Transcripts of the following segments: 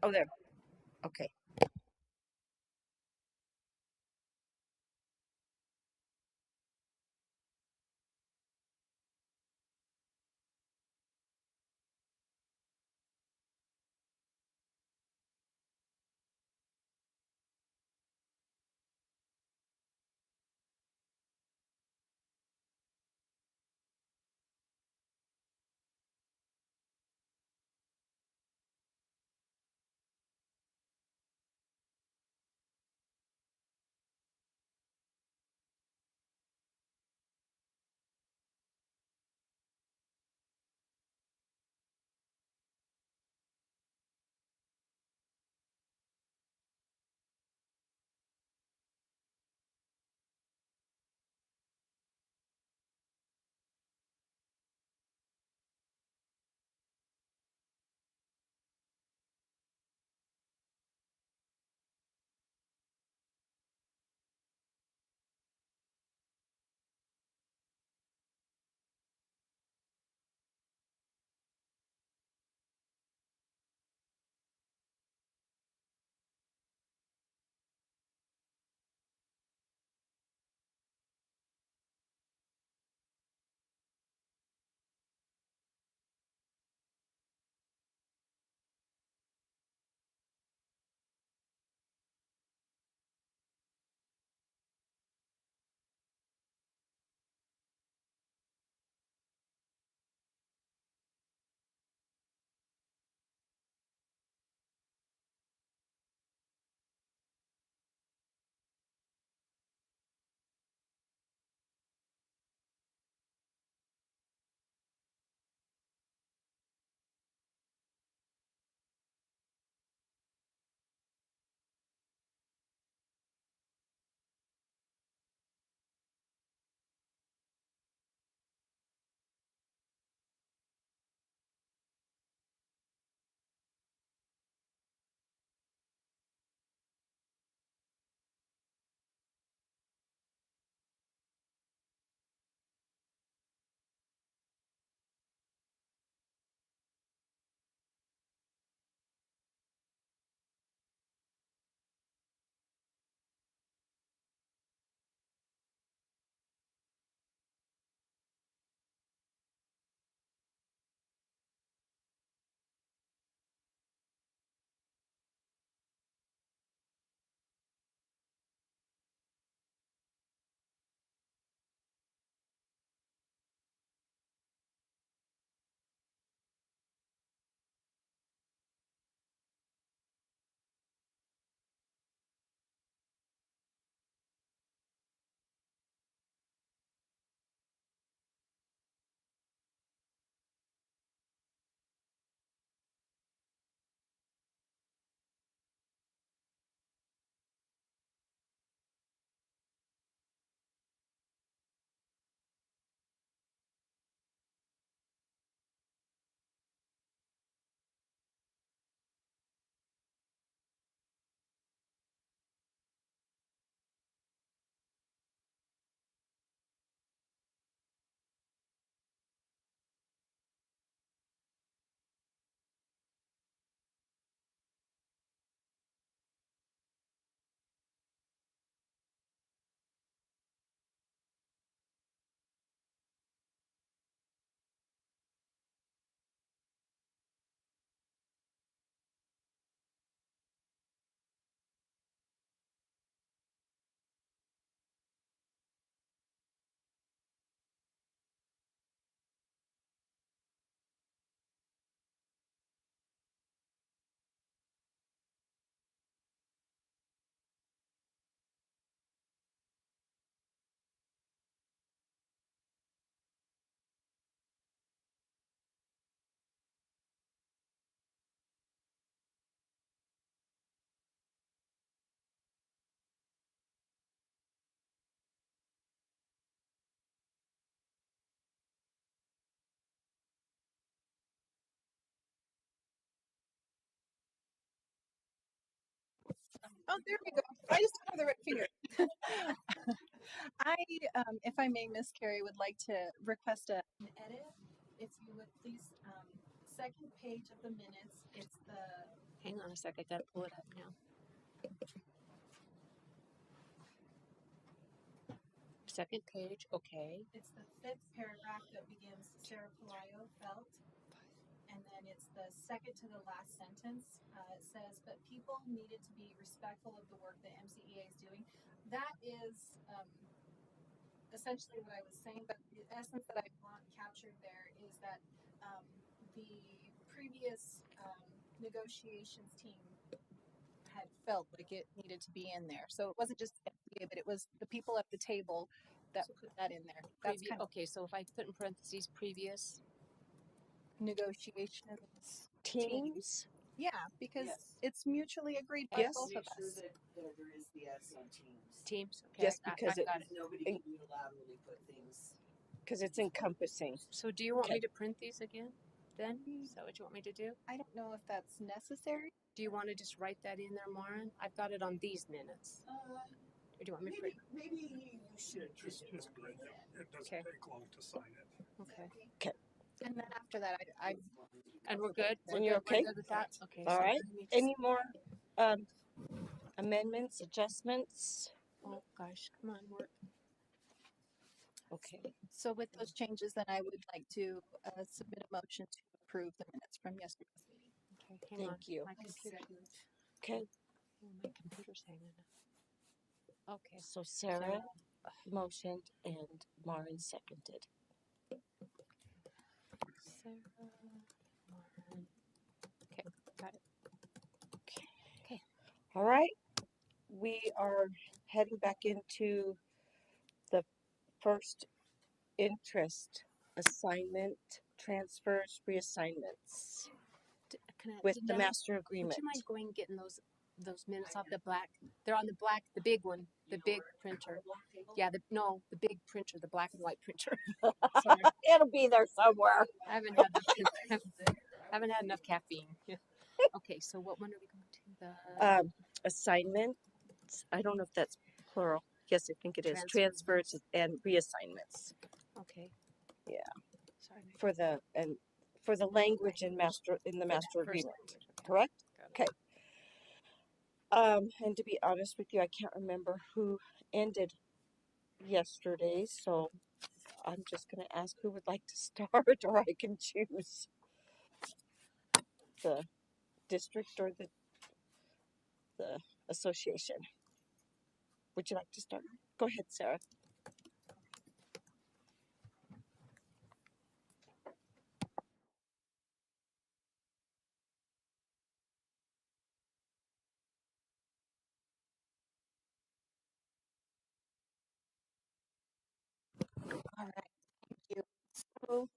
Oh, there. Okay. Oh, there we go. I just don't have the right finger. I, if I may, Miss Carrie, would like to request an edit. If you would please, second page of the minutes, it's the Hang on a sec, I gotta pull it up now. Second page, okay. It's the fifth paragraph that begins Sarah Pelayo felt, and then it's the second to the last sentence. It says, but people needed to be respectful of the work that MCEA is doing. That is essentially what I was saying, but the essence that I want captured there is that the previous negotiations team had felt like it needed to be in there. So it wasn't just MCEA, but it was the people at the table that put that in there. That's kind of Okay, so if I put in parentheses previous negotiations Teams? Yeah, because Yes. it's mutually agreed by Yes. both Make of sure us. that there is the S on teams. teams, okay. Just because I got it. nobody can unilaterally put things. Because it's encompassing. So do you want me Okay. to print these again then? Is that what you want me to do? I don't know if that's necessary. Do you want to just write that in there, Maren? I've got it on these minutes. Or do you want me to print? Maybe you should Just write it. It doesn't Okay. take long to sign it. Okay. And then after that, I And we're good? And you're okay? We're good with that? Okay. All so right. let me just- Any more amendments, adjustments? Oh, gosh. Come on, work. Okay. so with those changes, then I would like to submit a motion to approve the minutes from yesterday's meeting. Okay, hang on. Thank you. My computer. Okay. Oh, my computer's hanging up. Okay. So Sarah motioned and Maren seconded. Sarah, Maren. Okay, got it. Okay. All right. We are heading back into the first interest assignment, transfers, reassignments Can I, with the Dennis, master would agreement. you mind going and getting those minutes off the black? They're on the black, the big one, the big printer. Yeah, the big printer, the black and white printer. Sorry, It'll be there somewhere. I haven't had enough caffeine. Yeah. Okay, so what one are we going to? The Assignments. I don't know if that's plural. Yes, I think it is. Transfers. Transfers and reassignments okay. Yeah. Sorry. for the language in the master First agreement. language, okay. Correct? Got it. Okay. And to be honest with you, I can't remember who ended yesterday, so I'm just going to ask who would like to start, or I can choose the district or the association. Would you like to start? Go ahead, Sarah. All right, thank you. So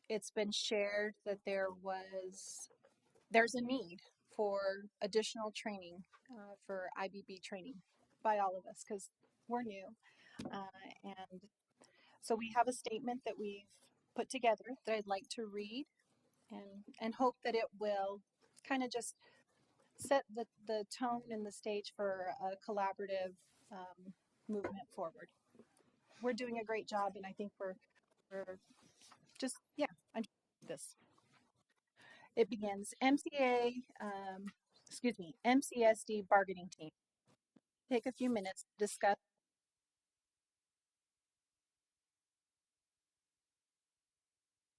it's been shared that there's a need for additional training for IBB training by all of us because we're new, and so we have a statement that we've put together that I'd like to read and hope that it will kind of just set the tone and the stage for a collaborative movement forward. We're doing a great job, and I think we're just I'm this. It begins MCSD bargaining team. Take a few minutes to discuss.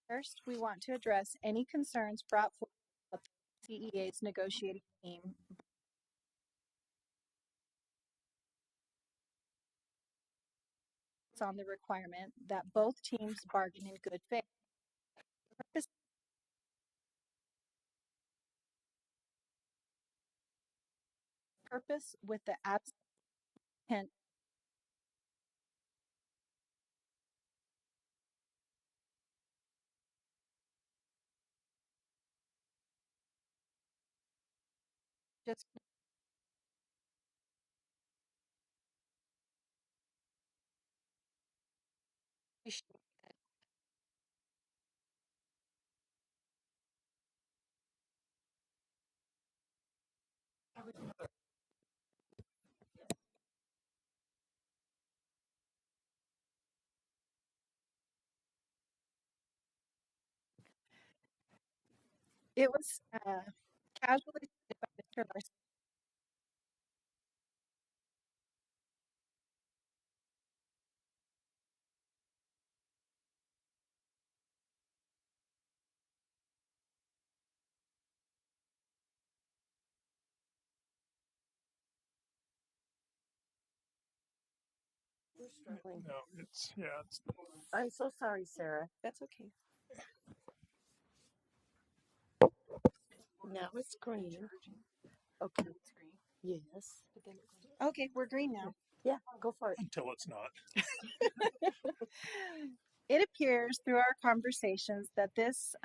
First, we want to address any concerns brought forward by the CEA's negotiating team on the requirement that both teams bargain in good faith. Purpose with the absent Just appreciate that. It was casually stated by Mr. Larson. We're struggling. No, it's I'm so sorry, Sarah. That's okay. Now it's green. Okay. Yes. Okay, we're green now. Yeah, go for it. until it's not. It appears through our conversations that this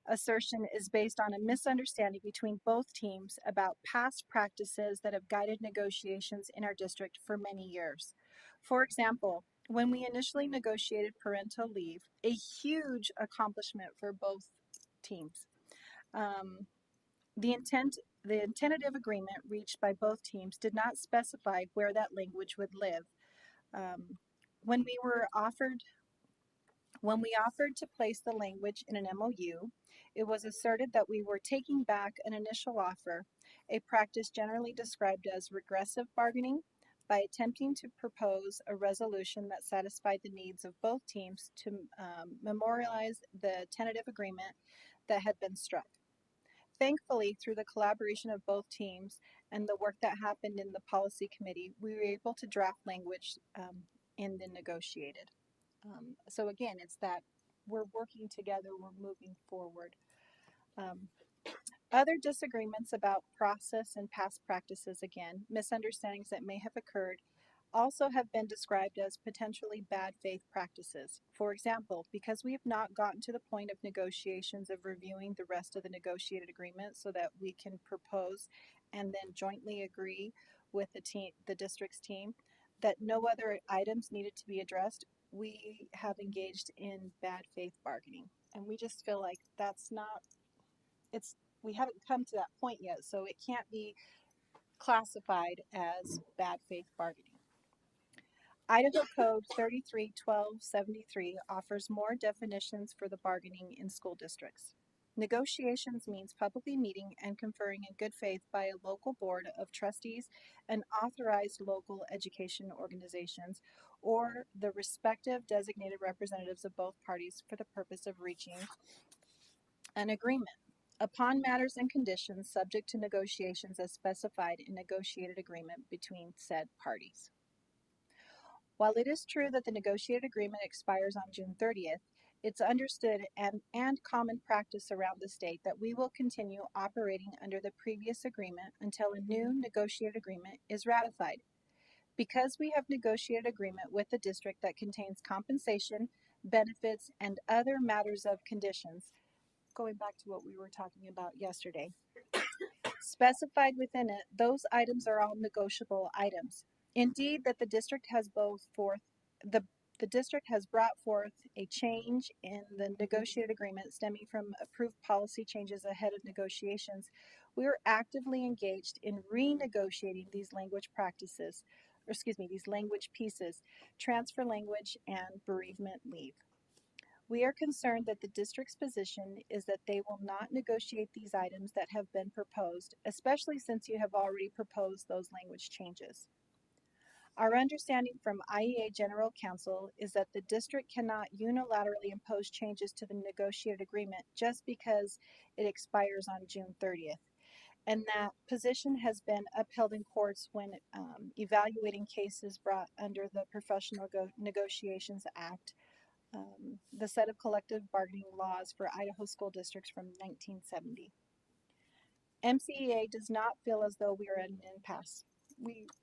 assertion is based on a misunderstanding between both teams about past practices that have guided negotiations in our district for many years. For example, when we initially negotiated parental leave, a huge accomplishment for both teams. Um, the tentative agreement reached by both teams did not specify where that language would live. Um, when we were offered when we offered to place the language in an MOU, it was asserted that we were taking back an initial offer, a practice generally described as regressive bargaining, by attempting to propose a resolution that satisfied the needs of both teams to memorialize the tentative agreement that had been struck. Thankfully, through the collaboration of both teams and the work that happened in the policy committee, we were able to draft language in the negotiated. So again, it's that we're working together, we're moving forward. Um, Other disagreements about process and past practices, again, misunderstandings that may have occurred, also have been described as potentially bad faith practices. For example, because we have not gotten to the point of negotiations of reviewing the rest of the negotiated agreement so that we can propose and then jointly agree with the district's team that no other items needed to be addressed, we have engaged in bad faith bargaining. And we just feel like that's not, it's, we haven't come to that point yet, so it can't be classified as bad faith bargaining. Idaho Code 331273 offers more definitions for the bargaining in school districts. Negotiations means publicly meeting and conferring in good faith by a local board of trustees and authorized local education organizations or the respective designated representatives of both parties for the purpose of reaching an agreement upon matters and conditions subject to negotiations as specified in negotiated agreement between said parties. While it is true that the negotiated agreement expires on June 30th, it's understood and common practice around the state that we will continue operating under the previous agreement until a new negotiated agreement is ratified. Because we have negotiated agreement with the district that contains compensation, benefits, and other matters of conditions, going back to what we were talking about yesterday, specified within it, those items are all negotiable items. Indeed, that the district has brought forth a change in the negotiated agreement stemming from approved policy changes ahead of negotiations. We are actively engaged in renegotiating these language practices, or excuse me, these language pieces, transfer language, and bereavement leave. We are concerned that the district's position is that they will not negotiate these items that have been proposed, especially since you have already proposed those language changes. Our understanding from IEA General Counsel is that the district cannot unilaterally impose changes to the negotiated agreement just because it expires on June 30th. And that position has been upheld in courts when evaluating cases brought under the Professional Negotiations Act, the set of collective bargaining laws for Idaho school districts from 1970. MCEA does not feel as though we are at an impasse.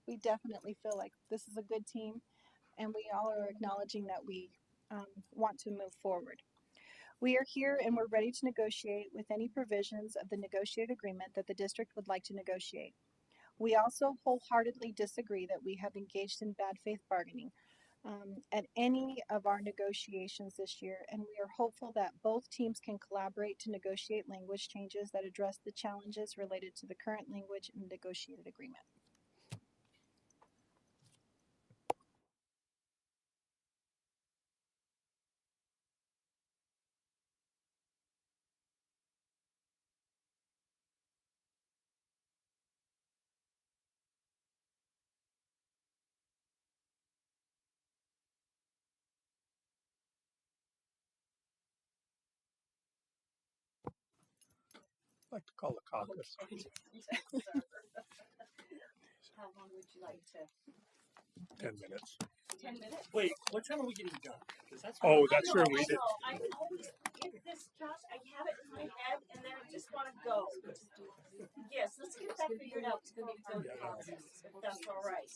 We definitely feel like this is a good team, and we all are acknowledging that we want to move forward. We are here and we're ready to negotiate with any provisions of the negotiated agreement that the district would like to negotiate. We also wholeheartedly disagree that we have engaged in bad faith bargaining at any of our negotiations this year, and we are hopeful that both teams can collaborate to negotiate language changes that address the challenges related to the current language in the negotiated agreement. I'd like to call a caucus. How long would you like to? 10 minutes. 10 minutes? Wait, what time are we getting done? 'Cause that's Oh, that's true. We did. I always get this, Josh. I have it in my head, and then I just want to go. Yes, let's get that figured out before we go to politics, if that's all right.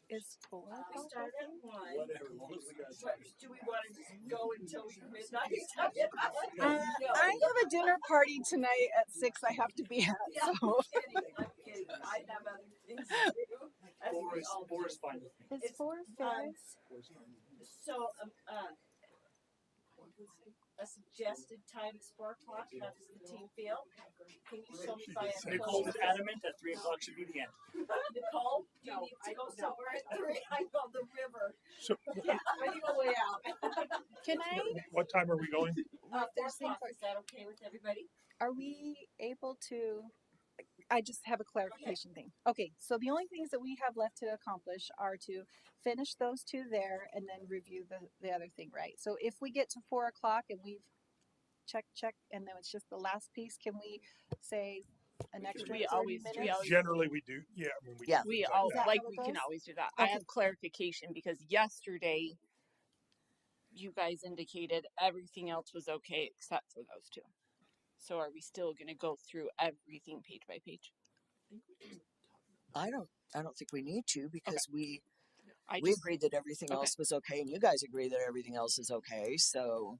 Is 4 We o'clock start okay? at 1. whatever. As long as we got What, do we want to just go until midnight? I have a dinner party tonight at 6 I have to be at. Yeah, I'm So. kidding. I'm kidding. I have other things to do. As we all four do. is fine with me. Is It's, 4 fair? So, a suggested time is 4 o'clock. How does the team feel? Can you show me by a Nicole is adamant that 3 o'clock should be the end. Nicole, do you need to go somewhere at 3? I go the river. So, Yeah, I need a way out. Can I? what time are we going? 4 o'clock. Is that okay with everybody? Are we able to? I just have a clarification thing. Okay, so the only things that we have left to accomplish are to finish those two there and then review the other thing, right? So if we get to 4 o'clock and we've checked, and then it's just the last piece, can we say an extra 30 minutes? Generally, we do. Yeah. I mean, we Yeah. do We things all like that. that like how it we can goes? always do that. I Okay. have clarification because yesterday you guys indicated everything else was okay except for those two. So are we still going to go through everything page by page? I don't think we need to because we I we just agreed that everything okay. else was okay and you guys agree that everything else is okay. So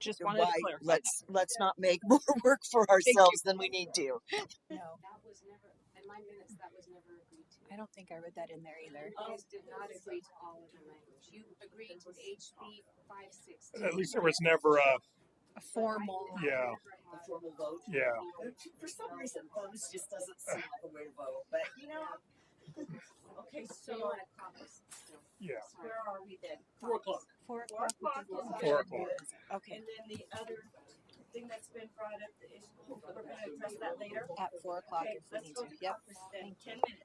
Just wanted why to clarify. let's not make more work for ourselves than we need to. No, That was never, in my minutes, that was never agreed to. I don't think I read that in there either. You guys did not agree to all of the language. You agreed to HB 516. At least there was never a. A formal. Yeah. A formal vote? Yeah. For some reason, thumbs just doesn't seem like a way to vote. But, okay, So you so want to caucus. Yeah. where are we then? 4 o'clock. 4 4 o'clock. o'clock is 4 good. o'clock. Okay, And then the other thing that's been brought up is we're going to address that later. at 4 o'clock Okay, if we let's need go to. to Yep. caucus then. Thank 10 minutes.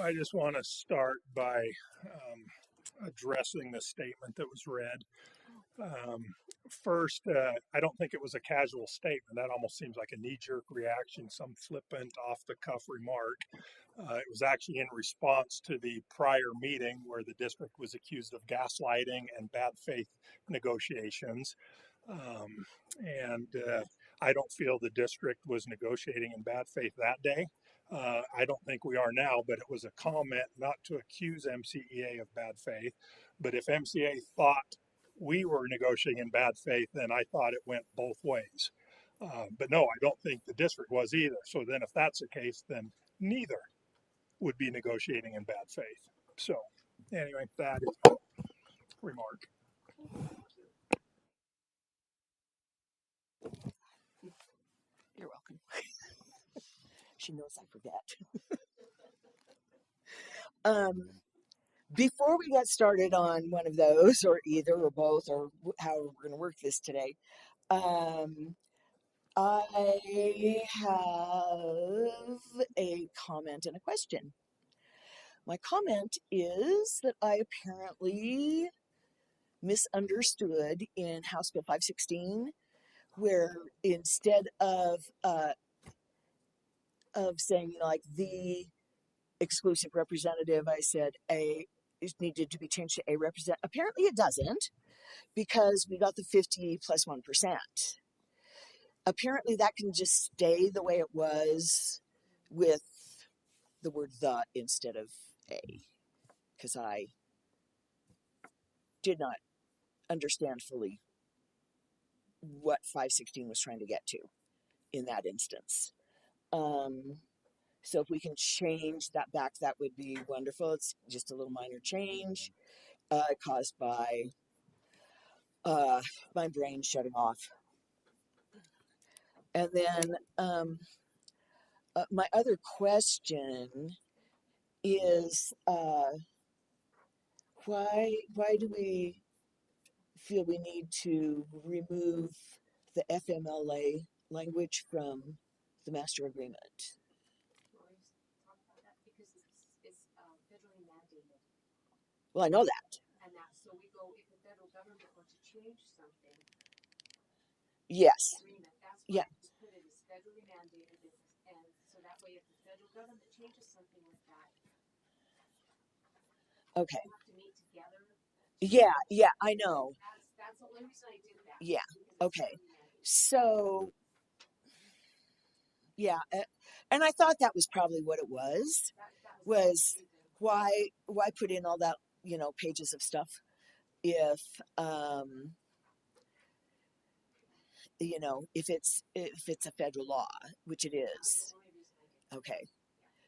I just want to start by addressing the statement that was read. First, I don't think it was a casual statement. That almost seems like a knee jerk reaction, some flippant, off the cuff remark. It was actually in response to the prior meeting where the district was accused of gaslighting and bad faith negotiations. And I don't feel the district was negotiating in bad faith that day. I don't think we are now, but it was a comment not to accuse MCEA of bad faith. But if MCA thought we were negotiating in bad faith, then I thought it went both ways. But no, I don't think the district was either. So then, if that's the case, then neither would be negotiating in bad faith. So, anyway, that is a remark. You're welcome. She knows I forget. Before we get started on one of those, or either, or both, or how we're going to work this today, I have a comment and a question. My comment is that I apparently misunderstood in House Bill 516, where instead of saying like the exclusive representative, I said a is needed to be changed to a represent. Apparently, it doesn't, because we got the 50 plus 1%. Apparently, that can just stay the way it was with the word the instead of a, because I did not understand fully what 516 was trying to get to in that instance. So if we can change that back, that would be wonderful. It's just a little minor change caused by my brain shutting off. And then my other question is why do we feel we need to remove the FMLA language from the master agreement? Because it's federally mandated. Well, I know that. And that, so we go, if the federal government were to change something, Yes. agreement, that's Yeah. why I just put it as federally mandated, and so that way if the federal government changes something with that, Okay. we have to meet together. Yeah, I know. That's the only reason I did that. Yeah. Because it's Okay. federally mandated. So, yeah, and I thought that was probably what it was. That Was why put in all that, pages of stuff if if it's a federal law, which it is. only reason I did that. Okay.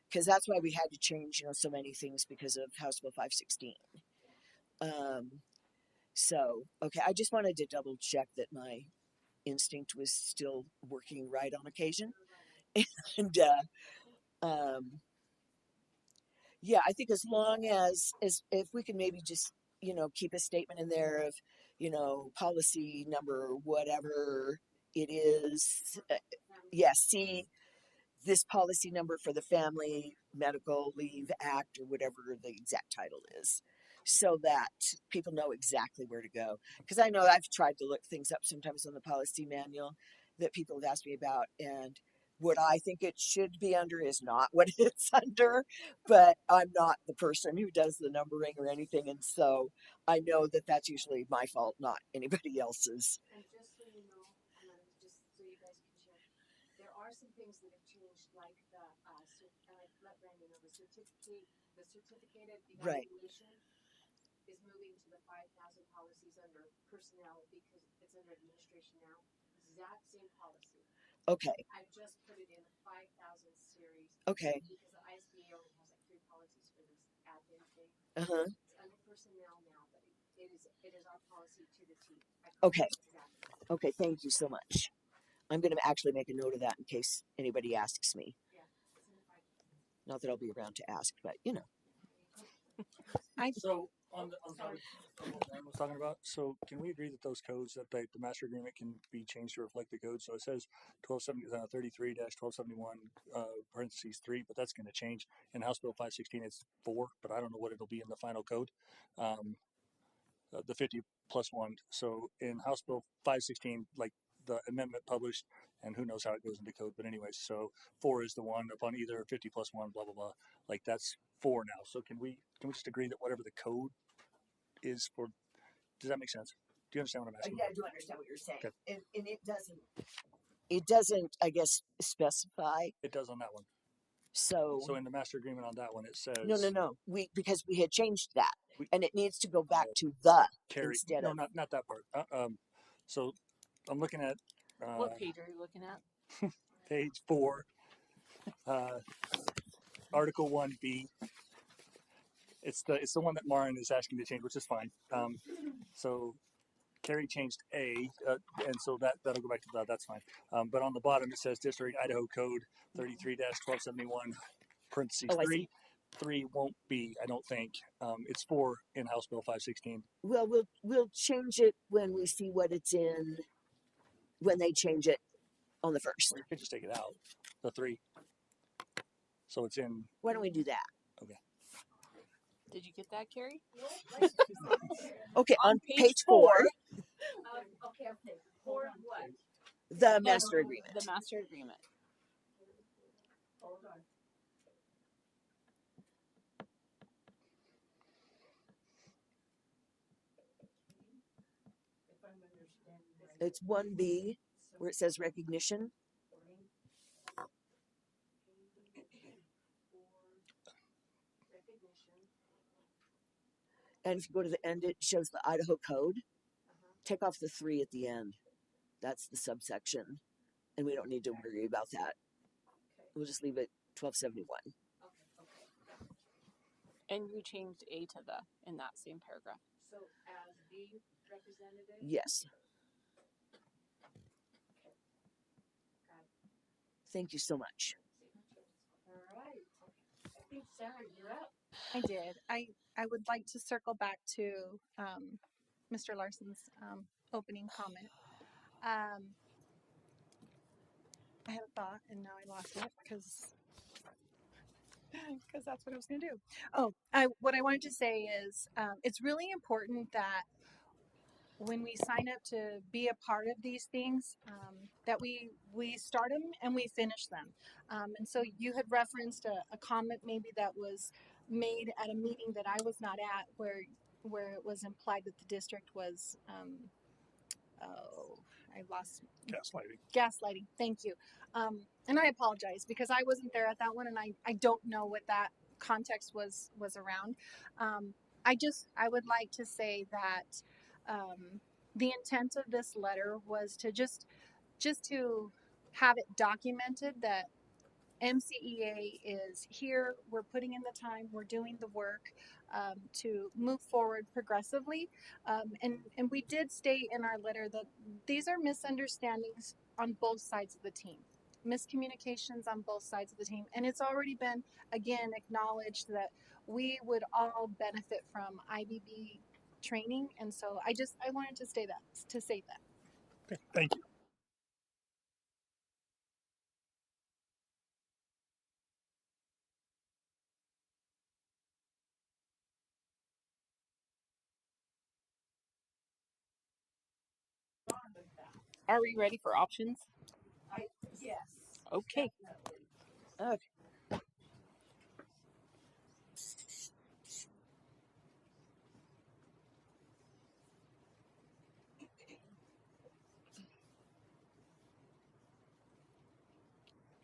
Because that's why we had to change, so many things because of House Bill 516. So, okay, I just wanted to double check that my instinct was still working right on occasion. And yeah, I think as long as if we can maybe just, keep a statement in there of, policy number, whatever it is. Yes, see this policy number for the Family Medical Leave Act, or whatever the exact title is, so that people know exactly where to go. Because I know I've tried to look things up sometimes on the policy manual that people have asked me about, and what I think it should be under is not what it's under, but I'm not the person who does the numbering or anything, and so I know that that's usually my fault, not anybody else's. And just so you know, just so you guys can share, there are some things that have changed, like the and I let Brandon know, the certificated Right. evaluation is moving to the 5,000 policies under personnel because it's under administration now. Exact same policy. Okay. I just put it in the 5,000 series. Okay. Because the ISBA only has like 3 policies for this admin thing. Uh-huh. It's under personnel now, but it is our policy to the T. Okay. Exactly. Okay, thank you so much. I'm going to actually make a note of that in case anybody asks me. Yeah. It's in the 5,000. Not that I'll be around to ask, but So on the was talking about. So can we agree that those codes that the master agreement can be changed to reflect the code? So it says 33-1271 parentheses 3, but that's going to change. In House Bill 516, it's 4, but I don't know what it'll be in the final code. The 50 plus 1. So in House Bill 516, like the amendment published, and who knows how it goes into code, but anyways, so 4 is the one upon either 50 plus 1, blah blah blah. Like that's 4 now. So can we just agree that whatever the code is for, does that make sense? Do you understand what I'm asking? Yeah, I do understand what you're saying. Okay. And it doesn't, I guess, specify. It does on that one. So So in the master agreement on that one, it says no. Because we had changed that, we, and it needs to go back to the carry. instead No, of not that part. So I'm looking at What page are you looking at? page 4, Article 1B. It's the one that Marin is asking to change, which is fine. So Carrie changed A, and so that'll go back to that. That's fine. But on the bottom it says District Idaho Code 33-1271 parentheses 3. 3 won't be, I don't think. It's 4 in House Bill 516. Well, we'll change it when we see what it's in. When they change it on the first. Or you could just take it out, the 3. So it's in. Why don't we do that? Okay. Did you get that, Carrie? Okay, on page 4. Okay. 4 of what? The master agreement. The master agreement. Hold on. If I'm understanding right. It's 1B where it says recognition. And if you go to the end, it shows the Idaho Code. Take off the 3 at the end. That's the subsection. And we don't need to worry about that. We'll just leave it 1271. And you changed A to the in that same paragraph. So as the representative? Yes. Thank you so much. All right. I think Sarah, you're up. I did. I would like to circle back to Mr. Larson's opening comment. I had a thought and now I lost it because that's what I was going to do. Oh, what I wanted to say is it's really important that when we sign up to be a part of these things, that we start them and we finish them. And so you had referenced a comment maybe that was made at a meeting that I was not at, where it was implied that the district was, I lost gaslighting. Thank you. And I apologize because I wasn't there at that one, and I don't know what that context was around. I would like to say that the intent of this letter was to just to have it documented that MCEA is here. We're putting in the time. We're doing the work to move forward progressively. And we did state in our letter that these are misunderstandings on both sides of the team. Miscommunications on both sides of the team. And it's already been, again, acknowledged that we would all benefit from IBB training. And so I wanted to say that. Okay, thank you. Are we ready for options? Yes. Okay. Okay.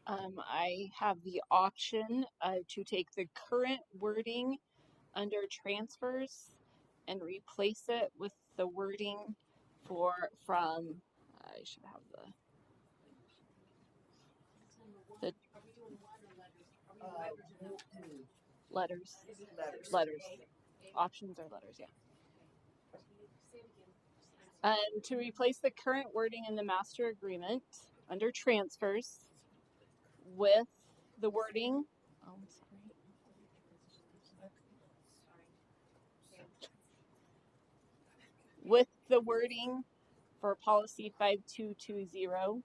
I have the option to take the current wording under transfers and replace it with the wording from I should have the letters. Options are letters, yeah. To replace the current wording in the master agreement under transfers with the wording. Oh, I'm sorry. with the wording for policy 5220,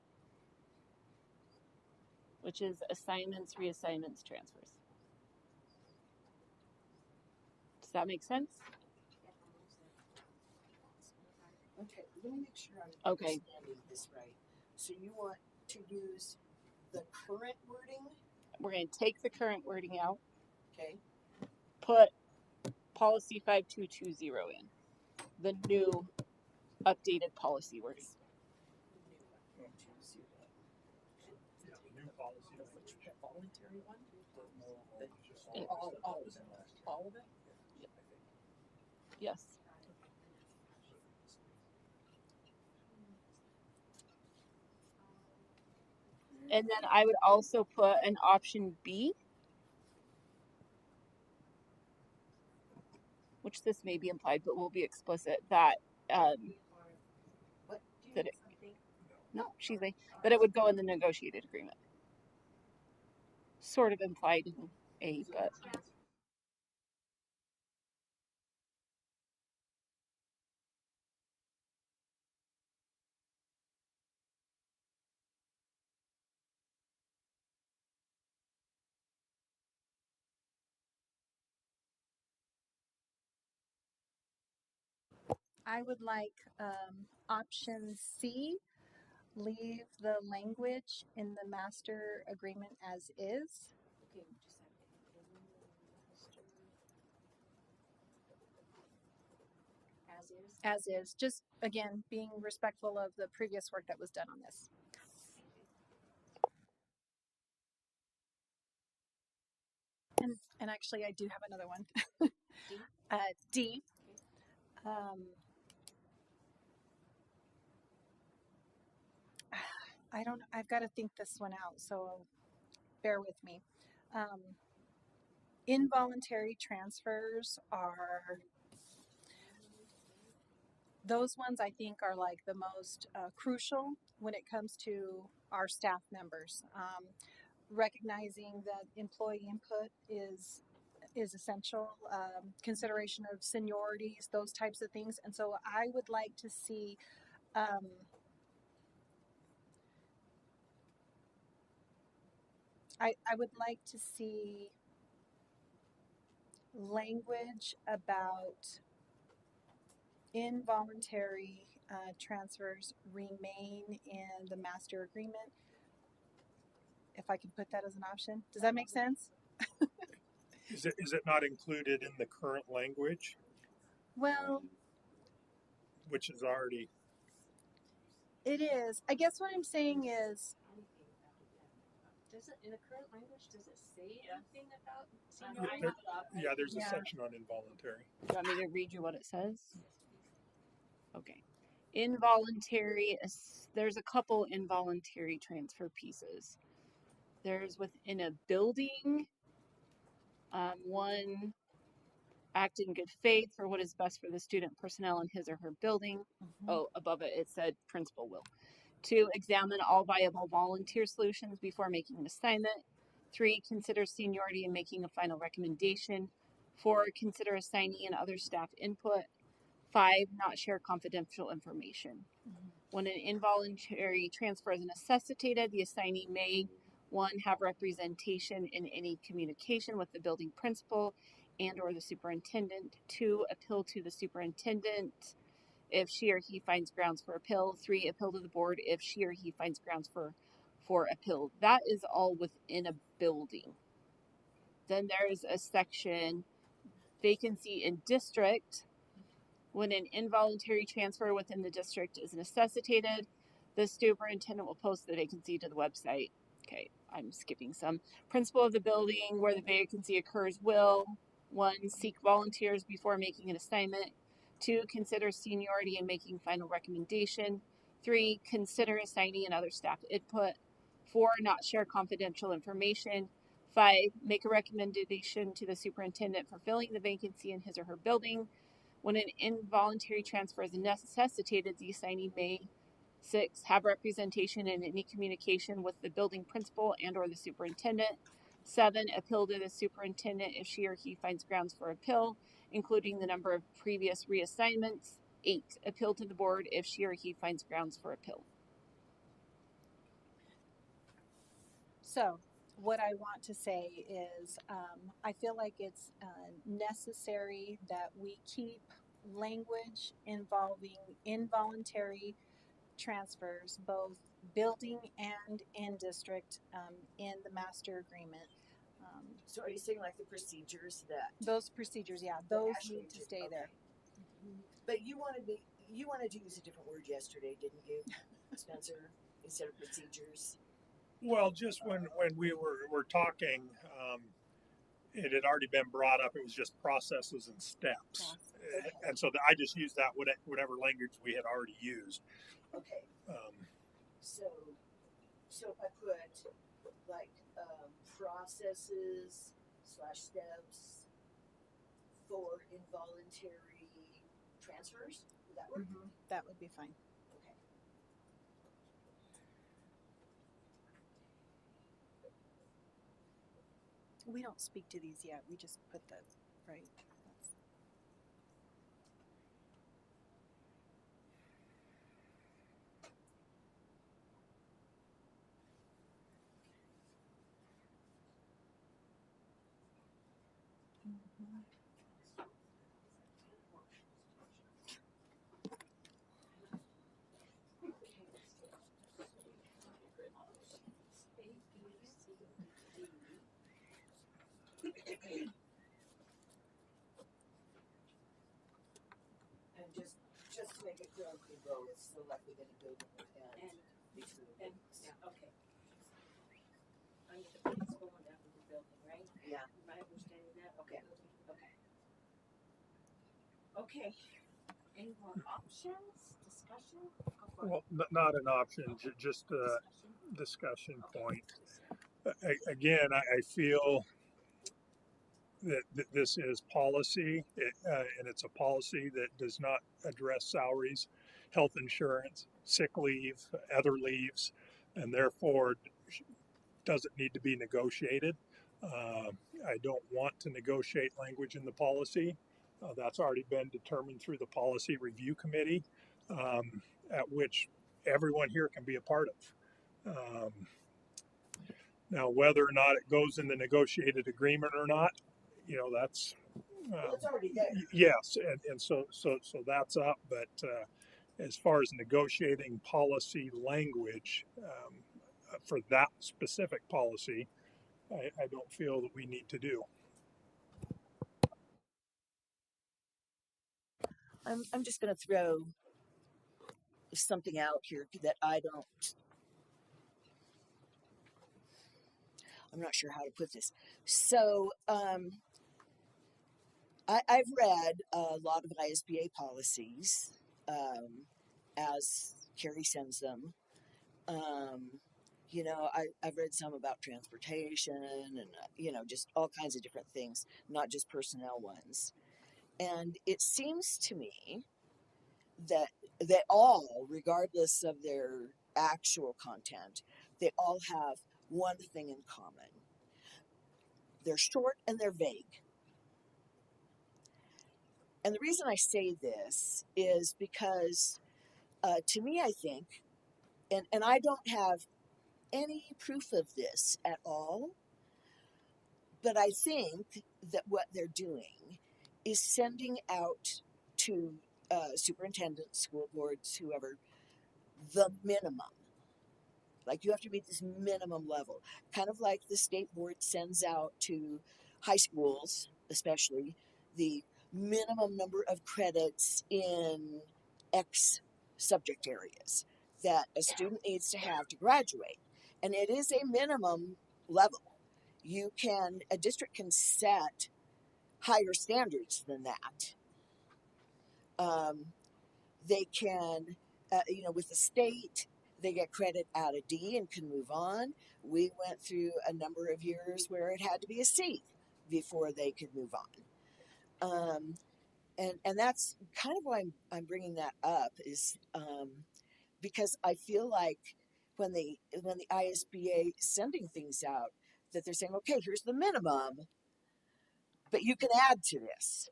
which is assignments, reassignments, transfers. Does that make sense? Okay, let me make sure I'm Okay. understanding this right. So you want to use the current wording, We're going to take the current wording out, okay? put policy 5220 in, the new updated policy wording. Yeah, the new policy language. The voluntary one? No, just And All of it? All of it? Yes. And then I would also put an option B, which this may be implied, but will be explicit, that What? Do you that need it, something? no, she's like, that it would go in the negotiated agreement. Sort of implied in A, but I would like option C, leave the language in the master agreement as is. Okay, just a second. As is? As is, just again being respectful of the previous work that was done on this. And actually, I do have another one. D? D. Um, I've got to think this one out, so bear with me. Involuntary transfers are those ones I think are like the most crucial when it comes to our staff members. Recognizing that employee input is essential, consideration of seniorities, those types of things. And so I would like to see I would like to see language about involuntary transfers remain in the master agreement. If I can put that as an option. Does that make sense? Is it not included in the current language, Well, which is already? it is. I guess what I'm saying is, Does it, in the current language, does it say anything about Yeah, seniority? there's a Yeah. section on involuntary. do you want me to read you what it says? Okay. Involuntary, there's a couple involuntary transfer pieces. There's within a building, one, act in good faith for what is best for the student personnel in his or her building. Oh, above it said principal will. 2, examine all viable volunteer solutions before making an assignment. 3, consider seniority in making a final recommendation. 4, consider assignee and other staff input. 5, not share confidential information. When an involuntary transfer is necessitated, the assignee may 1, have representation in any communication with the building principal and or the superintendent. 2, appeal to the superintendent if she or he finds grounds for appeal. 3, appeal to the board if she or he finds grounds for appeal. That is all within a building. Then there's a section, vacancy in district. When an involuntary transfer within the district is necessitated, the superintendent will post the vacancy to the website. Okay, I'm skipping some. Principal of the building where the vacancy occurs will 1, seek volunteers before making an assignment. 2, consider seniority in making final recommendation. 3, consider assignee and other staff input. 4, not share confidential information. 5, make a recommendation to the superintendent for filling the vacancy in his or her building. When an involuntary transfer is necessitated, the assignee may 6, have representation in any communication with the building principal and or the superintendent. 7, appeal to the superintendent if she or he finds grounds for appeal, including the number of previous reassignments. 8, appeal to the board if she or he finds grounds for appeal. So, what I want to say is I feel like it's necessary that we keep language involving involuntary transfers, both building and in district, in the master agreement. So are you saying like the procedures that Those procedures, yeah, that those Ashley need to did? stay Okay. there. But you wanted to use a different word yesterday, didn't you, Spencer? Instead of procedures. Well, just when we were talking, it had already been brought up. It was just processes and steps, Okay. and so I just used that whatever language we had already used. Okay. Um, So if I put like processes / steps for involuntary transfers, would that work? That would be fine. Okay. We don't speak to these yet. We just put the right. That's, And just to make it clear on Green Road, it's still likely going to go and between the buildings. Okay. I mean, the it's going down to the building, right? Yeah. Am I understanding that? Okay. Okay. Okay. Any more options? Discussion? Go for it. well, not an option, just a discussion point. Again, I feel that this is policy, and it's a policy that does not address salaries, health insurance, sick leave, other leaves, and therefore doesn't need to be negotiated. I don't want to negotiate language in the policy. That's already been determined through the policy review committee, at which everyone here can be a part of. Now, whether or not it goes in the negotiated agreement or not, that's Well, it's already there. yes, and so that's up. But as far as negotiating policy language for that specific policy, I don't feel that we need to do. I'm just going to throw something out here that I'm not sure how to put this. So I've read a lot of ISBA policies as Carrie sends them. I've read some about transportation and, just all kinds of different things, not just personnel ones. And it seems to me that they all, regardless of their actual content, they all have one thing in common. They're short and they're vague. And the reason I say this is because to me, I think, and I don't have any proof of this at all, but I think that what they're doing is sending out to superintendents, school boards, whoever, the minimum. Like you have to meet this minimum level, kind of like the state board sends out to high schools, especially the minimum number of credits in X subject areas that a student needs to have to graduate. And it is a minimum level. A district can set higher standards than that. They can, with the state, they get credit out of D and can move on. We went through a number of years where it had to be a C before they could move on. And that's kind of why I'm bringing that up is because I feel like when the ISBA is sending things out, that they're saying, okay, here's the minimum, but you can add to this.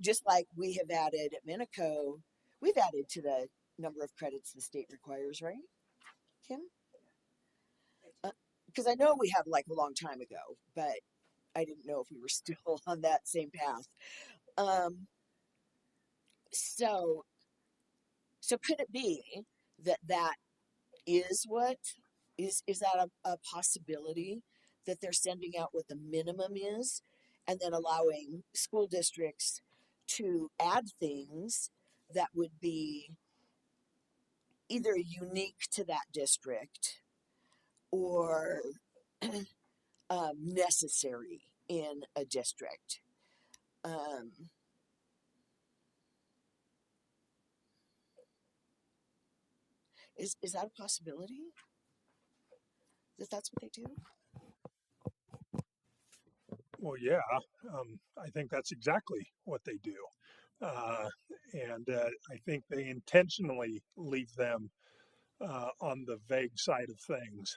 Just like we have added at Minico, we've added to the number of credits the state requires, right, Kim? Because I know we have like a long time ago, but I didn't know if we were still on that same path. Um, so, so could it be that that is what is that a possibility that they're sending out what the minimum is, and then allowing school districts to add things that would be either unique to that district or necessary in a district. Um, is that a possibility that that's what they do? Well, yeah, I think that's exactly what they do. Uh, and I think they intentionally leave them on the vague side of things.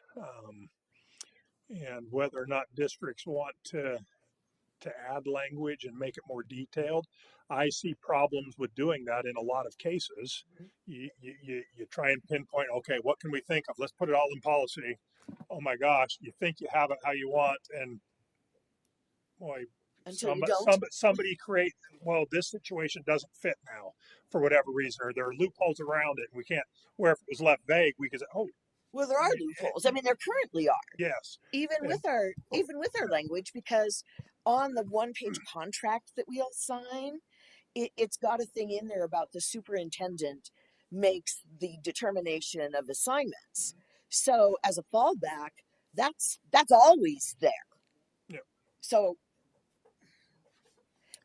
And whether or not districts want to add language and make it more detailed, I see problems with doing that in a lot of cases. You try and pinpoint, okay, what can we think of? Let's put it all in policy. Oh my gosh, you think you have it how you want, and boy, Until you don't. somebody create, well, this situation doesn't fit now for whatever reason, or there are loopholes around it. And we can't, where if it was left vague, we could say, oh, Well, there are loopholes. I mean, there currently are. yes. Even And, with our language, because on the one-page contract that we all sign, it's got a thing in there about the superintendent makes the determination of assignments. So as a fallback, that's always there. yeah. So,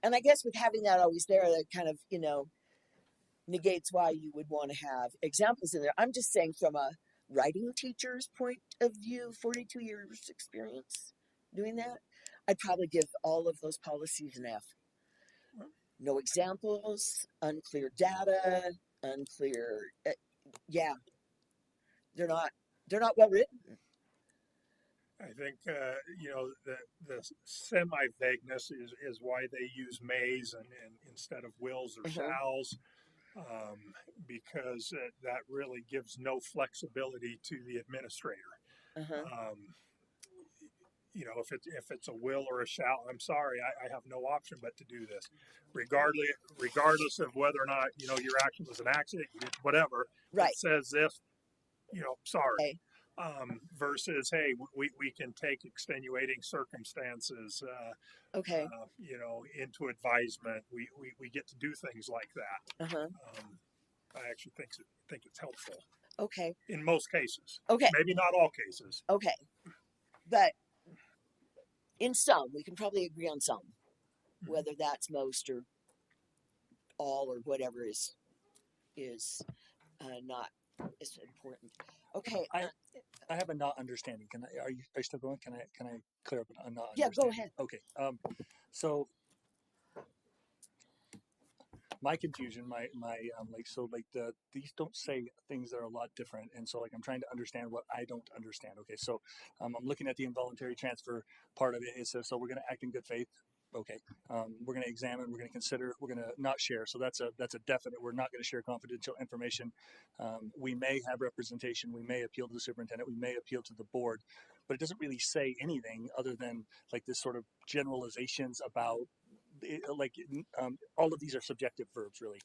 and I guess with having that always there, that kind of negates why you would want to have examples in there. I'm just saying from a writing teacher's point of view, 42 years experience doing that, I'd probably give all of those policies an F. No examples, unclear data, unclear. Yeah, they're not well written. I think the semi vagueness is why they use mays and instead of wills or shalls, because that really gives no flexibility to the administrator. If it's a will or a shall, I'm sorry, I have no option but to do this, regardless of whether or not your action was an accident, whatever. Right. It says this, sorry. Okay. Versus, hey, we can take extenuating circumstances, Okay. into advisement. We get to do things like that. I actually think it's helpful. Okay. In most cases. Okay. Maybe not all cases. Okay. But in some, we can probably agree on some, whether that's most or all or whatever is not as important. Okay. I have a not understanding. Are you still going? Can I clear up a not Yeah, understanding? go ahead. Okay. So my confusion, these don't say things that are a lot different, and so I'm trying to understand what I don't understand. Okay, so I'm looking at the involuntary transfer part of it. It says so we're going to act in good faith. Okay, we're going to examine, we're going to consider, we're going to not share. So that's a definite. We're not going to share confidential information. We may have representation. We may appeal to the superintendent. We may appeal to the board, but it doesn't really say anything other than this sort of generalizations about all of these are subjective verbs, really.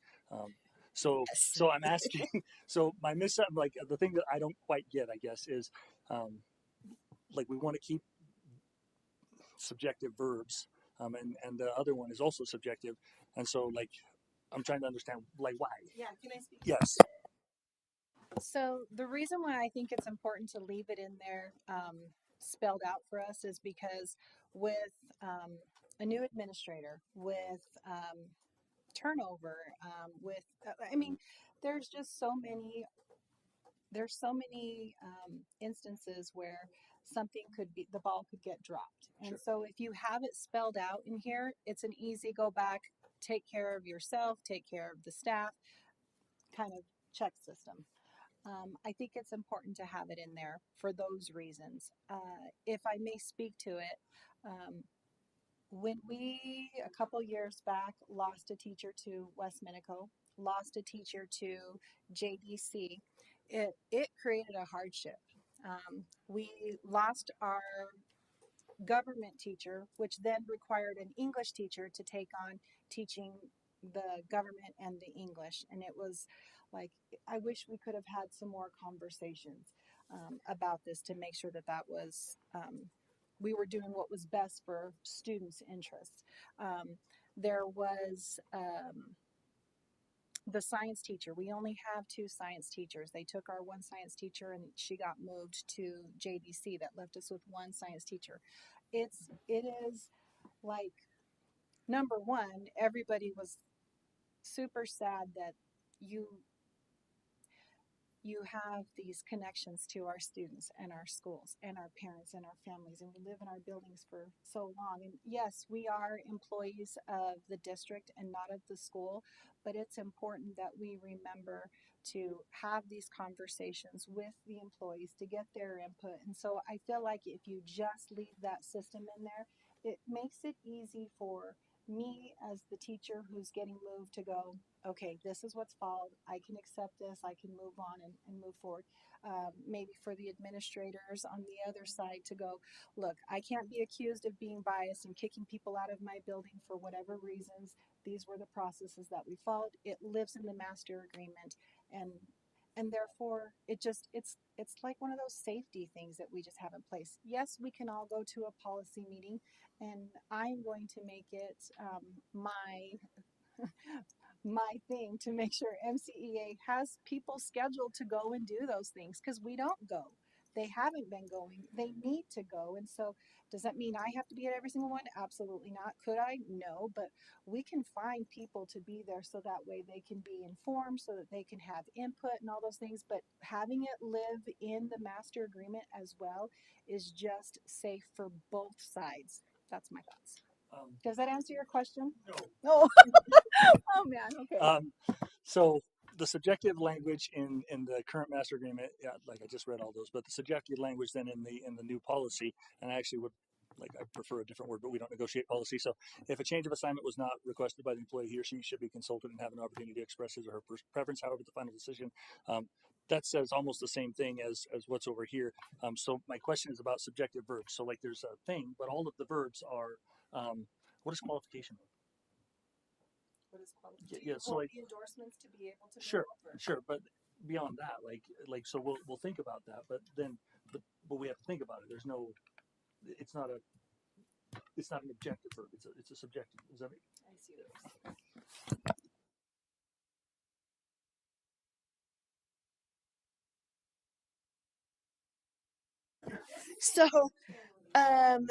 So I'm asking. So my the thing that I don't quite get, I guess, is we want to keep subjective verbs, and the other one is also subjective, and so I'm trying to understand why. Yeah, can I speak? Yes. So the reason why I think it's important to leave it in there spelled out for us is because with a new administrator, with turnover, there's just so many. There's so many instances where the ball could get dropped. And so if you have it spelled out in here, it's an easy go back, take care of yourself, take care of the staff kind of check system. I think it's important to have it in there for those reasons. If I may speak to it, when we a couple years back lost a teacher to West Minico, lost a teacher to JDC, it created a hardship. We lost our government teacher, which then required an English teacher to take on teaching the government and the English. And it was like, I wish we could have had some more conversations about this to make sure that that was, we were doing what was best for students' interests. There was the science teacher. We only have two science teachers. They took our one science teacher and she got moved to JDC. That left us with one science teacher. It is like, number one, everybody was super sad that you you have these connections to our students and our schools and our parents and our families, and we live in our buildings for so long. And yes, we are employees of the district and not of the school, but it's important that we remember to have these conversations with the employees to get their input. And so I feel like if you just leave that system in there, it makes it easy for me as the teacher who's getting moved to go, okay, this is what's followed. I can accept this. I can move on and move forward. Maybe for the administrators on the other side to go, look, I can't be accused of being biased and kicking people out of my building for whatever reasons. These were the processes that we followed. It lives in the master agreement, and therefore it's like one of those safety things that we just have in place. Yes, we can all go to a policy meeting, and I'm going to make it my my thing to make sure MCEA has people scheduled to go and do those things, because we don't go. They haven't been going. They need to go. And so, does that mean I have to be at every single one? Absolutely not. Could I? No. But we can find people to be there so that way they can be informed, so that they can have input and all those things. But having it live in the master agreement as well is just safe for both sides. That's my thoughts. Does that answer your question? No. Oh man. Okay. So the subjective language in the current master agreement, yeah, like I just read all those, but the subjective language then in the new policy, and I actually would I prefer a different word, but we don't negotiate policy. So if a change of assignment was not requested by the employee, he or she should be consulted and have an opportunity to express his or her preference. However, the final decision, that says almost the same thing as what's over here. So my question is about subjective verbs. So like there's a thing, but all of the verbs are, what is qualification? What is qualified? Yeah, so like the endorsements to be able to sure, go over. sure, but beyond that, so we'll think about that, but then but we have to think about it. There's no, it's not an objective verb. It's a subjective. Does that make? I see what you're saying. So, um,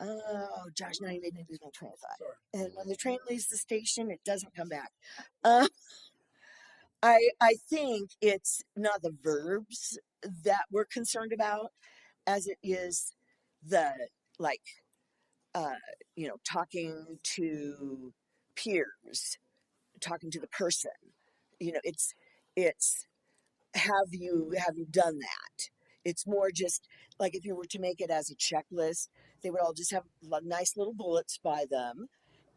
oh, Josh, now you made me lose my train of thought. And when the train leaves the station, it doesn't come back. Uh, I think it's not the verbs that we're concerned about as it is the like talking to peers, talking to the person. It's have you done that? It's more just like if you were to make it as a checklist, they would all just have nice little bullets by them.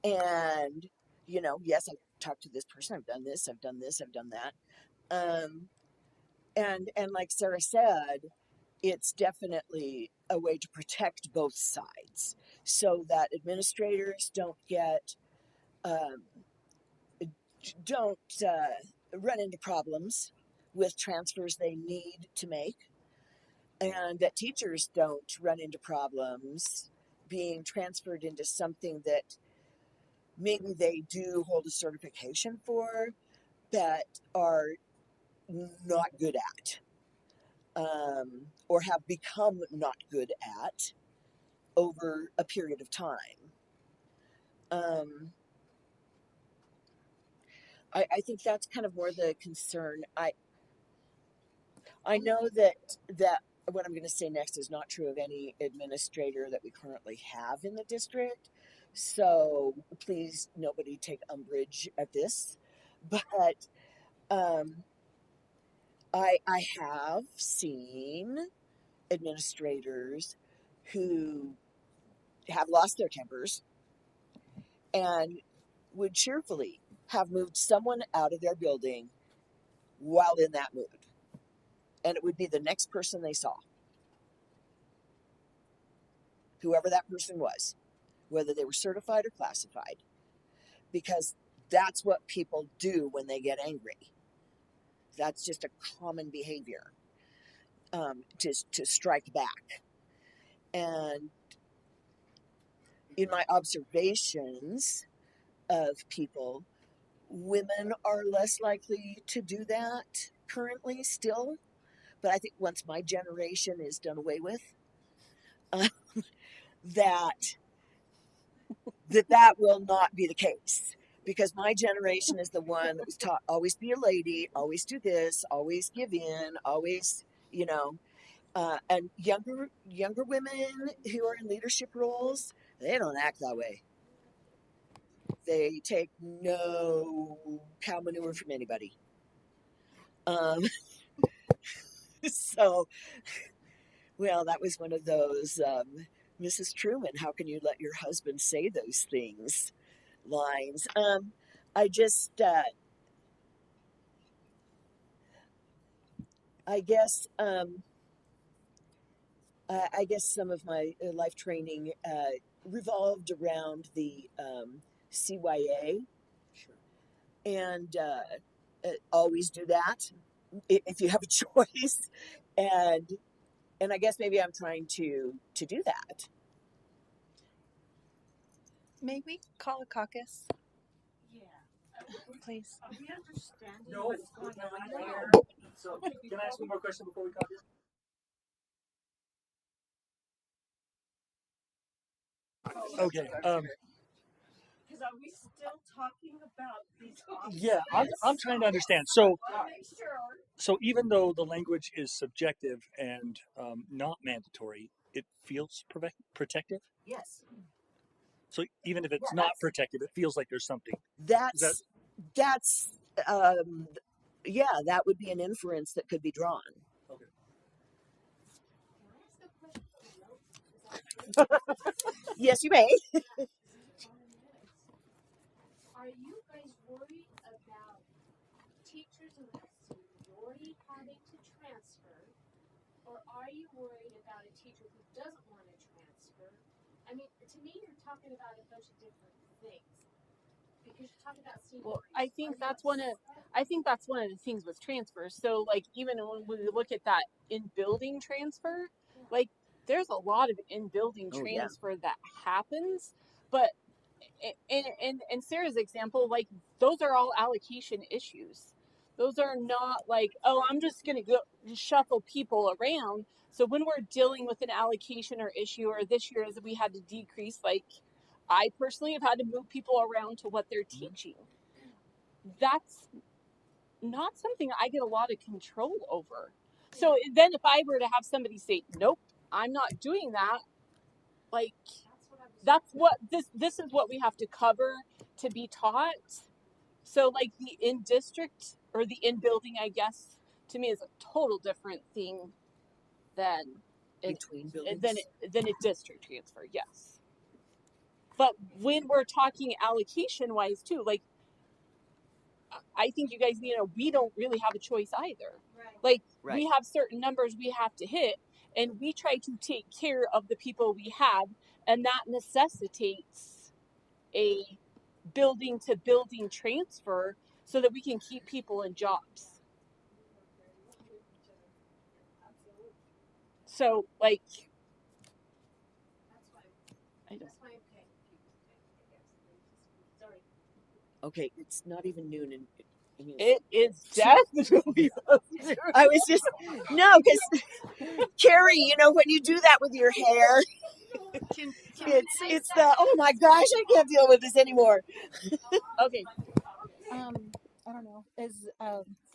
And, yes, I've talked to this person, I've done this, I've done this, I've done that. Um, and like Sarah said, it's definitely a way to protect both sides so that administrators um, don't run into problems with transfers they need to make, and that teachers don't run into problems being transferred into something that maybe they do hold a certification for but are not good at, or have become not good at over a period of time. Um, I think that's kind of more the concern. I know that what I'm going to say next is not true of any administrator that we currently have in the district. So please, nobody take umbrage at this. But I have seen administrators who have lost their tempers and would cheerfully have moved someone out of their building while in that mood. And it would be the next person they saw, whoever that person was, whether they were certified or classified, because that's what people do when they get angry. That's just a common behavior, to strike back. And in my observations of people, women are less likely to do that currently still. But I think once my generation is done away with, uh, that that will not be the case, because my generation is the one that was taught always be a lady, always do this, always give in, always, you know. And younger women who are in leadership roles, they don't act that way. They take no cow manure from anybody. Um, so, well, that was one of those, Mrs. Truman, how can you let your husband say those things lines. I just, I guess, I guess some of my life training revolved around the CYA, Sure. and always do that if you have a choice, and I guess maybe I'm trying to do that. May we call a caucus, Yeah. please? Are we understanding No, what's going on here? So, can I ask one more question before we copy? Okay. Because are we still talking about these options? Yeah, I'm trying to understand. So, Make sure. so even though the language is subjective and not mandatory, it feels protective. Yes. So even if it's not protective, it feels like there's something. That's that's um, yeah, that would be an inference that could be drawn. Okay. Yes, you may. Are you guys worried about teachers in their seniority having to transfer, or are you worried about a teacher who doesn't want to transfer? I mean, to me, you're talking about a bunch of different things because you're talking about seniority. Well, I think that's one of the things with transfers. So like even when we look at that in building transfer, like there's a lot of in building Oh, yeah. transfer that happens, but in Sarah's example, like those are all allocation issues. Those are not like, oh, I'm just gonna go shuffle people around. So when we're dealing with an allocation or issue, or this year as we had to decrease, like I personally have had to move people around to what they're teaching. That's not something I get a lot of control over. So then if I were to have somebody say, nope, I'm not doing that, like that's what this is what we have to cover to be taught. So like the in district or the in building, I guess, to me is a total different thing than Between buildings. than a district transfer, yes. But when we're talking allocation wise too, like I think you guys, we don't really have a choice either. Right. Like Right. we have certain numbers we have to hit, and we try to take care of the people we have, and that necessitates a building to building transfer so that we can keep people in jobs. So like I don't. Okay, it's not even noon, and I mean, It is definitely. I was just no, because Carrie, when you do that with your hair, Can it's the oh my gosh, I can't deal with this anymore. Okay. I don't know.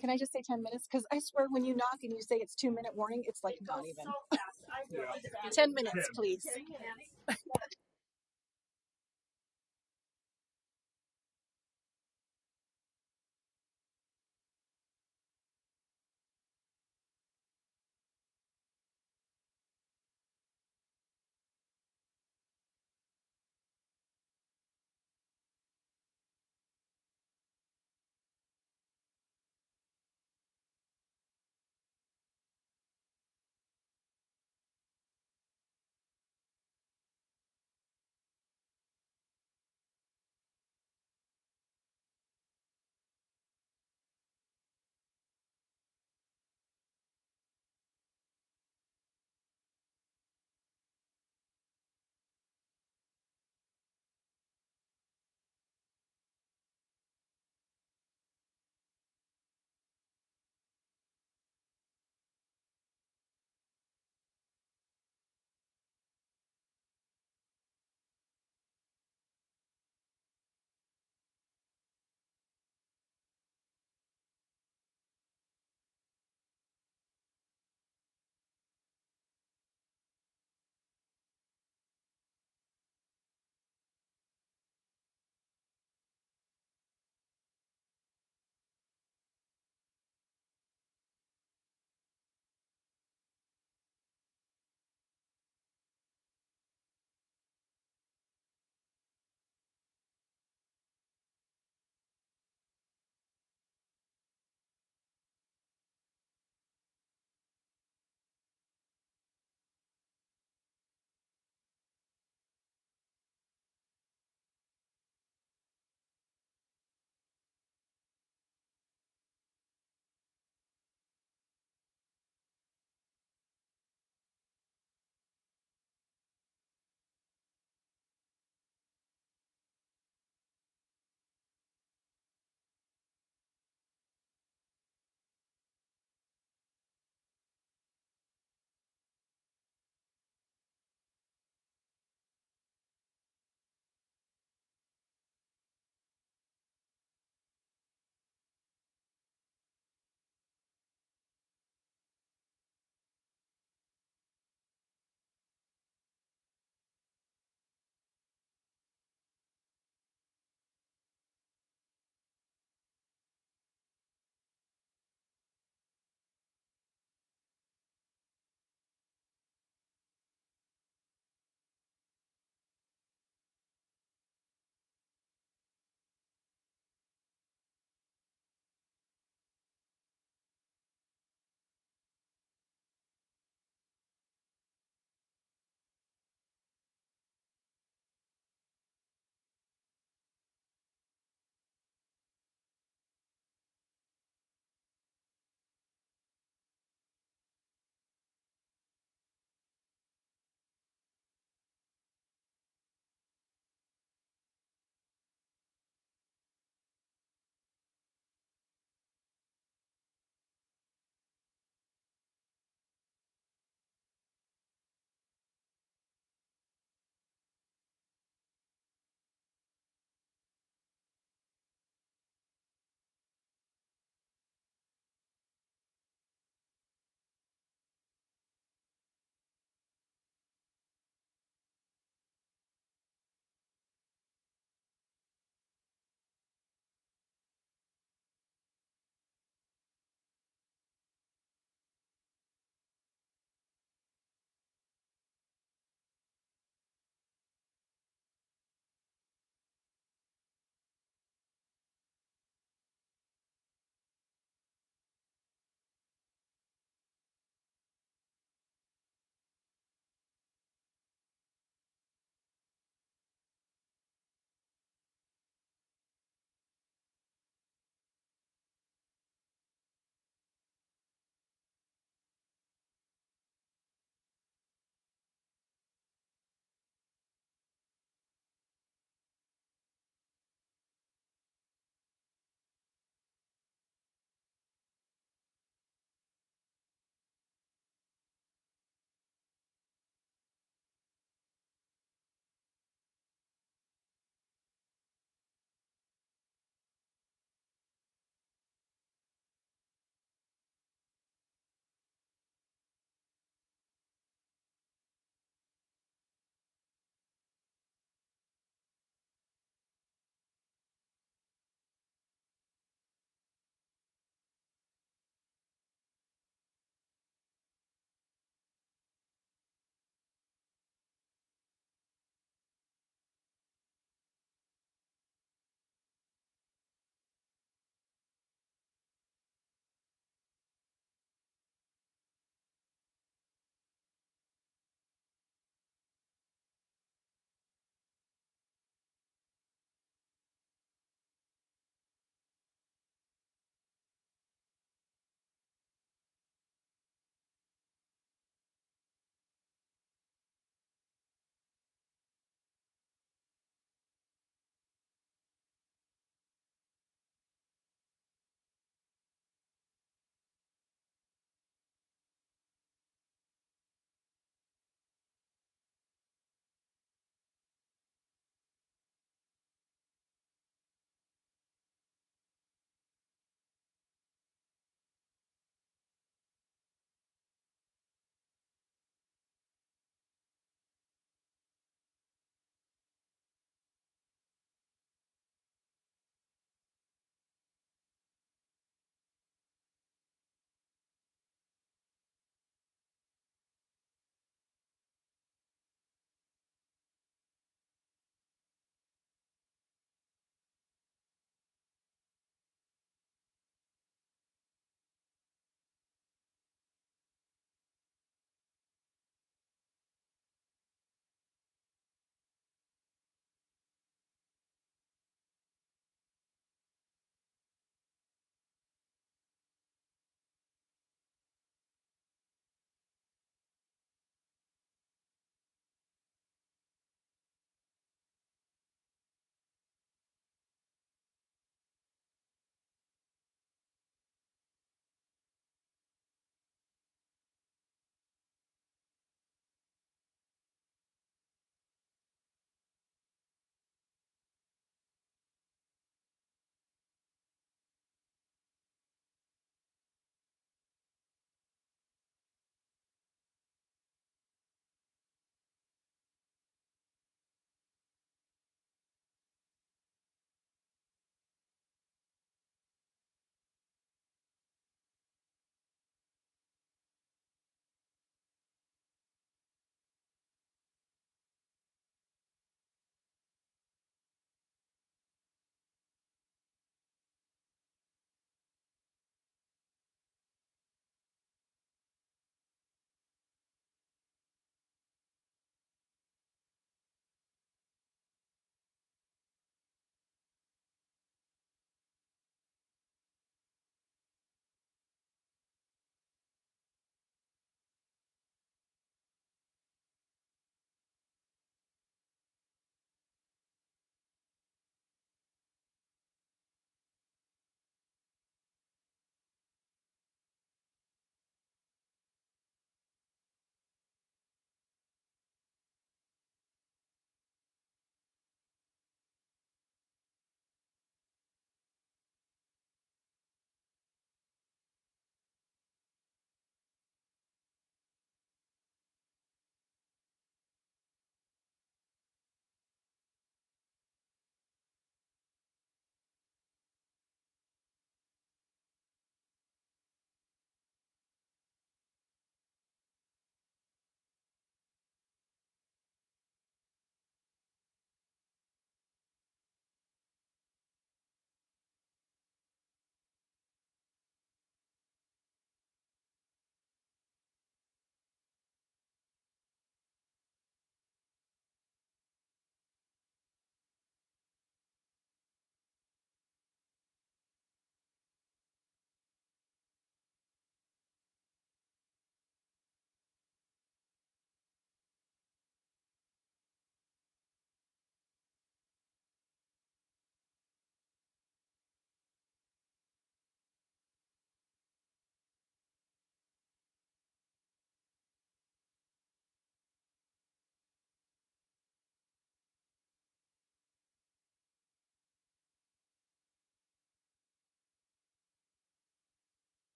Can I just say 10 minutes? Because I swear when you knock and you say it's 2-minute warning, it's like It not goes even. so fast. I realize that. 10 minutes, please. 10 minutes.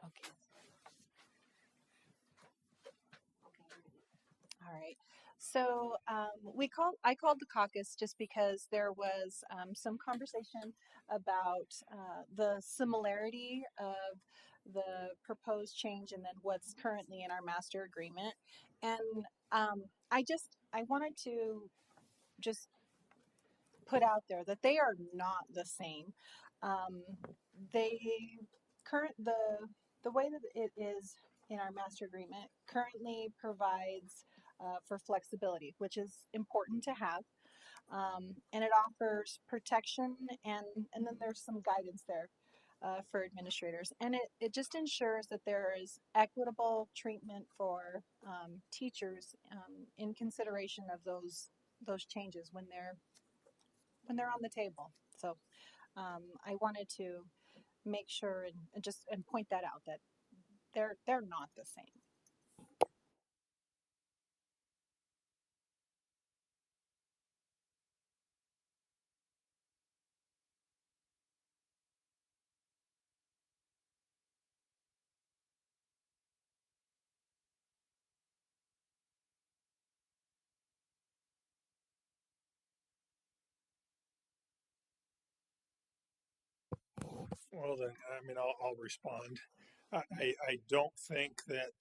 Okay. All right. So I called the caucus just because there was some conversation about the similarity of the proposed change and then what's currently in our master agreement, and I wanted to just put out there that they are not the same. Um, they current the way that it is in our master agreement currently provides for flexibility, which is important to have, and it offers protection and then there's some guidance there. For administrators, and it just ensures that there is equitable treatment for teachers in consideration of those changes when they're on the table. So I wanted to make sure and point that out that they're not the same. Well, then, I mean, I'll respond. I don't think that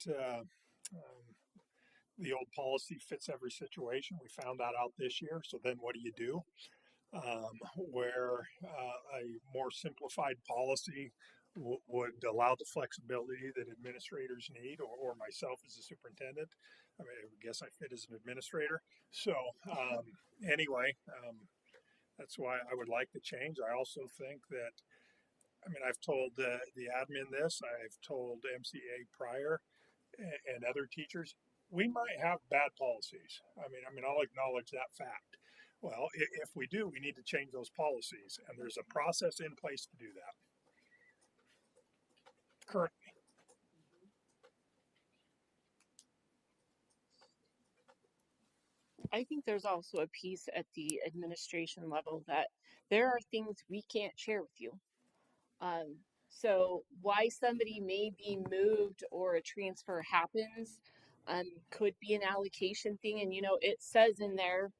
the old policy fits every situation. We found that out this year. So then what do you do? Where a more simplified policy would allow the flexibility that administrators need, or myself as a superintendent. I mean, I guess I fit as an administrator. So anyway, that's why I would like to change. I also think that, I mean, I've told the admin this, I've told MCA prior and other teachers, we might have bad policies. I mean, I'll acknowledge that fact. Well, if we do, we need to change those policies, and there's a process in place to do that currently. I think there's also a piece at the administration level that there are things we can't share with you. Um, so why somebody may be moved or a transfer happens could be an allocation thing. And, you know, it says in there,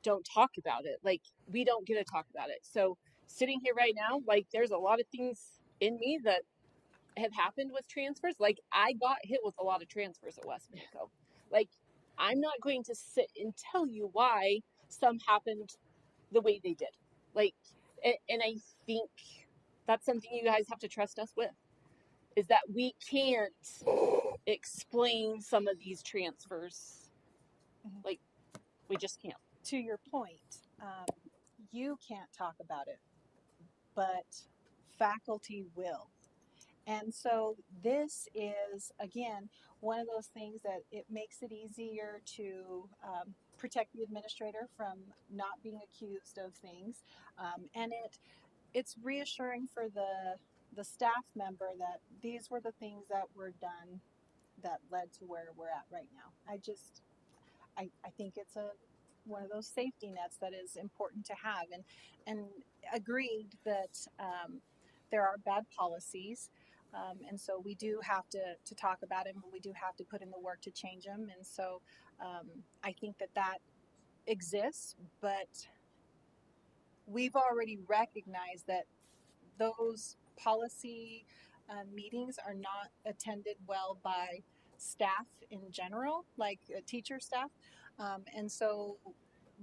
don't talk about it. Like, we don't get to talk about it. So sitting here right now, like, there's a lot of things in me that have happened with transfers. Like, I got hit with a lot of transfers at West Minico. Like, I'm not going to sit and tell you why some happened the way they did. Like, and I think that's something you guys have to trust us with, is that we can't explain some of these transfers. Mhm. Like, we just can't. To your point, you can't talk about it, but faculty will. And so this is again one of those things that it makes it easier to protect the administrator from not being accused of things, and it's reassuring for the staff member that these were the things that were done that led to where we're at right now. I think it's a one of those safety nets that is important to have, and agreed that there are bad policies, and so we do have to talk about them. We do have to put in the work to change them, and so I think that exists, but we've already recognized that those policy meetings are not attended well by staff in general, like teacher staff, and so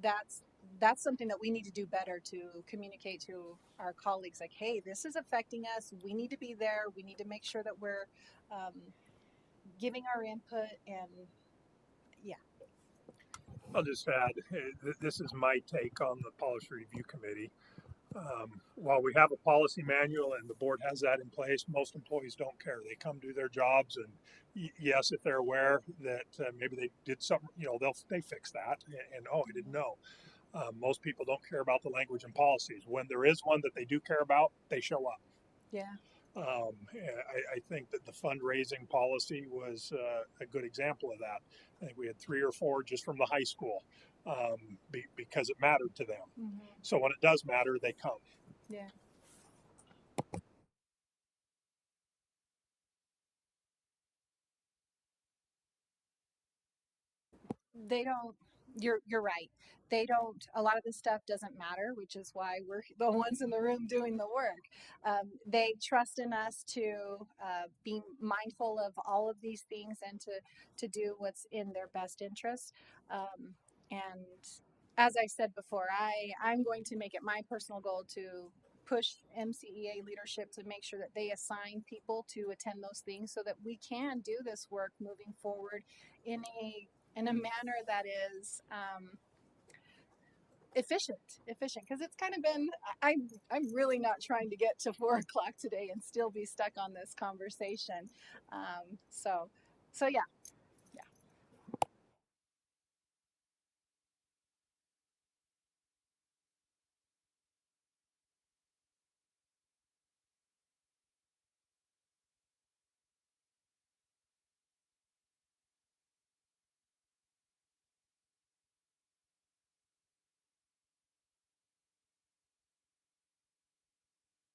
that's that's something that we need to do better to communicate to our colleagues. Like, hey, this is affecting us. We need to be there. We need to make sure that we're giving our input. And yeah, I'll just add, this is my take on the policy review committee. While we have a policy manual and the board has that in place, most employees don't care. They come do their jobs, and yes, if they're aware that maybe they did something, you know, they fix that. And oh, I didn't know. Most people don't care about the language and policies. When there is one that they do care about, they show up. yeah, I think that the fundraising policy was a good example of that. I think we had 3 or 4 just from the high school because it mattered to them. mm-hmm. So when it does matter, they come. Yeah. they don't. You're right. They don't. A lot of this stuff doesn't matter, which is why we're the ones in the room doing the work. They trust in us to be mindful of all of these things and to do what's in their best interest. And as I said before, I'm going to make it my personal goal to push MCEA leadership to make sure that they assign people to attend those things so that we can do this work moving forward in a manner that is efficient because it's kind of been I'm really not trying to get to 4 o'clock today and still be stuck on this conversation. So yeah.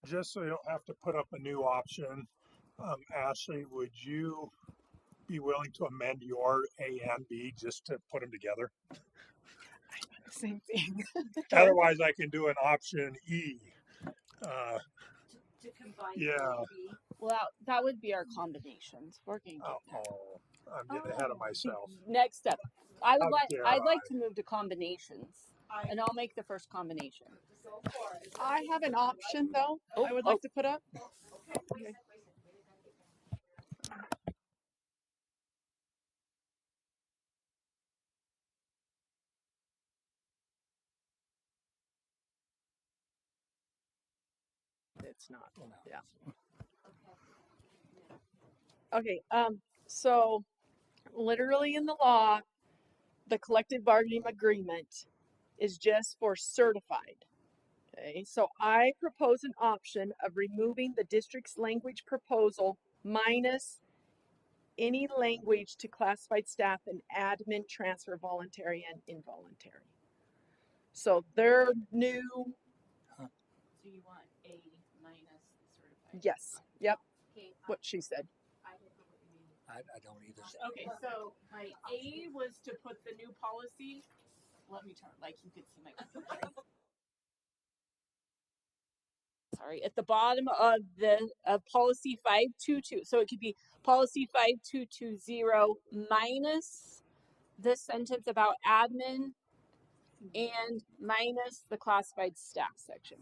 Just so you don't have to put up a new option, Ashley, would you be willing to amend your A and B just to put them together? Same thing. Otherwise, I can do an option E. To combine Yeah. A and B. Well, that would be our combinations. We're gonna get there. Oh, I'm getting ahead of myself. Next step. How dare I'd like to move to combinations, and I'll make the first combination. Go for it. I have an option though I would like to put up. Okay. It's not. Yeah. Okay. So literally in the law, the collective bargaining agreement is just for certified. Okay. So I propose an option of removing the district's language proposal minus any language to classified staff and admin transfer voluntary and involuntary. So their new, So you want A minus certified? yes, yep, Okay. what she said. I don't know what you mean. I don't either. Okay, so my A was to put the new policy. Let me turn, like you could see my. Sorry, at the bottom of the policy 522. So it could be policy 5220 minus the sentence about admin and minus the classified staff section.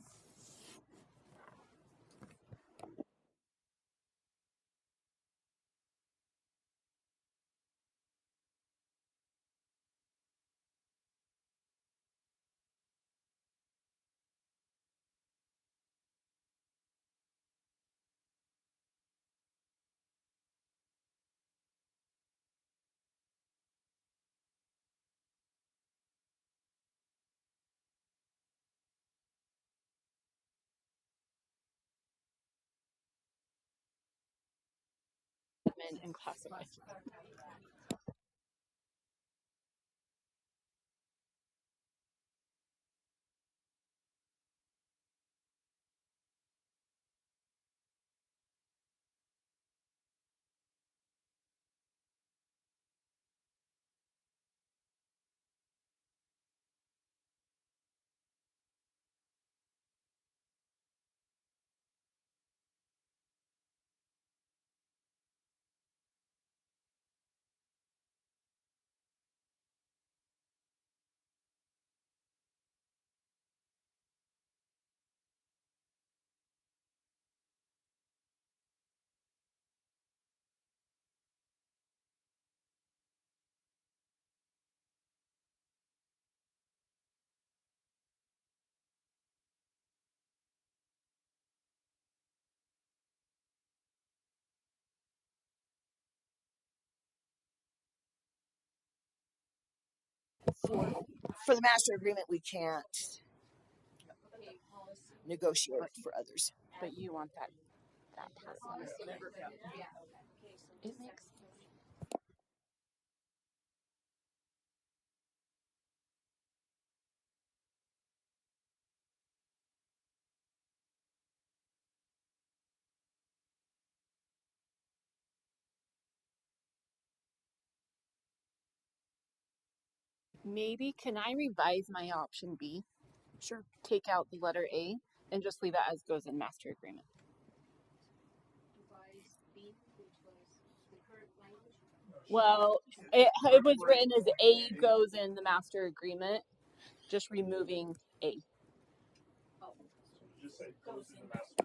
Admin and classified. For the master agreement, we can't negotiate for others. But you want that part. It makes Maybe can I revise my option B? Sure. Take out the letter A and just leave it as goes in master agreement. Revise B, which was the current language. Well, it was written as A goes in the master agreement, just removing A. Oh, Just say goes in the master.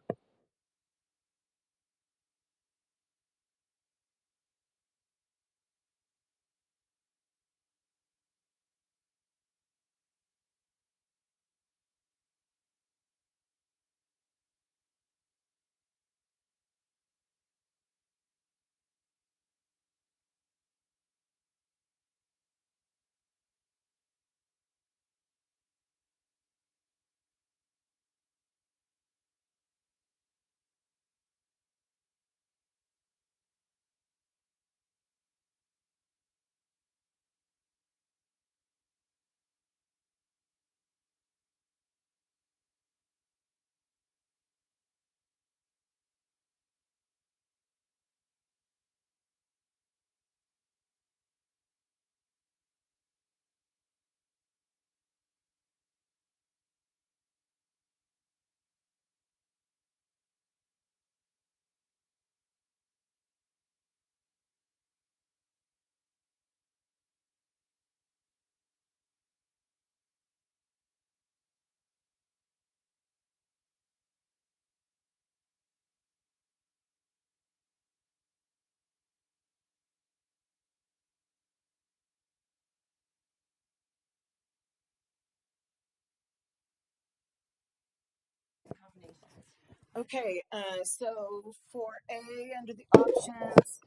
Okay, so for A, under the options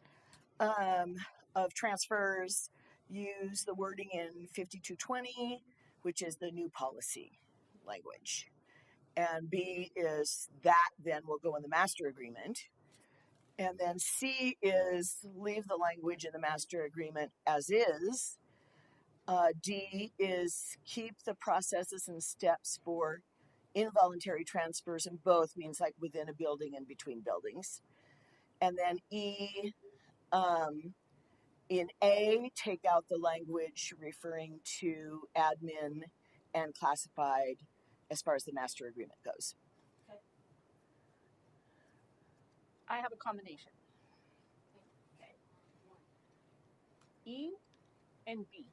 of transfers, use the wording in 5220, which is the new policy language. And B is that then will go in the master agreement. And then C is leave the language in the master agreement as is. D is keep the processes and steps for involuntary transfers, and both means like within a building and between buildings. And then E, in A, take out the language referring to admin and classified as far as the master agreement goes. I have a combination. E and B.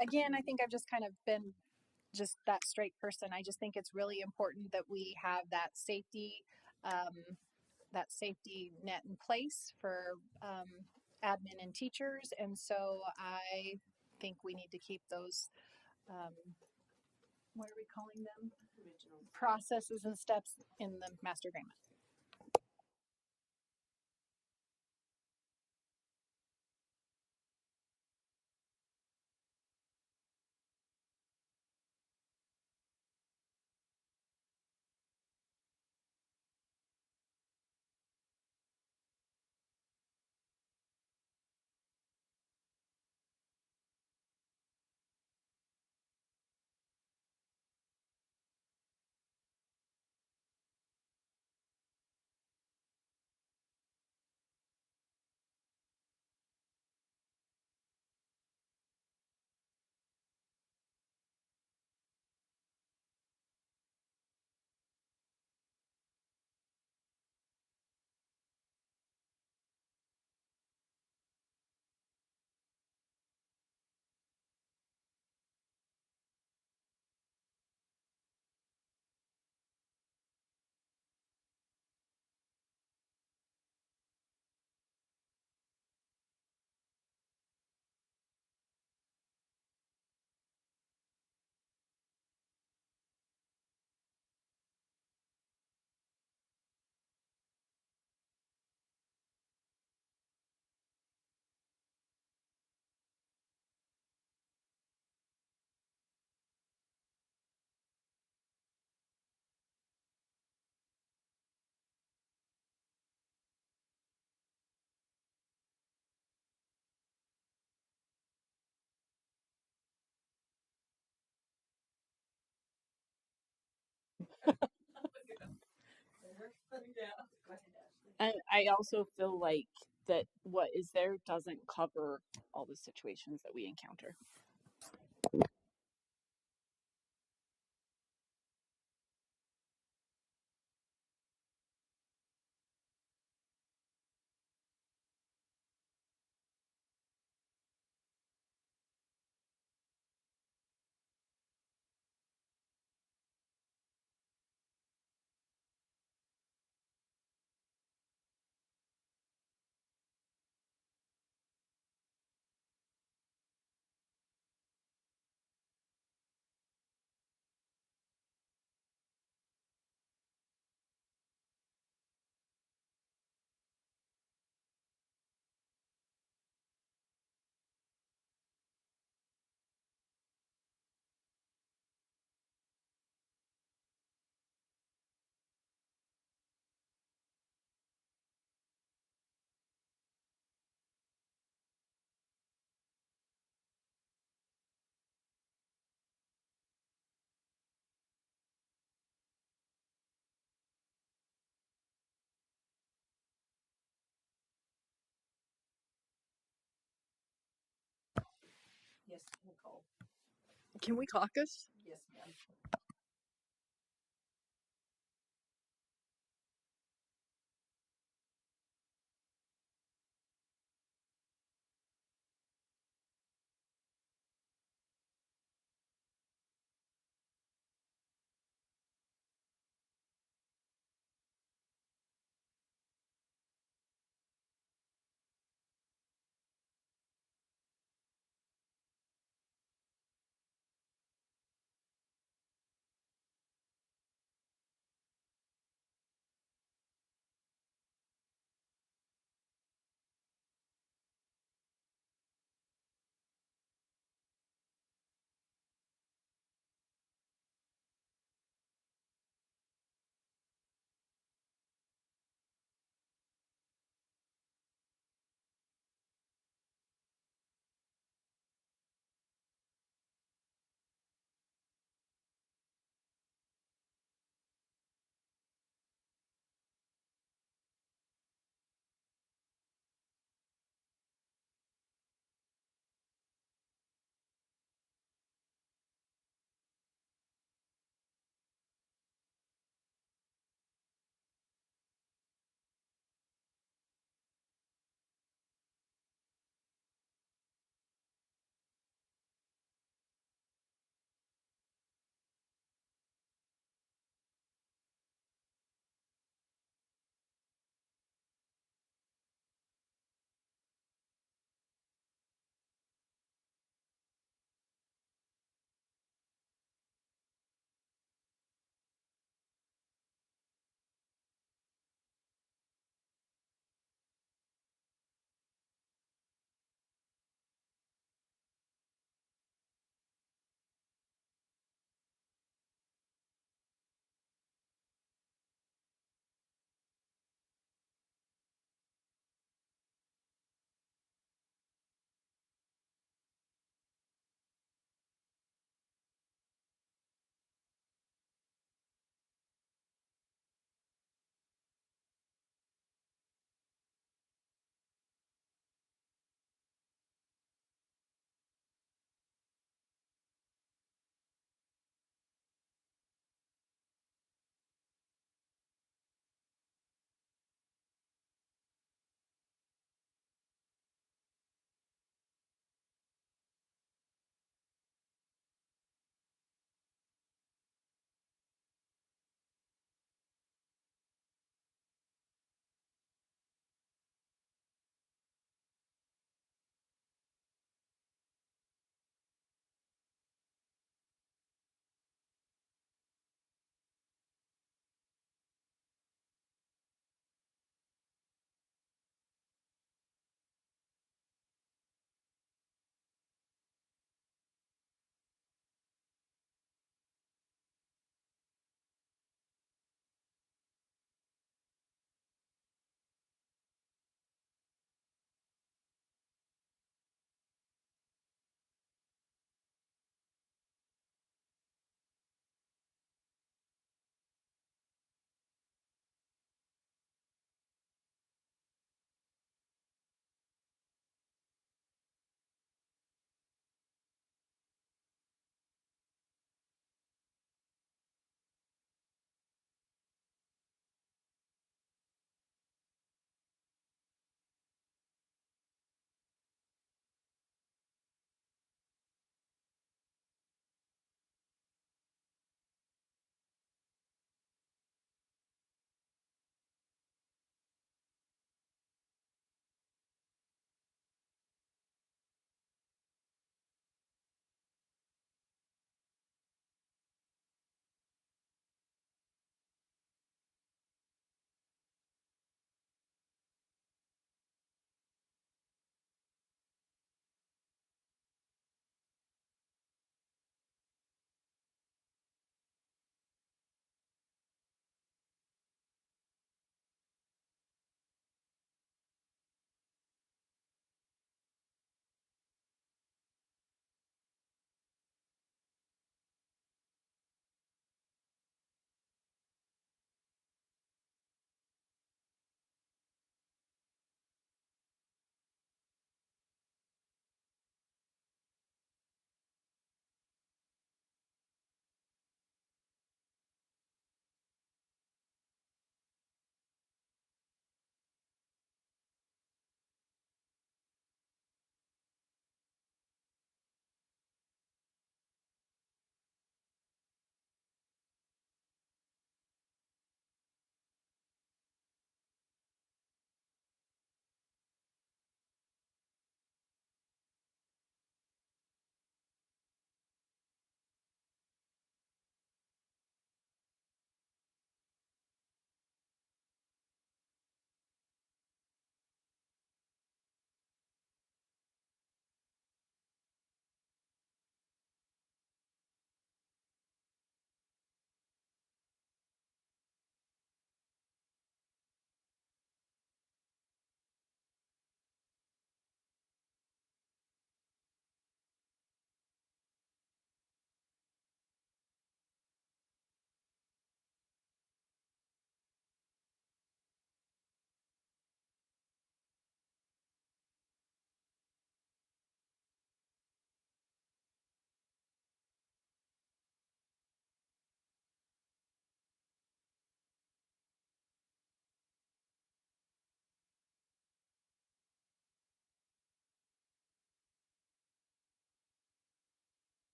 Again, I think I've just kind of been just that straight person. I just think it's really important that we have um, that safety net in place for admin and teachers, and so I think we need to keep those. What are we calling them? Processes and steps in the master agreement. And I also feel like that what is there doesn't cover all the situations that we encounter. Yes, Nicole. Can we caucus? Yes, ma'am.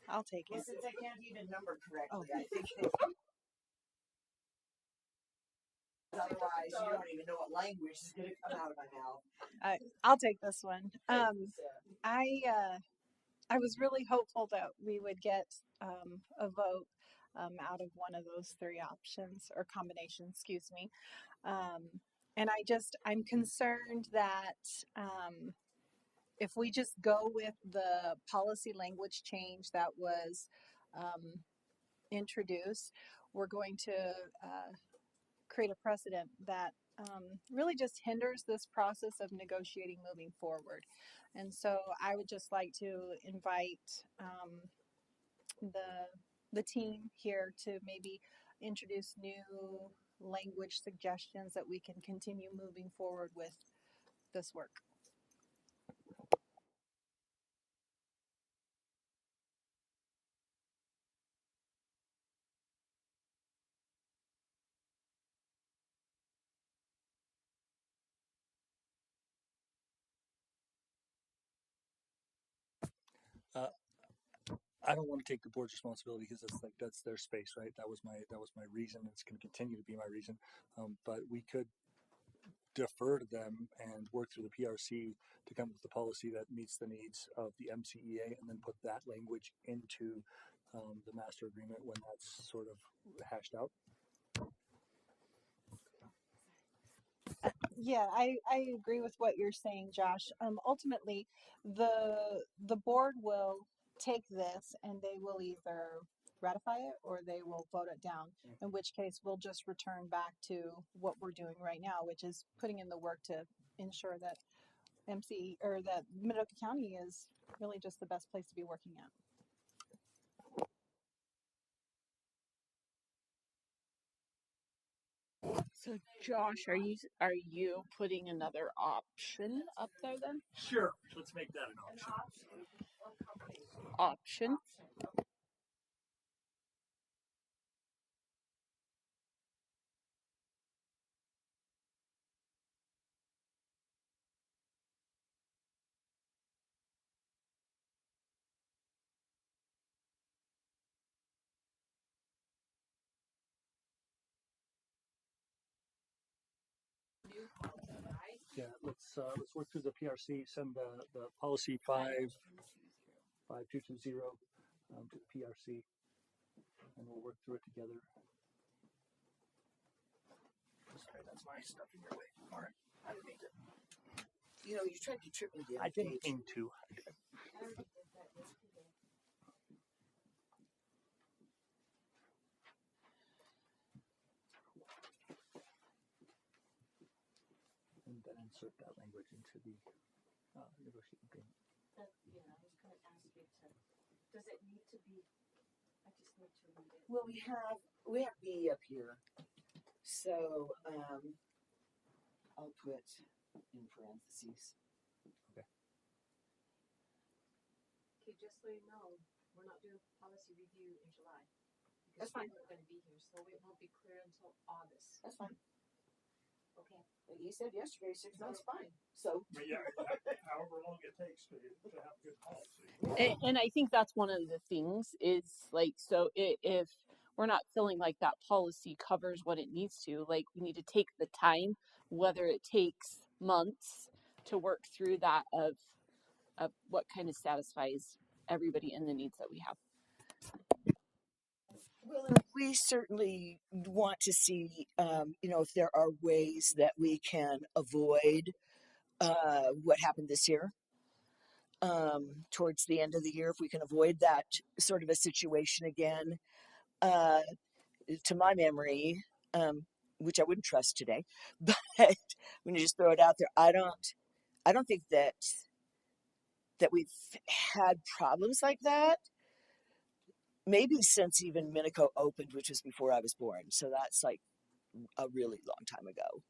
I'll take Well, it. since I can't even number correctly, Oh. I think otherwise you don't even know what language is going to come out of my mouth. I'll take this one. So, I was really hopeful that we would get a vote out of one of those three options or combinations, excuse me. And I'm concerned that if we just go with the policy language change that was introduced, we're going to create a precedent that really just hinders this process of negotiating moving forward. And so I would just like to invite the team here to maybe introduce new language suggestions that we can continue moving forward with this work. Uh, I don't want to take the board's responsibility because that's their space, right? That was my reason. It's going to continue to be my reason. But we could defer to them and work through the PRC to come up with a policy that meets the needs of the MCEA, and then put that language into the master agreement when that's sort of hashed out. Yeah, I agree with what you're saying, Josh. Ultimately, the board will take this and they will either ratify it or they will vote it down. In which case, we'll just return back to what we're doing right now, which is putting in the work to ensure that MC or that Minidoka County is really just the best place to be working at. So Josh, are you putting another option up there then? Sure. Let's make that an option. Option. Yeah, let's work through the PRC. Send the policy 5220 to the PRC, and we'll work through it together. Sorry, that's my stuff in your way. All right, I didn't mean to. you know, you tried to trip me the I other didn't page. mean to. And then insert that language into the negotiating agreement. Yeah, I was going to ask you to. Does it need to be? I just need to read it. Well, we have B up here, so I'll put in parentheses. Okay. Okay, just so you know, we're not doing policy review in July. That's fine. We're going to be here, so it won't be clear until August. That's fine. Okay. Like you said yesterday, 6 months, fine. So. But yeah, however long it takes to have good policy. And I think that's one of the things is like, so if we're not feeling like that policy covers what it needs to, like we need to take the time, whether it takes months to work through that of what kind of satisfies everybody and the needs that we have. Well, we certainly want to see, if there are ways that we can avoid what happened this year. Towards the end of the year, if we can avoid that sort of a situation again, to my memory, which I wouldn't trust today, but when you just throw it out there, I don't think that we've had problems like that. Maybe since even Minico opened, which was before I was born. So that's like a really long time ago.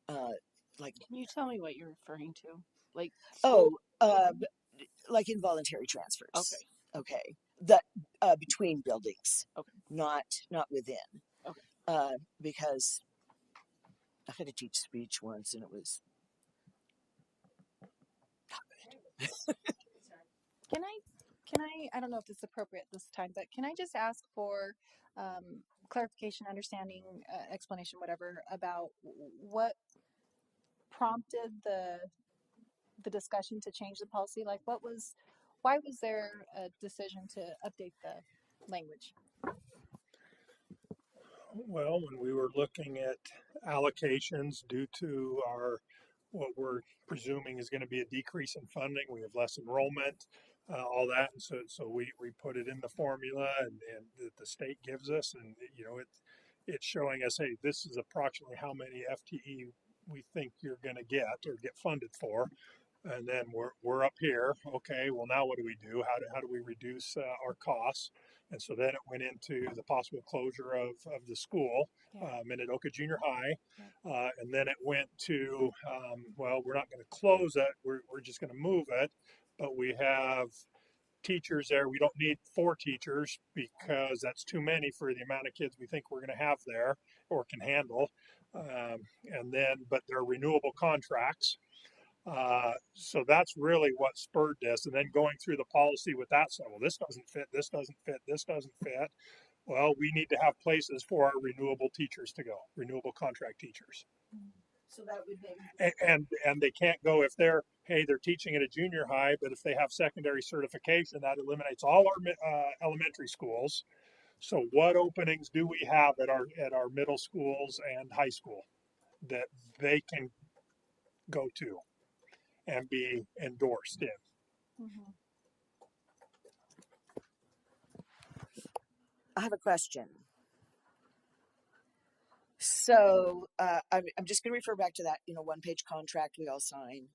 Can you tell me what you're referring to? Like, Like involuntary transfers. Okay. Okay. That between buildings. Okay. Not within. Okay. Because I had to teach speech once, and it was not good. I don't know if this is appropriate this time, but can I just ask for clarification, understanding, explanation, whatever, about what prompted the discussion to change the policy? Like, why was there a decision to update the language? Well, when we were looking at allocations due to what we're presuming is going to be a decrease in funding, we have less enrollment, all that, and so we put it in the formula and that the state gives us, and it's showing us, hey, this is approximately how many FTE we think you're going to get or get funded for. And then we're up here. Okay, well now what do we do? How do we reduce our costs? And so then it went into the possible closure of the school, Minidoka Junior High, and then it went to well, we're not going to close it. We're just going to move it, but we have teachers there. We don't need 4 teachers because that's too many for the amount of kids we think we're going to have there or can handle. And then, but they're renewable contracts. So that's really what spurred this. And then going through the policy with that, so well, this doesn't fit, this doesn't fit, this doesn't fit. Well, we need to have places for our renewable teachers to go, renewable contract teachers. So that would make And they can't go if they're teaching at a junior high, but if they have secondary certification, that eliminates all our elementary schools. So what openings do we have at our middle schools and high school that they can go to and be endorsed in? Mm-hmm. I have a question. So I'm just going to refer back to that, 1-page contract we all sign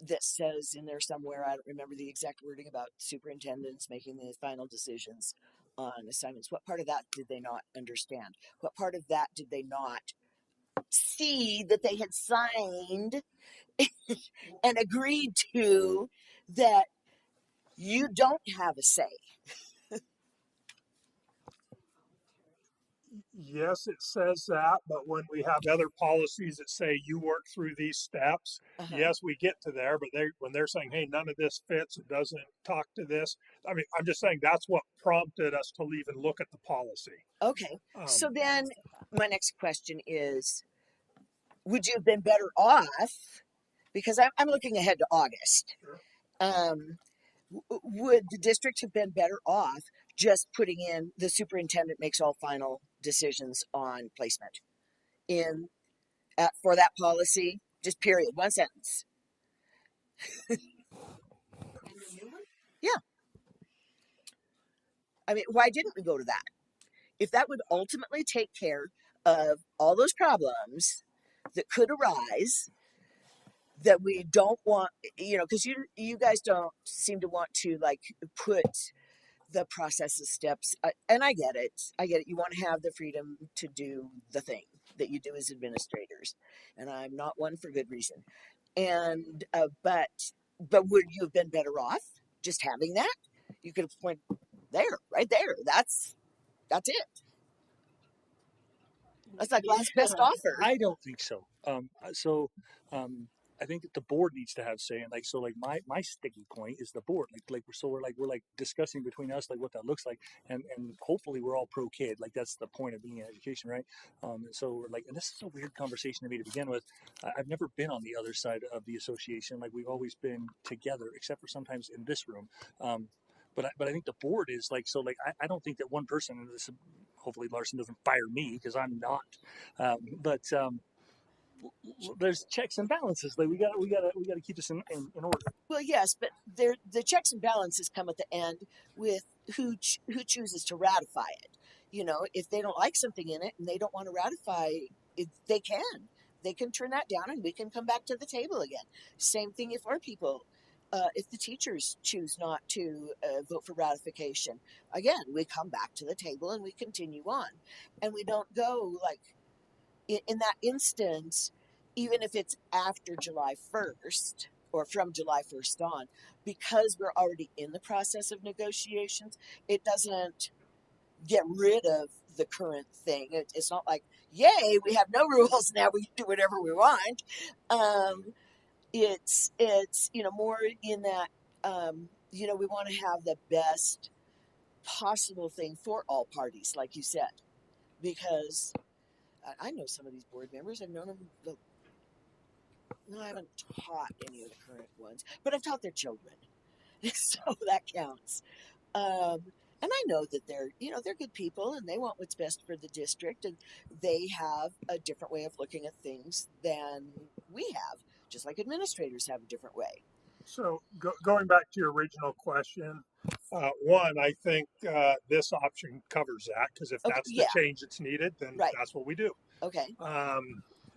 that says in there somewhere, I don't remember the exact wording, about superintendents making the final decisions on assignments. What part of that did they not understand? What part of that did they not see that they had signed and agreed to, that you don't have a say? Yes, it says that, but when we have other policies that say you work through these steps, yes, we get to there, but when they're saying, hey, none of this fits, it doesn't talk to this. I mean, I'm just saying that's what prompted us to even look at the policy. Okay. So then my next question is, would you have been better off, because I'm looking ahead to August. Sure. Would the district have been better off just putting in the superintendent makes all final decisions on placement for that policy? Just period, one sentence. Yeah. I mean, why didn't we go to that? If that would ultimately take care of all those problems that could arise, that we don't want, because you guys don't seem to want to put the processes steps, and I get it. You want to have the freedom to do the thing that you do as administrators, and I'm not one for good reason. And but would you have been better off just having that? You could have went there, right there. That's it. That's like last best offer. I don't think so. I think that the board needs to have say. And my sticking point is the board. We're discussing between us what that looks like, and hopefully we're all pro kid. That's the point of being in education, right? And so we're and this is a weird conversation to me to begin with. I've never been on the other side of the association. We've always been together, except for sometimes in this room. But I think the board is I don't think that one person, and this, hopefully Larson doesn't fire me because I'm not, but there's checks and balances. We gotta keep this in order. Well, yes, but the checks and balances come at the end with who chooses to ratify it. If they don't like something in it and they don't want to ratify it, they can turn that down, and we can come back to the table again. Same thing if our people. If the teachers choose not to vote for ratification, again, we come back to the table and we continue on. And we don't go in that instance, even if it's after July 1st or from July 1st on, because we're already in the process of negotiations, it doesn't get rid of the current thing. It's not like, yay, we have no rules, now we can do whatever we want. It's more in that you know, we want to have the best possible thing for all parties, like you said, because I know some of these board members. I've known them. No, I haven't taught any of the current ones, but I've taught their children, so that counts. And I know that they're, you know, they're good people and they want what's best for the district, and they have a different way of looking at things than we have, just like administrators have a different way. So going back to your original question, one, I think this option covers that, because if Okay, that's the yeah, change that's needed, then right. that's what we do. Okay.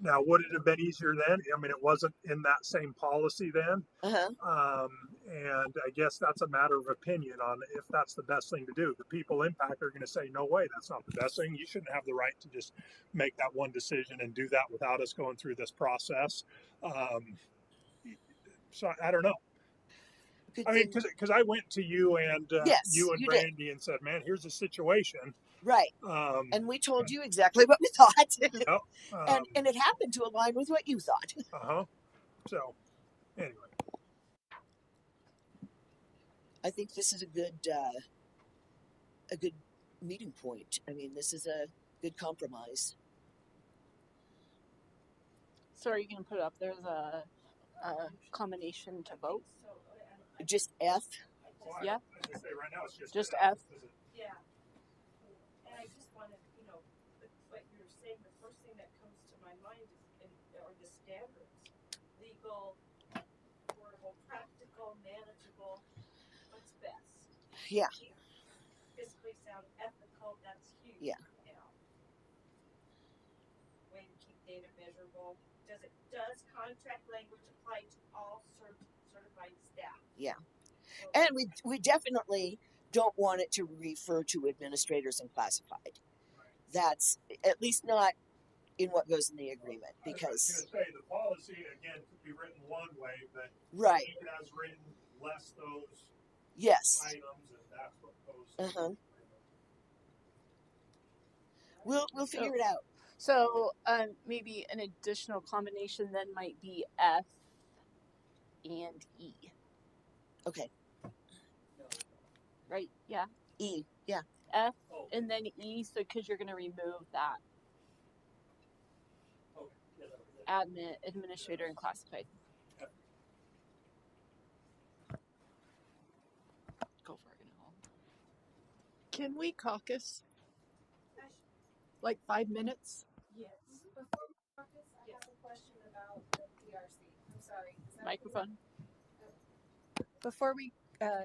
Now, would it have been easier then? I mean, it wasn't in that same policy then. Uh-huh. And I guess that's a matter of opinion on if that's the best thing to do. The people impacted are going to say, no way, that's not the best thing. You shouldn't have the right to just make that one decision and do that without us going through this process. So I don't know. Good I mean, thing. because I went to you and Yes, you and you did. Brandy and said, man, here's the situation. Right. Um, And we told you exactly what we thought. yep. And it happened to align with what you thought. Uh-huh. So anyway. I think this is a good meeting point. I mean, this is a good compromise. So are you going to put up? There's a combination to vote. Just F. Well, Yeah. I was gonna say right now it's Just F. F. Yeah. And I just want to, you know, what you're saying, the first thing that comes to my mind are the standards. Legal, affordable, practical, manageable. What's best? Yeah. Fiscally sound, ethical, that's huge. Yeah. Now. Way to keep data measurable. Does contract language apply to all certified staff? Yeah. And we definitely don't want it to refer to administrators and classified. That's at least not in what goes in the agreement, because I was going to say the policy again could be written one way, but right. it has written less those yes. items, and that's what goes. Uh-huh. We'll figure it out. So maybe an additional combination then might be F and E. Okay. Right? Yeah. E. Yeah. F and then E. So because you're going to remove that admin, administrator, and classified. Go for it, Nicole. Can we caucus? Like 5 minutes? Yes. Before caucus, I have a question about the PRC. I'm sorry. Is that Microphone. Before we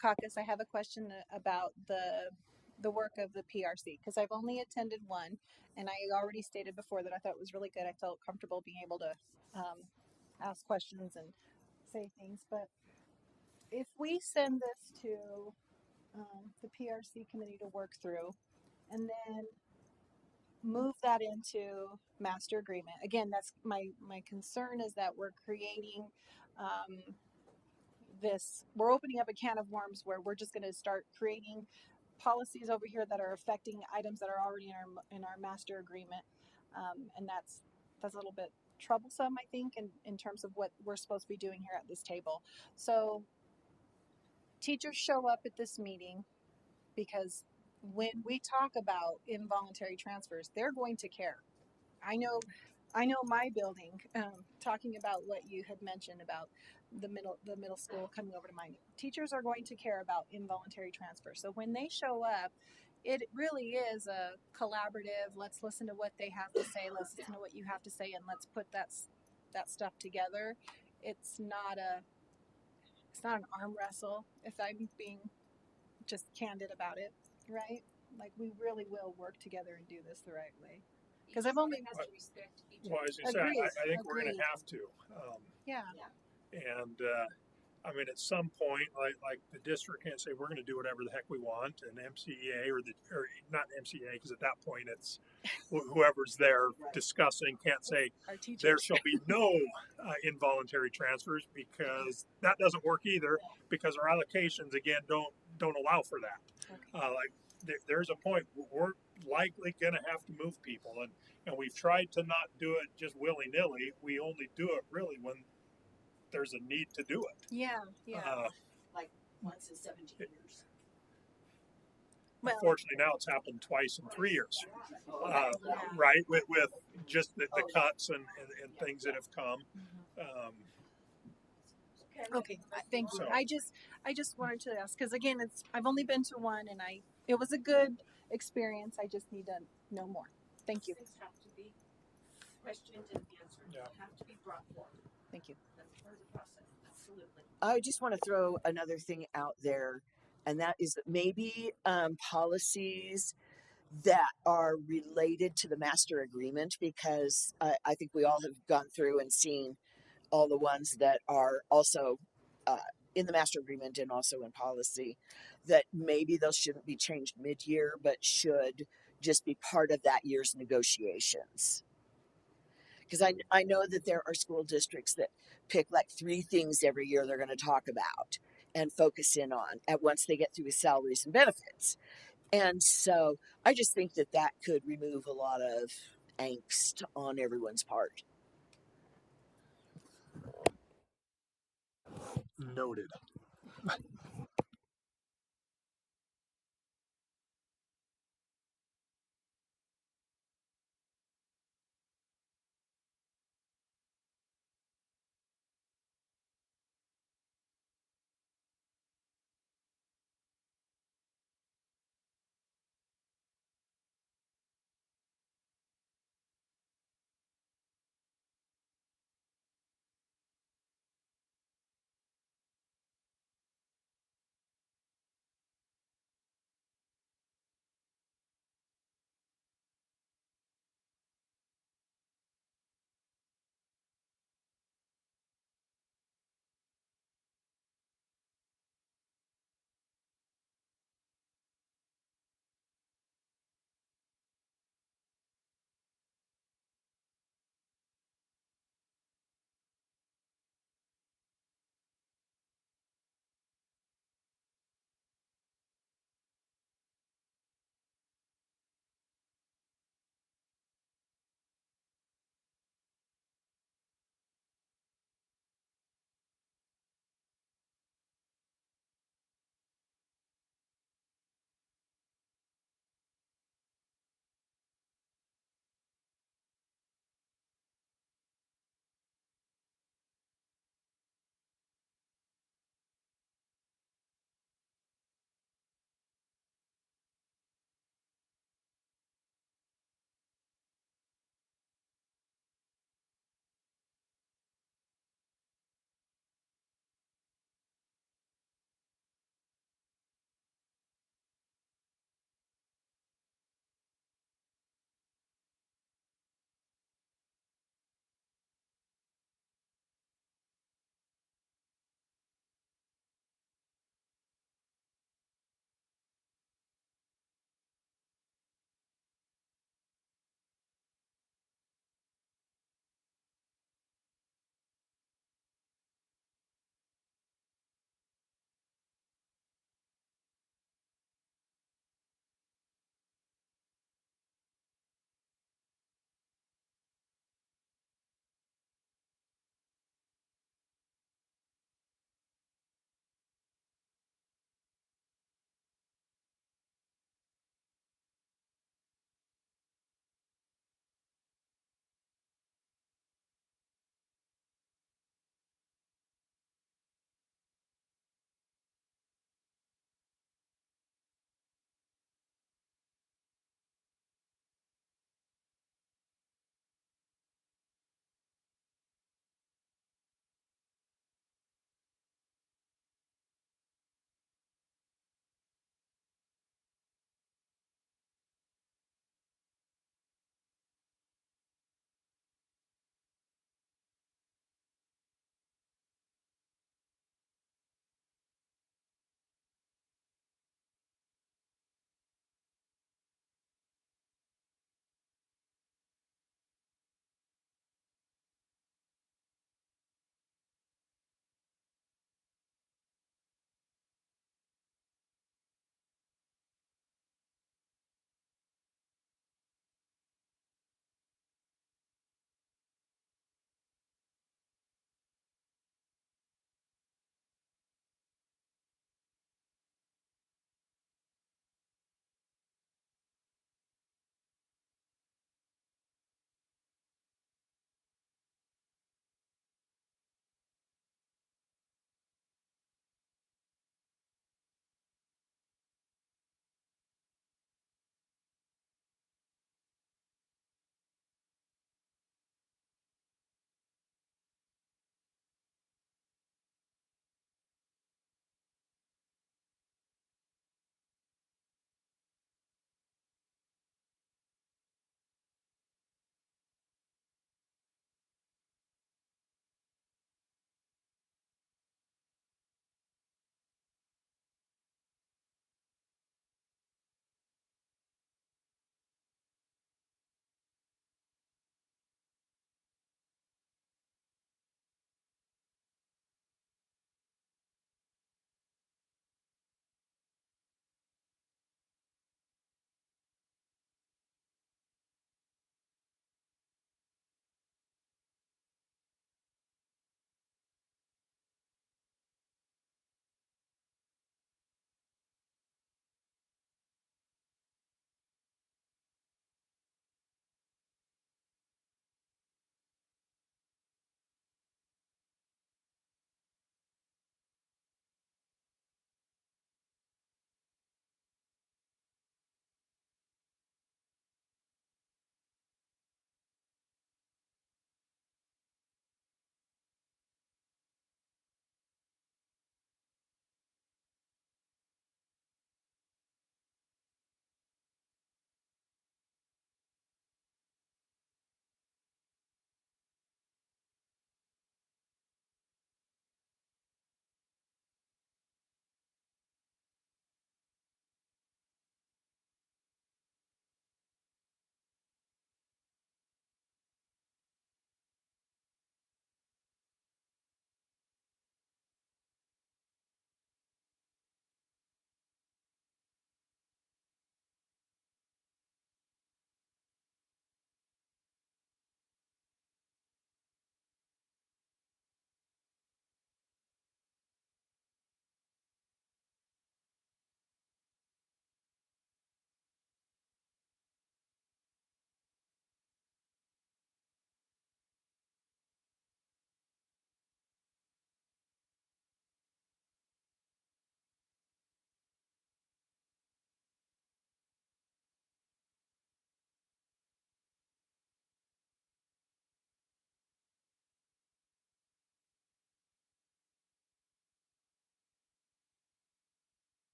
caucus, I have a question about the work of the PRC, because I've only attended one, and I already stated before that I thought it was really good. I felt comfortable being able to ask questions and say things. But if we send this to the PRC committee to work through, and then move that into master agreement, again, that's my concern, is that we're creating we're opening up a can of worms where we're just going to start creating policies over here that are affecting items that are already in our master agreement, and that's a little bit troublesome, I think, in terms of what we're supposed to be doing here at this table. So teachers show up at this meeting because when we talk about involuntary transfers, they're going to care. I know my building, talking about what you had mentioned about the middle school coming over to mine. Teachers are going to care about involuntary transfer. So when they show up, it really is a collaborative. Let's listen to what they have to say. Let's listen to what you have to say, and let's put that stuff together. It's not an arm wrestle, if I'm being just candid about it, right? Like, we really will work together and do this the right way. Because I've only has to respect each Well, other. as you said, I think we're going to have to. yeah. And I mean, at some point, like the district can't say we're going to do whatever the heck we want, and MCEA or not MCEA, because at that point it's whoever's there discussing can't say there shall be no involuntary transfers, because that doesn't work either, because our allocations again don't allow for that. Okay. There's a point we're likely going to have to move people, and we've tried to not do it just willy nilly. We only do it really when there's a need to do it. Yeah. Like once in 17 years. Well, Unfortunately, now it's happened twice in 3 years, Okay. right? With just the cuts and things that have come. okay, thank you. So- I just wanted to ask because again, I've only been to one and it was a good experience. I just need to know more. Thank you. Things have to be questioned and answered. Yeah. They have to be brought forward. Thank you. That's part of the process. Absolutely. I just want to throw another thing out there, and that is that maybe policies that are related to the master agreement, because I think we all have gone through and seen all the ones that are also uh, in the master agreement and also in policy, that maybe those shouldn't be changed mid-year, but should just be part of that year's negotiations. Because I know that there are school districts that pick like 3 things every year they're going to talk about and focus in on at once they get through with salaries and benefits. And so I just think that that could remove a lot of angst on everyone's part. Noted.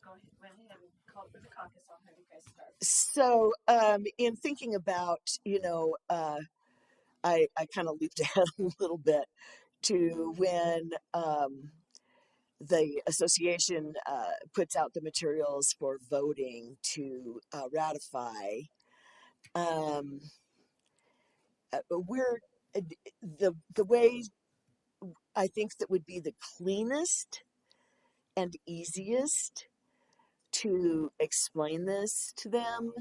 go ahead, went ahead and called for the caucus. I'll have you guys start. So, in thinking about, I kind of leaped ahead a little bit to when the association puts out the materials for voting to ratify. Um, we're the way I think that would be the cleanest and easiest to explain this to them,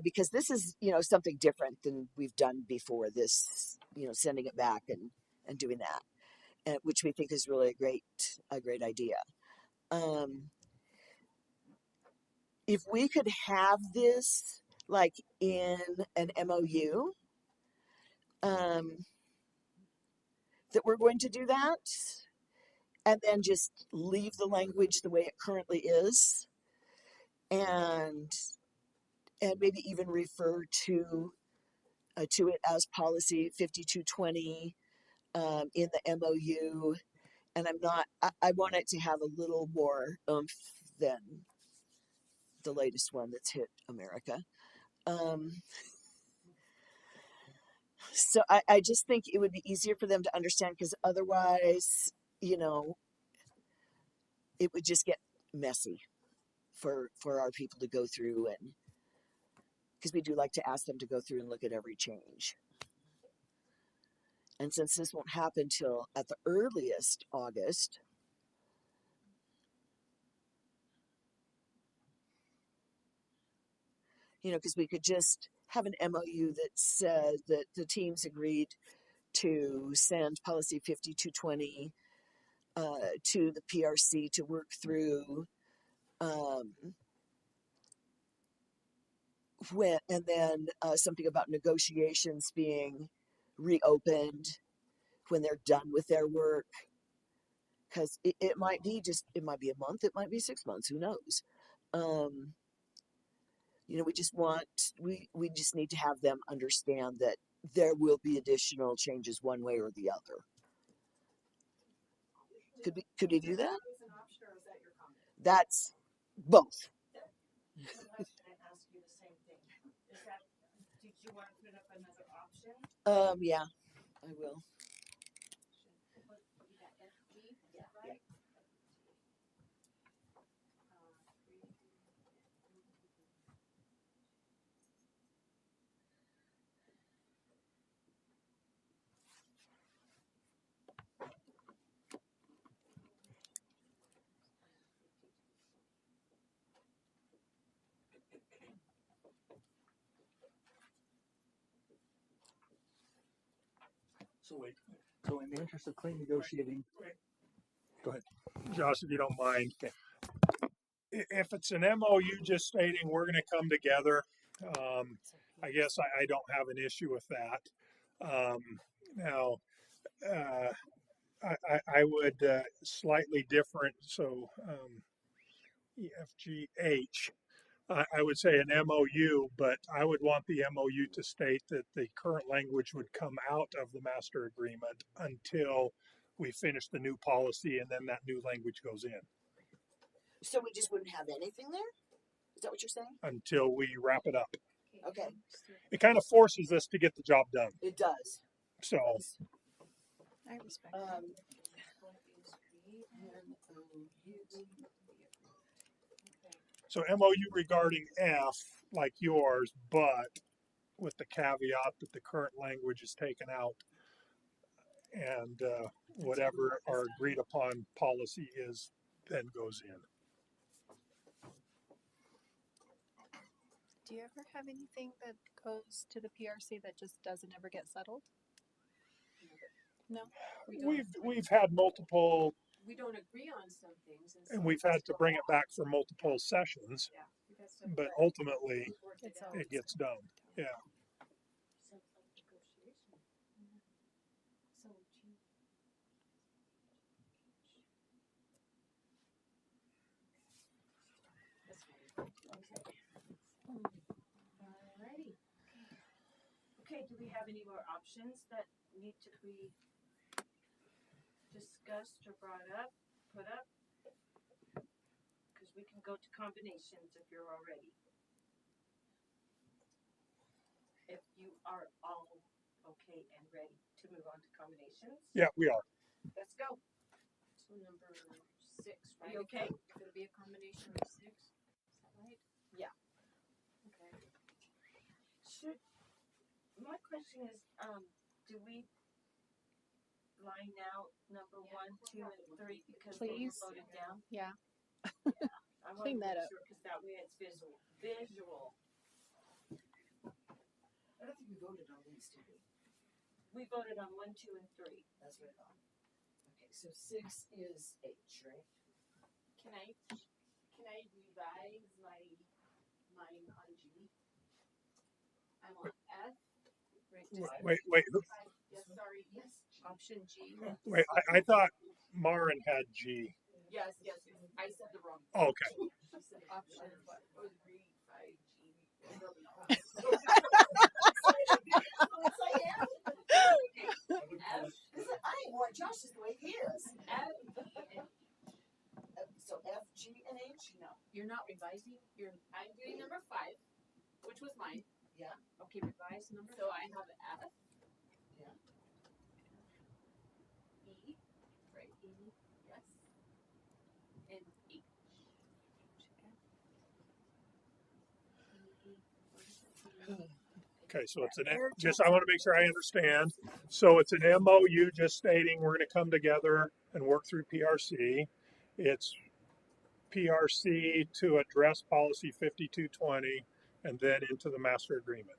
because this is something different than we've done before. This sending it back and doing that, and which we think is really a great idea. If we could have this like in an MOU, that we're going to do that, and then just leave the language the way it currently is, and maybe even refer to it as policy 5220 in the MOU. And I want it to have a little more oomph than the latest one that's hit America. So I just think it would be easier for them to understand, because otherwise, it would just get messy for our people to go through, and because we do like to ask them to go through and look at every change. And since this won't happen till at the earliest August, because we could just have an MOU that says that the teams agreed to send policy 5220 to the PRC to work through, and then something about negotiations being reopened when they're done with their work, because it might be a month, it might be 6 months, who knows. We just need to have them understand that there will be additional changes one way or the other. Could we do that? That's both. I ask you the same thing. Did you want to put up another option? Yeah, I will. So in the interest of clean negotiating, go ahead. Josh, if you don't mind. Okay. If it's an MOU just stating we're going to come together, I guess I don't have an issue with that. Now, I would slightly different. So EFGH, I would say an MOU, but I would want the MOU to state that the current language would come out of the master agreement until we finish the new policy, and then that new language goes in. So we just wouldn't have anything there? Is that what you're saying? Until we wrap it up. Okay. It kind of forces us to get the job done. It does. So I respect that. So MOU regarding F, like yours, but with the caveat that the current language is taken out, and whatever our agreed upon policy is then goes in. Do you ever have anything that goes to the PRC that just doesn't ever get settled? No, We've had multiple, We don't agree on some things, and we've had to bring it back for multiple sessions, but ultimately it gets done. Yeah. Alrighty. Okay, do we have any more options that need to be discussed or brought up, put up? Because we can go to combinations if you're all ready. If you are all okay and ready to move on to combinations. Yeah, we are. Let's go. So number 6, Are right? you okay? If it'll be a combination of 6, is that right? Yeah. Okay. My question is, do we line out number 1, 2, and 3 because they Please. were loaded down? Yeah. I want Clean to that make up. sure because that way it's visual. Visual. I don't think we voted on these, did we? We voted on 1, 2, and 3. That's what I thought. Okay, so 6 is H, right? Can I revise mine on G? I want F. Wait. Yes, sorry. Yes. Option G. Wait. I thought Marin had G. Yes. I said the wrong. Oh, okay. She said option what? Oh, revise G. Yes, I am. F. I ain't want Josh is the way he is. F. So F, G, and H? No, you're not revising. I'm doing number 5, which was mine. Yeah. Okay, revise number. So I have F. Yeah. E. Right. E. Yes. And H. Okay, so it's I want to make sure I understand. So it's an MOU just stating we're going to come together and work through PRC. It's PRC to address policy 5220 and then into the master agreement.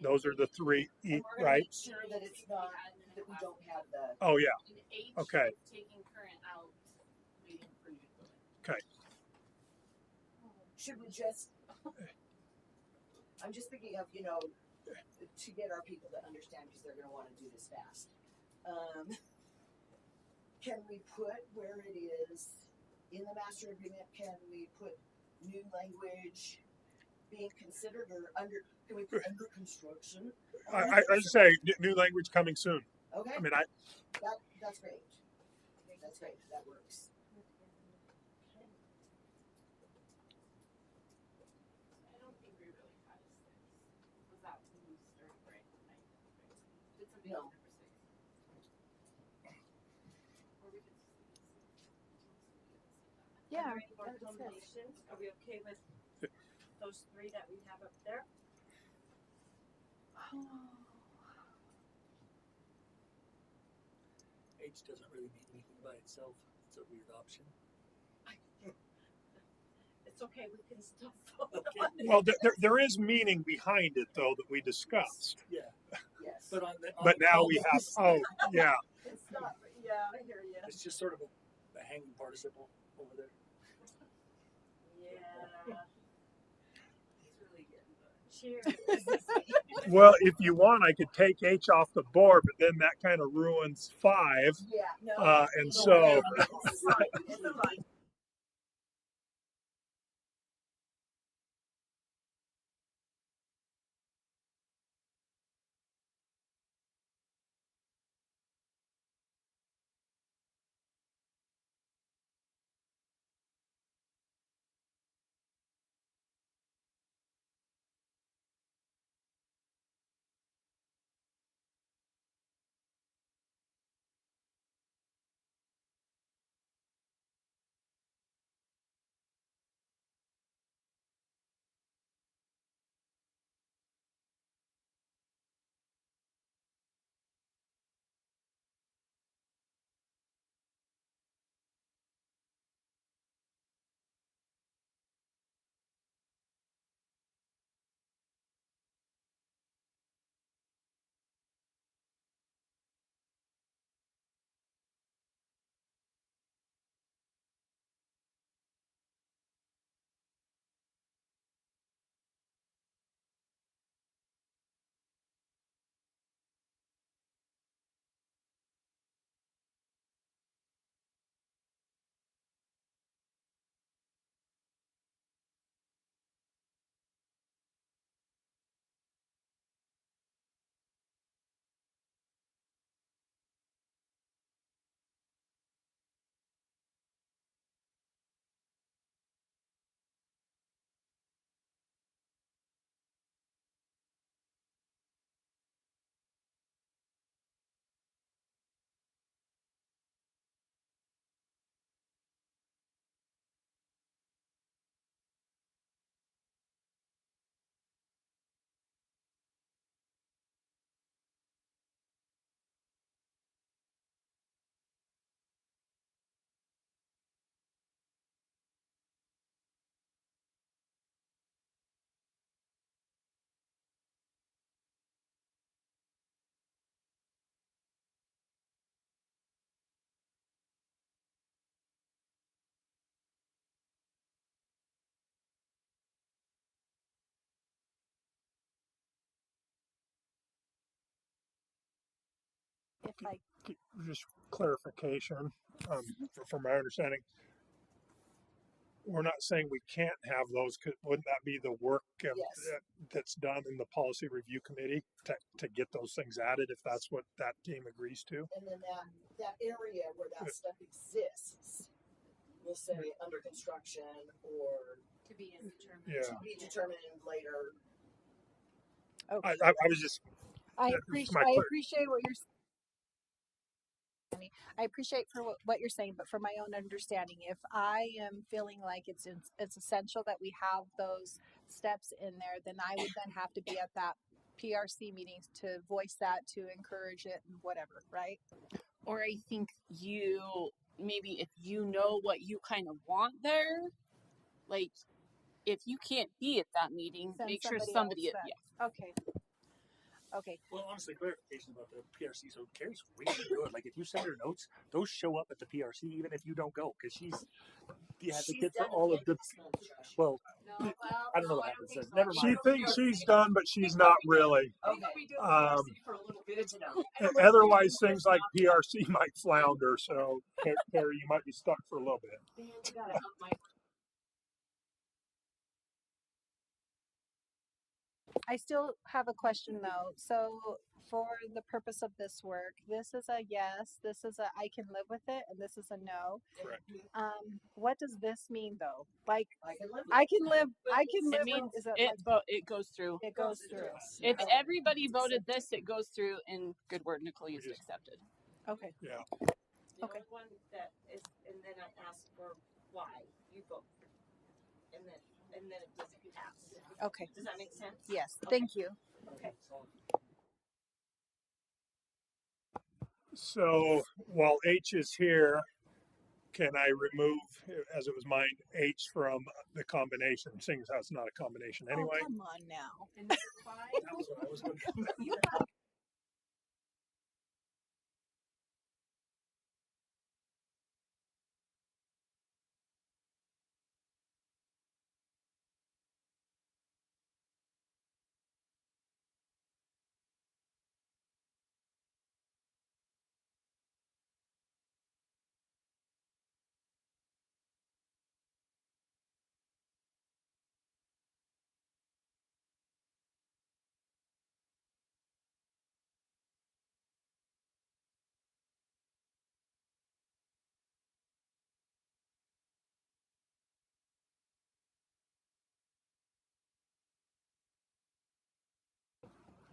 Those are the 3, And we're gonna right? make sure that it's not, that we don't have the, Oh, yeah. And H. Okay. Taking current out, waiting for you to go in. Okay. should we just, I'm just thinking of, to get our people to understand, because they're gonna wanna do this fast. Can we put where it is in the master agreement, can we put new language being considered or can we put under construction? I just say new language coming soon. Okay, I mean, that's great. That's great, that works. I don't think we really had a 6. Was that when we started, right? Did somebody No. else number 6? Or we could. Yeah. Are there any more combinations? Are we okay with those 3 that we have up there? H doesn't really mean anything by itself. It's a weird option. It's okay. We can still vote Okay. on it. well, there is meaning behind it, though, that we discussed. Yeah. Yes. But But now we have, yeah. It's not. Yeah, I hear you. It's just sort of a hanging participle over there. Yeah. He's really getting the. Cheers. Well, if you want, I could take H off the board, but then that kind of ruins 5. Yeah, no. And no, so. it's fine. It's fine. Like, Just clarification, from my understanding, we're not saying we can't have those. Wouldn't that be the work Yes. that's done in the policy review committee to get those things added if that's what that team agrees to? And then that area where that stuff exists, we'll say under construction or To be indeterminate. Yeah. to be determined later. okay. I was just I my appreciate what you're saying. I appreciate for what you're saying, but for my own understanding, if I am feeling like it's essential that we have those steps in there, then I would then have to be at that PRC meetings to voice that, to encourage it, and whatever, right? Or I think maybe if you know what you kind of want there, like if you can't be at that meeting, Send make sure somebody somebody, else yeah. Okay. Okay. Well, honestly, clarification about the PRC. So Carrie's really good. Like, if you send her notes, those show up at the PRC even if you don't go, because she's the advocate for all of the. Well, No, well, I don't know no, what I happens. don't think so. Never She mind. thinks she's done, but she's not really. Okay. Um, For a little bit to know. Otherwise, things like PRC might flounder. So, Carrie, you might be stuck for a little bit. Man, you gotta help my. I still have a question though. So, for the purpose of this work, this is a yes, this is a I can live with it, and this is a no. Correct. What does this mean though? Like, I can live. I can live. I can It live means with. Is it it goes through. it goes through? If everybody voted this, it goes through, and good word, Nicole used accepted. Okay. Yeah. The Okay. only one that is, and then I ask for why you vote, and then it doesn't pass. Okay. Does that make sense? Yes. Okay. Thank you. Okay. So while H is here, can I remove, as it was mine, H from the combination, seeing as how it's not a combination anyway? Oh, come on now. And number 5. That was what I was wondering. You got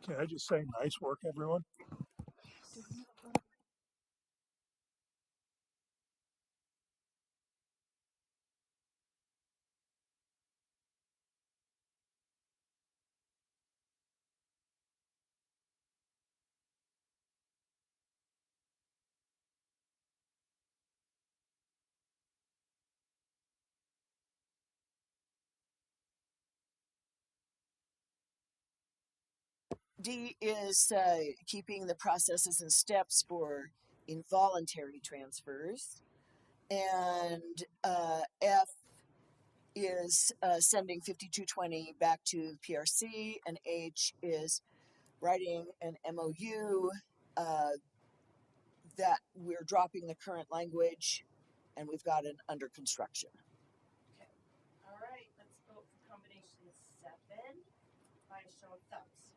Can I just say nice work, everyone? D is keeping the processes and steps for involuntary transfers. And F is sending 5220 back to PRC. And H is writing an MOU that we're dropping the current language and we've got it under construction. Okay. All right. Let's vote for combination 7 by a show of thumbs.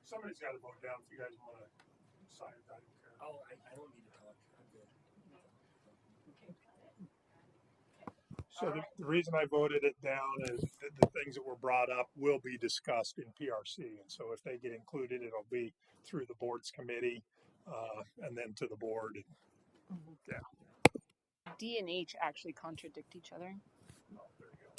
Somebody's got to vote down if you guys want to decide. I don't care. Oh, I don't need to talk. I'm good. Okay, got it. So the reason I voted it down is that the things that were brought up will be discussed in PRC. And so if they get included, it'll be through the board's committee and then to the board. Yeah. D and H actually contradict each other. Oh, there you go.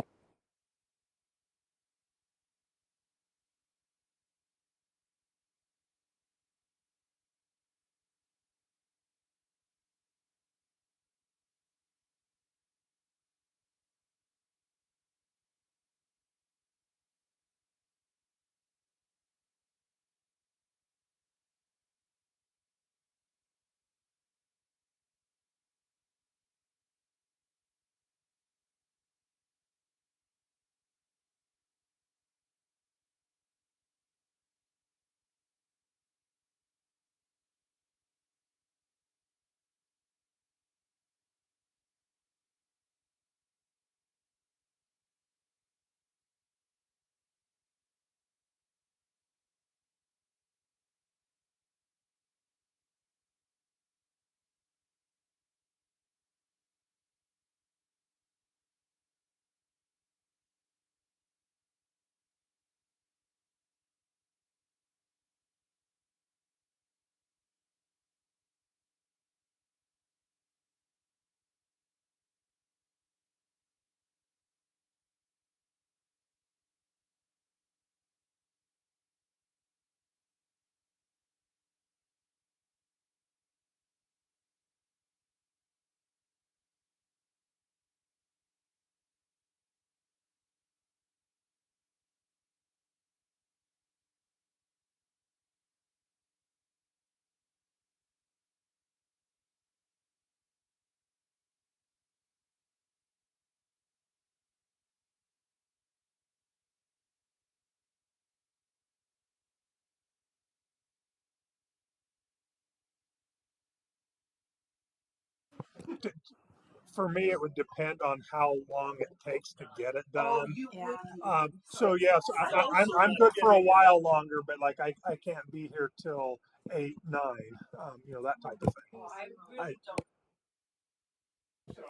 For me, it would depend on how long it takes to get it Oh, done. you Yeah. wouldn't. So yes, I'm good for a while longer, but like I can't be here till 8, 9, that type of thing. Oh, I I, really don't.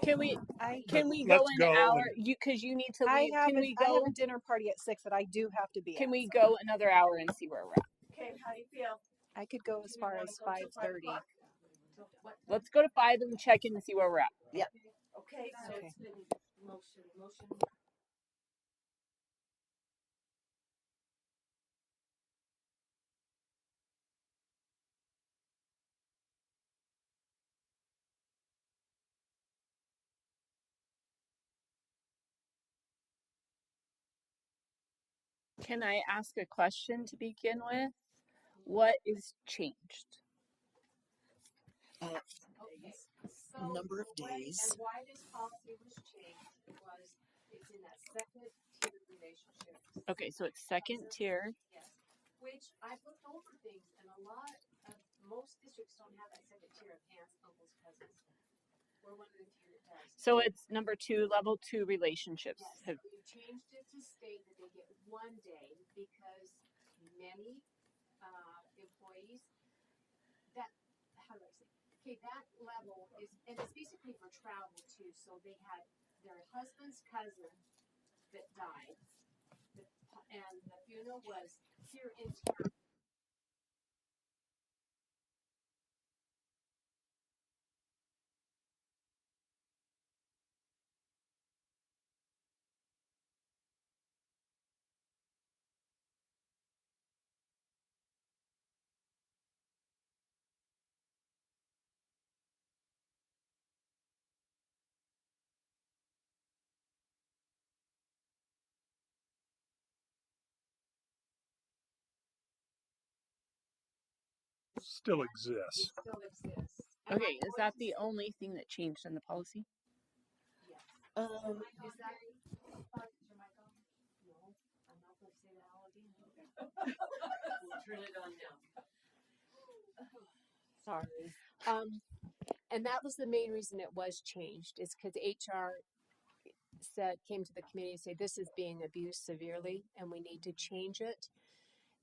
Can we I can we go let's an go hour? and Because you need to I leave. have Can we I have go? a dinner party at 6 that I do have to be Can at. we So go another hour and see where we're at? Okay, how do you feel? I could go as Do we far want as to go till 5:30. 5 o'clock? Till what? Let's go to 5 and check in and see where we're at. Yeah. Okay, so Okay. it's been motion. Can I ask a question to begin with? What is changed? Uh, Okay, so number of the way days. and why this policy was changed was it's in that second tier relationship. Okay, so it's second tier. Yes, which I've looked over things, and most districts don't have that second tier of aunts, uncles, cousins. We're one of the few that does. So it's number 2, level 2 relationships. Yes, we changed it to state that they get 1 day because many employees that how do I say? Okay, that level is, and it's basically for travel too. So they had their husband's cousin that died, and the funeral was here in town. still It exists. still exists. And Okay, my is that point the only thing that changed in the policy? yes. Um, Is that is your mic on? No, I'm not going to say that all again. We'll turn it on now. Sorry. And that was the main reason it was changed, is because HR came to the committee and said this is being abused severely and we need to change it.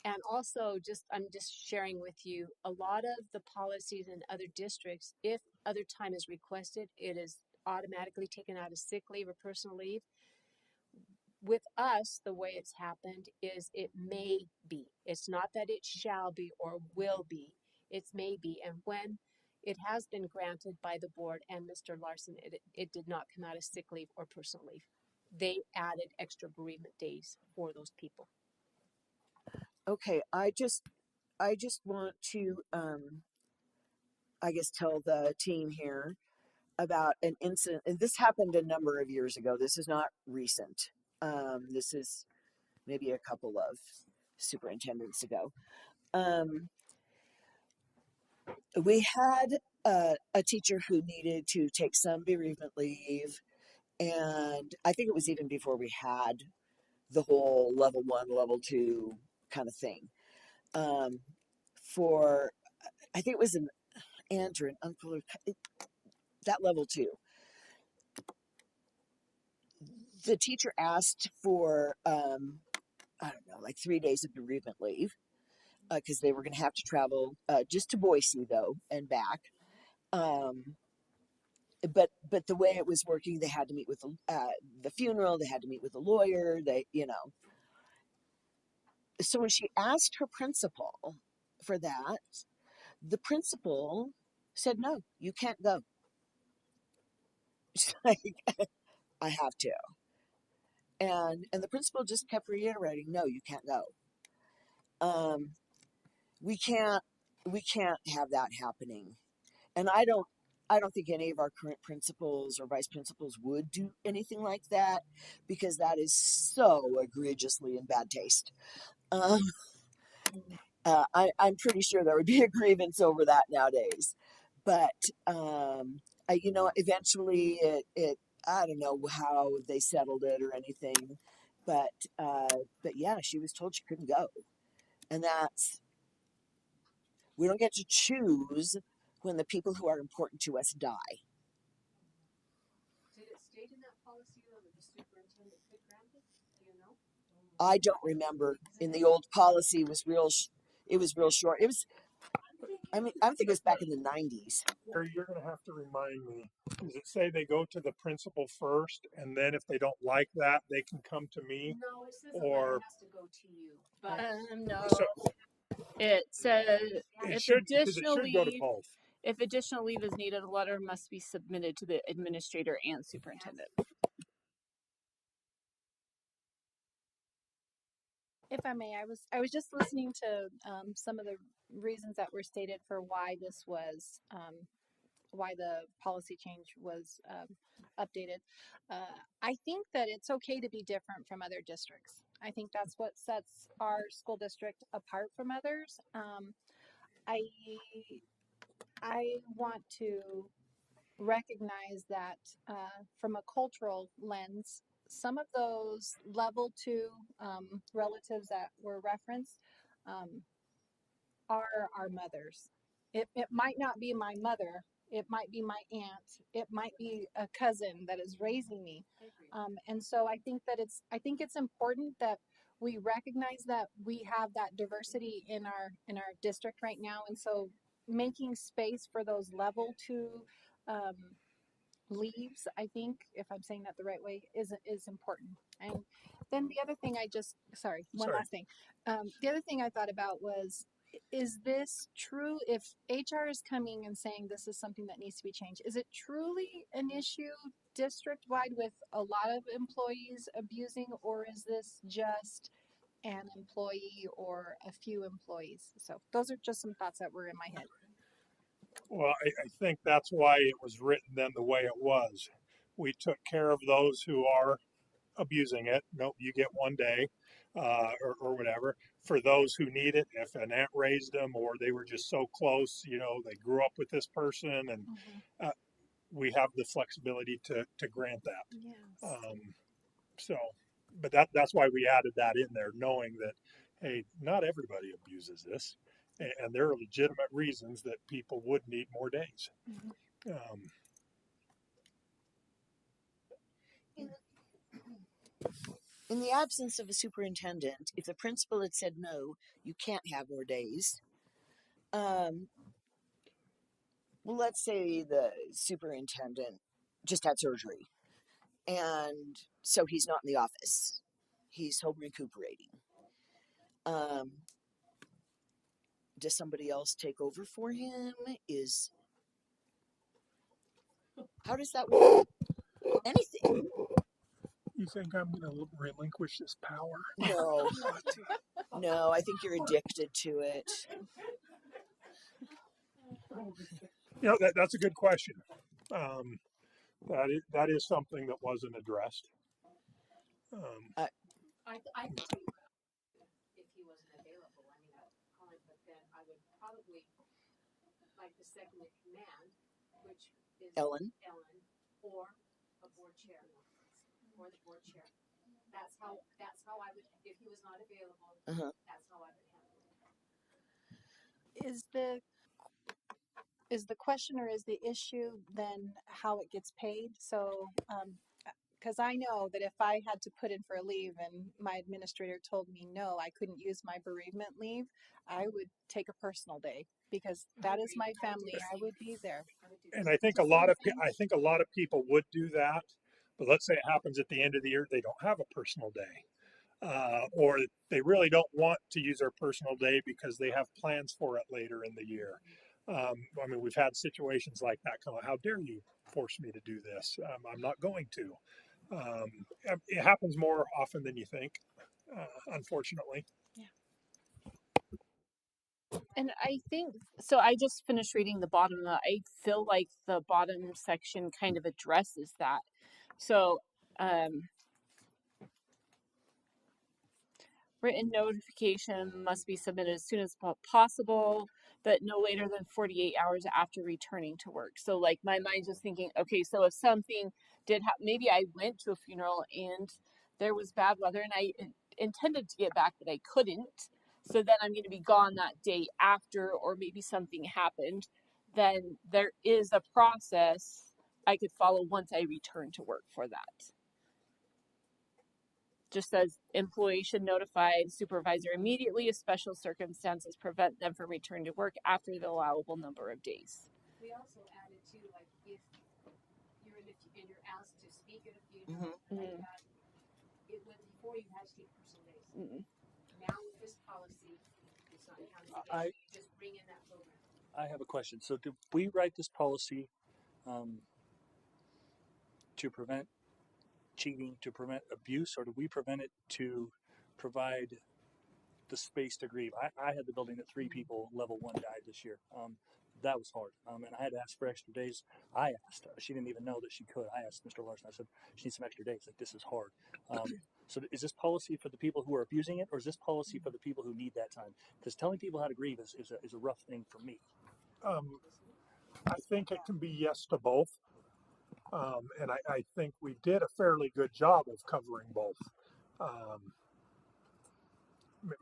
And also I'm just sharing with you a lot of the policies in other districts, if other time is requested, it is automatically taken out of sick leave or personal leave. With us, the way it's happened is it may be. It's not that it shall be or will be. It's may be. And when it has been granted by the board and Mr. Larson, it did not come out of sick leave or personal leave. They added extra bereavement days for those people. okay, I just want to I guess tell the team here about an incident, and this happened a number of years ago. This is not recent. This is maybe a couple of superintendents ago. We had a teacher who needed to take some bereavement leave, and I think it was even before we had the whole level 1, level 2 kind of thing. For I think it was an aunt or an uncle, or that level 2. The teacher asked for I don't know, like 3 days of bereavement leave because they were going to have to travel just to Boise though and back. Um, but the way it was working, they had to meet with the funeral. They had to meet with a lawyer. So when she asked her principal for that, the principal said, "No, you can't go." She's like, "I have to," and the principal just kept reiterating, "No, you can't go. Um, we can't have that happening." And I don't think any of our current principals or vice principals would do anything like that because that is so egregiously in bad taste. Um, I'm pretty sure there would be a grievance over that nowadays. But eventually I don't know how they settled it or anything, but yeah, she was told she couldn't go, and we don't get to choose when the people who are important to us die. I don't remember. In the old policy, it was real short. It was. I mean, I think it was back in the 90s. Or you're going to have to remind me. Does it say they go to the principal first, and then if they don't like that, they can come to me? No, it says Or has to go to you. But No, so it says it if should, because it additional should go to leave, both. if additional leave is needed, a letter must be submitted to the administrator and superintendent. If I may, I was just listening to some of the reasons that were stated for why this was why the policy change was updated. I think that it's okay to be different from other districts. I think that's what sets our school district apart from others. I want to recognize that from a cultural lens, some of those level two relatives that were referenced um, are our mothers. It might not be my mother. It might be my aunt. It might be a cousin that is raising me. And so I think it's important that we recognize that we have that diversity in our district right now. And so making space for those level two um, leaves, I think, if I'm saying that the right way, is important. And then the other thing one Sorry. last thing. The other thing I thought about was, is this true? If HR is coming and saying this is something that needs to be changed, is it truly an issue district wide with a lot of employees abusing, or is this just an employee or a few employees? So those are just some thoughts that were in my head. Well, I think that's why it was written then the way it was. We took care of those who are abusing it. Nope, you get 1 day, or whatever. For those who need it, if an aunt raised them or they were just so close, they grew up with this person, and uh, we have the flexibility to grant that. Yes. So, but that's why we added that in there, knowing that, hey, not everybody abuses this, and there are legitimate reasons that people would need more days. Um, In the absence of a superintendent, if the principal had said no, you can't have more days. Well, let's say the superintendent just had surgery, and so he's not in the office. He's home recuperating. Um, does somebody else take over for him? How does that work? Anything? you think I'm going to relinquish this power? No, no. I think you're addicted to it. That's a good question. That is something that wasn't addressed. I could tell you if he wasn't available. I mean, but then I would probably like the second in command, which is Ellen. or a board chair, or the board chair. That's how I would, if he was not available, that's how I would handle it. Is the question, or is the issue then how it gets paid? So, because I know that if I had to put in for a leave and my administrator told me no, I couldn't use my bereavement leave, I would take a personal day because that is my family. I would be there. And I think a lot of people would do that, but let's say it happens at the end of the year, they don't have a personal day. Or they really don't want to use their personal day because they have plans for it later in the year. I mean, we've had situations like that come. How dare you force me to do this? I'm not going to. It happens more often than you think, unfortunately. And I think so. I just finished reading the bottom. I feel like the bottom section kind of addresses that. So, written notification must be submitted as soon as possible, but no later than 48 hours after returning to work. So, like, my mind's just thinking, okay, so if something did happen, maybe I went to a funeral and there was bad weather and I intended to get back, but I couldn't. So then I'm going to be gone that day after, or maybe something happened. Then there is a process I could follow once I return to work for that. just says employee should notify the supervisor immediately if special circumstances prevent them from returning to work after the allowable number of days. We also added too, like if you're and you're asked to speak at a Mhm. funeral like that, it went before you had to take personal days. Now with this policy, it's not counted again. You just bring in that program. I have a question. So did we write this policy to prevent cheating, to prevent abuse, or do we prevent it to provide the space to grieve? I had the building that 3 people, level 1, died this year. That was hard. And I had to ask for extra days. I asked. She didn't even know that she could. I asked Mr. Larson. I said, she needs some extra days. Like, this is hard. So is this policy for the people who are abusing it, or is this policy for the people who need that time? Because telling people how to grieve is a rough thing for me. I think it can be yes to both. And I think we did a fairly good job of covering both.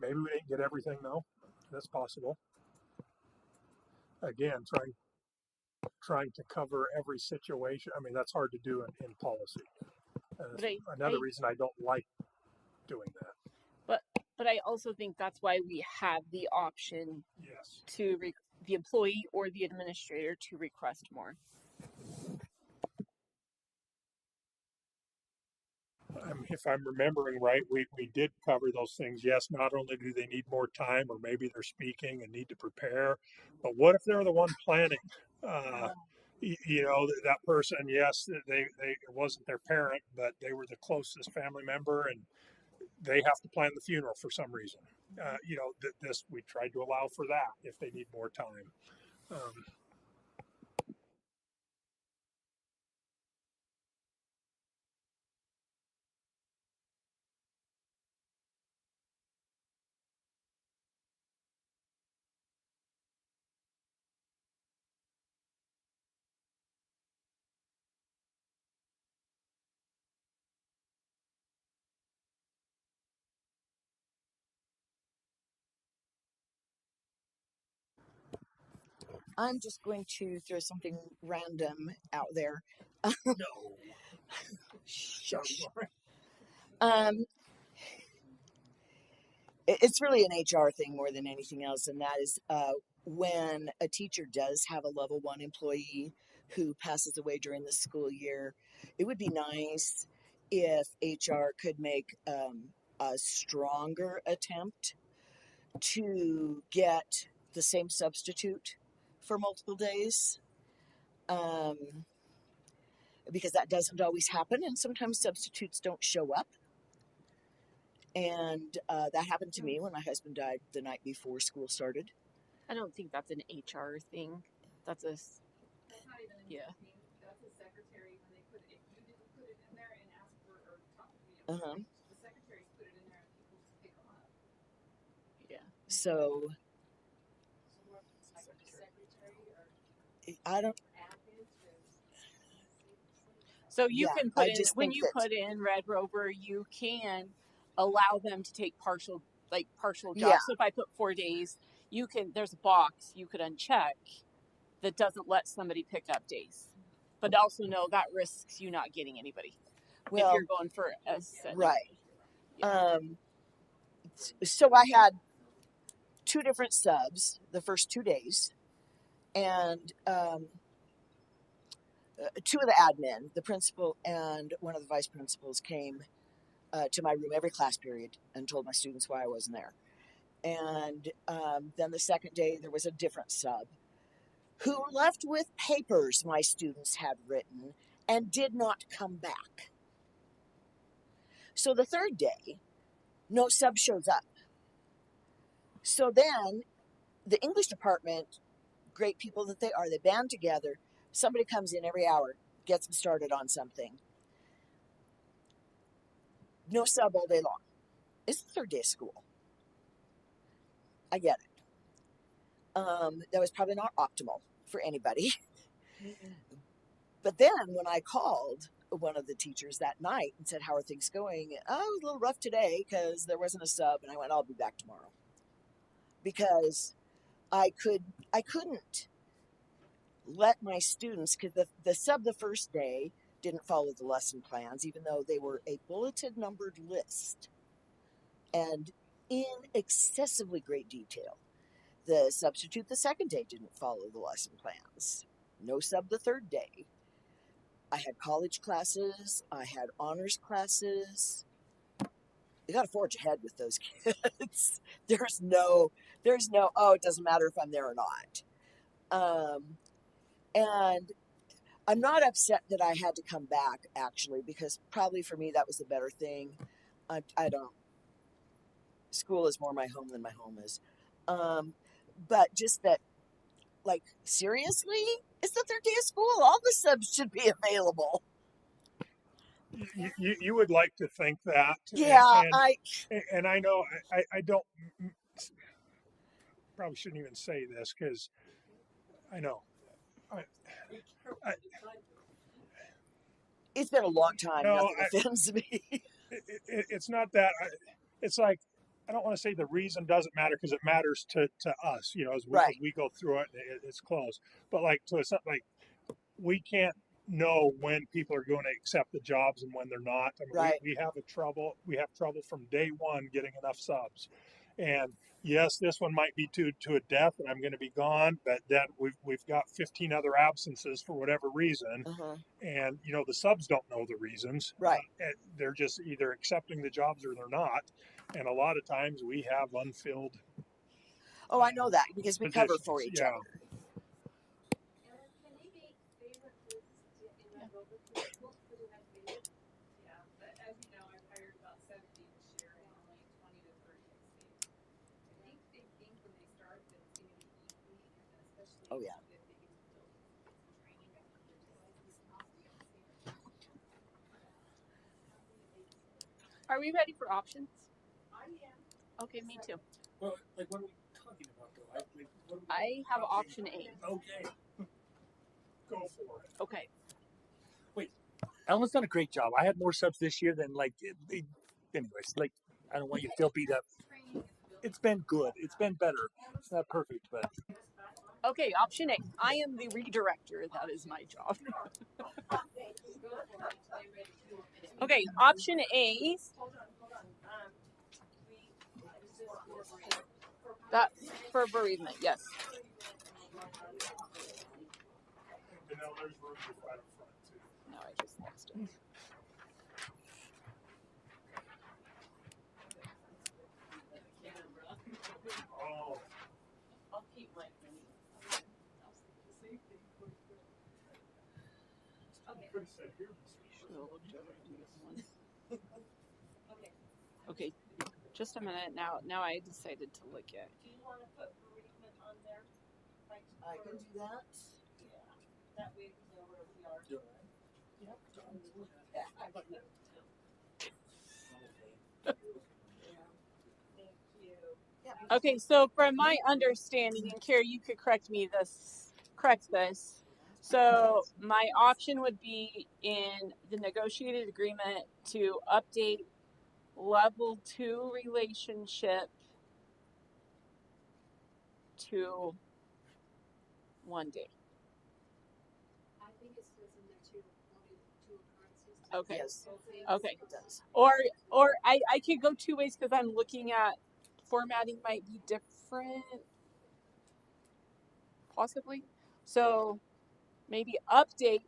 Maybe we didn't get everything though. That's possible. Again, trying to cover every situation. I mean, that's hard to do in policy. That's another reason I don't like doing that. But I also think that's why we have the option Yes. to the employee or the administrator to request more. If I'm remembering right, we did cover those things. Yes, not only do they need more time, or maybe they're speaking and need to prepare, but what if they're the one planning? That person, yes, they it wasn't their parent, but they were the closest family member, and they have to plan the funeral for some reason. This we tried to allow for that if they need more time. I'm just going to throw something random out there. No. Shush. It's really an HR thing more than anything else, and that is when a teacher does have a level 1 employee who passes away during the school year, it would be nice if HR could make a stronger attempt to get the same substitute for multiple days. Because that doesn't always happen, and sometimes substitutes don't show up. And that happened to me when my husband died the night before school started. I don't think that's an HR thing. That's a That's not even a yeah. thing. That's a secretary when they put it. If you didn't put it in there and ask for or talk, the secretaries put it in there and people just pick them up. Yeah. So more like a secretary or I don't. admin to. So you can put I in just when think you that put in Red Rover, you can allow them to take partial jobs. Yeah. So if I put 4 days, you can. There's a box you could uncheck that doesn't let somebody pick up days, but also know that risks you not getting anybody if well, you're going for a set right. Yeah. So I had 2 different subs the first 2 days, and 2 of the admin, the principal and one of the vice principals, came to my room every class period and told my students why I wasn't there. And then the second day, there was a different sub who were left with papers my students had written and did not come back. So the third day, no sub shows up. So then the English department, great people that they are, they band together. Somebody comes in every hour, gets them started on something. No sub all day long. It's the third day of school. I get it. That was probably not optimal for anybody. But then when I called one of the teachers that night and said, "How are things going?" "Oh, it was a little rough today because there wasn't a sub." And I went, "I'll be back tomorrow." Because I couldn't let my students, because the sub the first day didn't follow the lesson plans, even though they were a bulleted numbered list and in excessively great detail. The substitute the second day didn't follow the lesson plans. No sub the third day. I had college classes. I had honors classes. You got to forge ahead with those kids. there's no, oh, it doesn't matter if I'm there or not. And I'm not upset that I had to come back, actually, because probably for me that was the better thing. I don't. School is more my home than my home is. But just that, like, seriously? It's the third day of school. All the subs should be available. You would like to think that. Yeah, And I know I don't, probably shouldn't even say this because I know. I, it's been a long time. no, Nothing offends me. it's not that. It's like, I don't want to say the reason doesn't matter because it matters to us, you know, as Right. we go through it, it's close. But like to something like, we can't know when people are going to accept the jobs and when they're not. I mean, Right. we have trouble from day one getting enough subs. And yes, this one might be to a death and I'm going to be gone, but then we've got 15 other absences for whatever reason. And you know, the subs don't know the reasons. Right. They're just either accepting the jobs or they're not. And a lot of times we have unfilled. Oh, I know that because we cover for each yeah. other. Yeah, but as you know, I've hired about 70 this year and only 20 to 30 I stay. I think they think when they start that it's going to be easy, and especially Oh, yeah. if they get some training, I think they're just not the Are we ready for options? I am. Okay, me too. Well, like, what are we talking about, though? I have option A. Okay. Go for it. Okay. Wait, Ellen's done a great job. I had more subs this year than, like, anyways, like, I don't want you to feel beat up. It's been good. It's been better. It's not perfect, but. Okay, option A. I am the redirector. That is my job. Okay, option A. That's for bereavement, yes. No, I just lost it. Oh. I'll keep my money. Okay, just a minute. Now I decided to look at. Do you want to put bereavement on there? I can do that. Yeah. That way we know where we are. Yep. Thank you. Okay, so from my understanding, and Carrie, you could correct this. So my option would be in the negotiated agreement to update level 2 relationship to 1 day. I think it says in there too, two occurrences. Okay. Yes. Okay. It does. Or I could go 2 ways because I'm looking at formatting might be different, possibly. So maybe update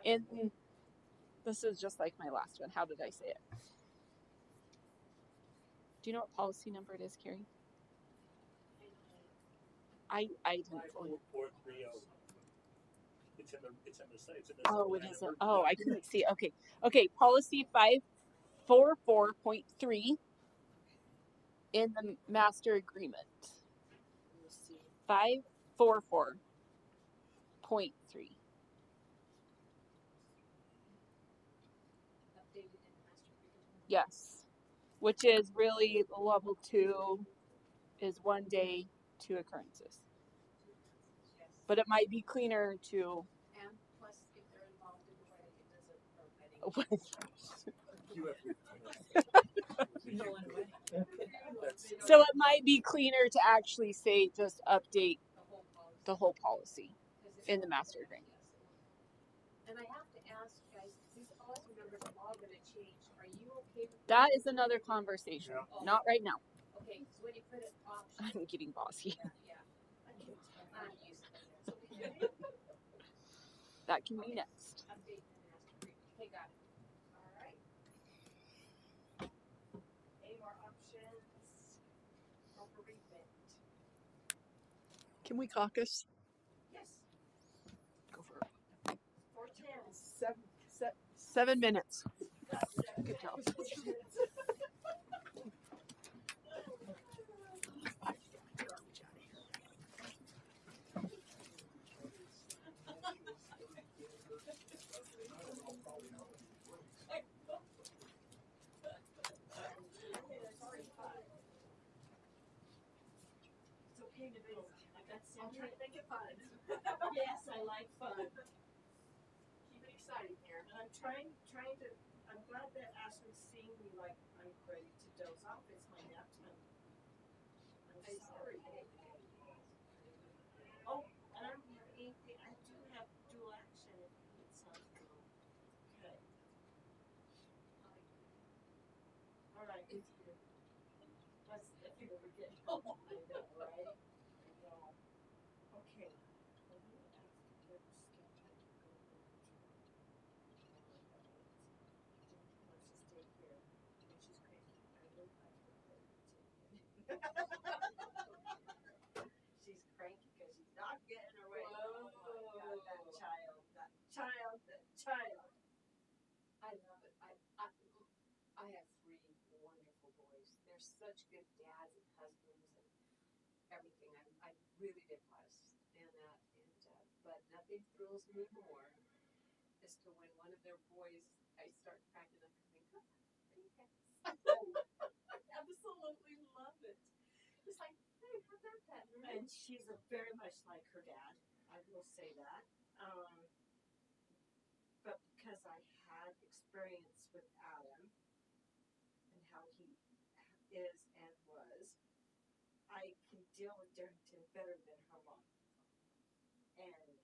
in. This is just like my last one. How did I say it? Do you know what policy number it is, Carrie? I didn't. 5430. It's in the Oh, it isn't. Oh, I couldn't see. Okay. Policy 544.3 in the master agreement. 544.3. Yes, which is really level 2 is 1 day, 2 occurrences. But it might be cleaner to. And plus, if they're involved in the wedding, it doesn't. So it might be cleaner to actually say just update the whole policy in the master agreement. And I have to ask you guys, these always numbers are all going to change. Are you okay with That is another conversation. Yeah. Not right now. Okay, so when you put an option, I'm getting bossy. yeah, I can tell I'm you. used to it. It's okay. That can be next. Update the master agreement. Okay, got it. All right. Any more options for bereavement? Can we caucus? Yes. Go for it. 4:10. 7 minutes. Good job. It's okay to be. I'm trying to make it fun. Yes, I like fun. Keep it exciting here. And I'm trying to. I'm glad that Ashley's seeing me like I'm ready to doze off. It's my nap time. I'm sorry. Oh, and I do have dual action if you need some. Okay. All right. Let's if you ever get home. I know, right? I know. Okay. Well, we asked to get scheduled to go over to wants to stay here, and she's cranky. I really like her She's cranky because she's not getting her way. Oh my God, that child. I love it. I have 3 wonderful boys. They're such good dads and husbands and everything. I really did want to stand that. But nothing thrills me more as to when one of their boys, I start cracking up and think, oh, yes. I absolutely love it. It's like, hey, how'd that happen? And she's very much like her dad. I will say that. But because I had experience with Adam and how he is and was, I can deal with Darrington better than her mom. And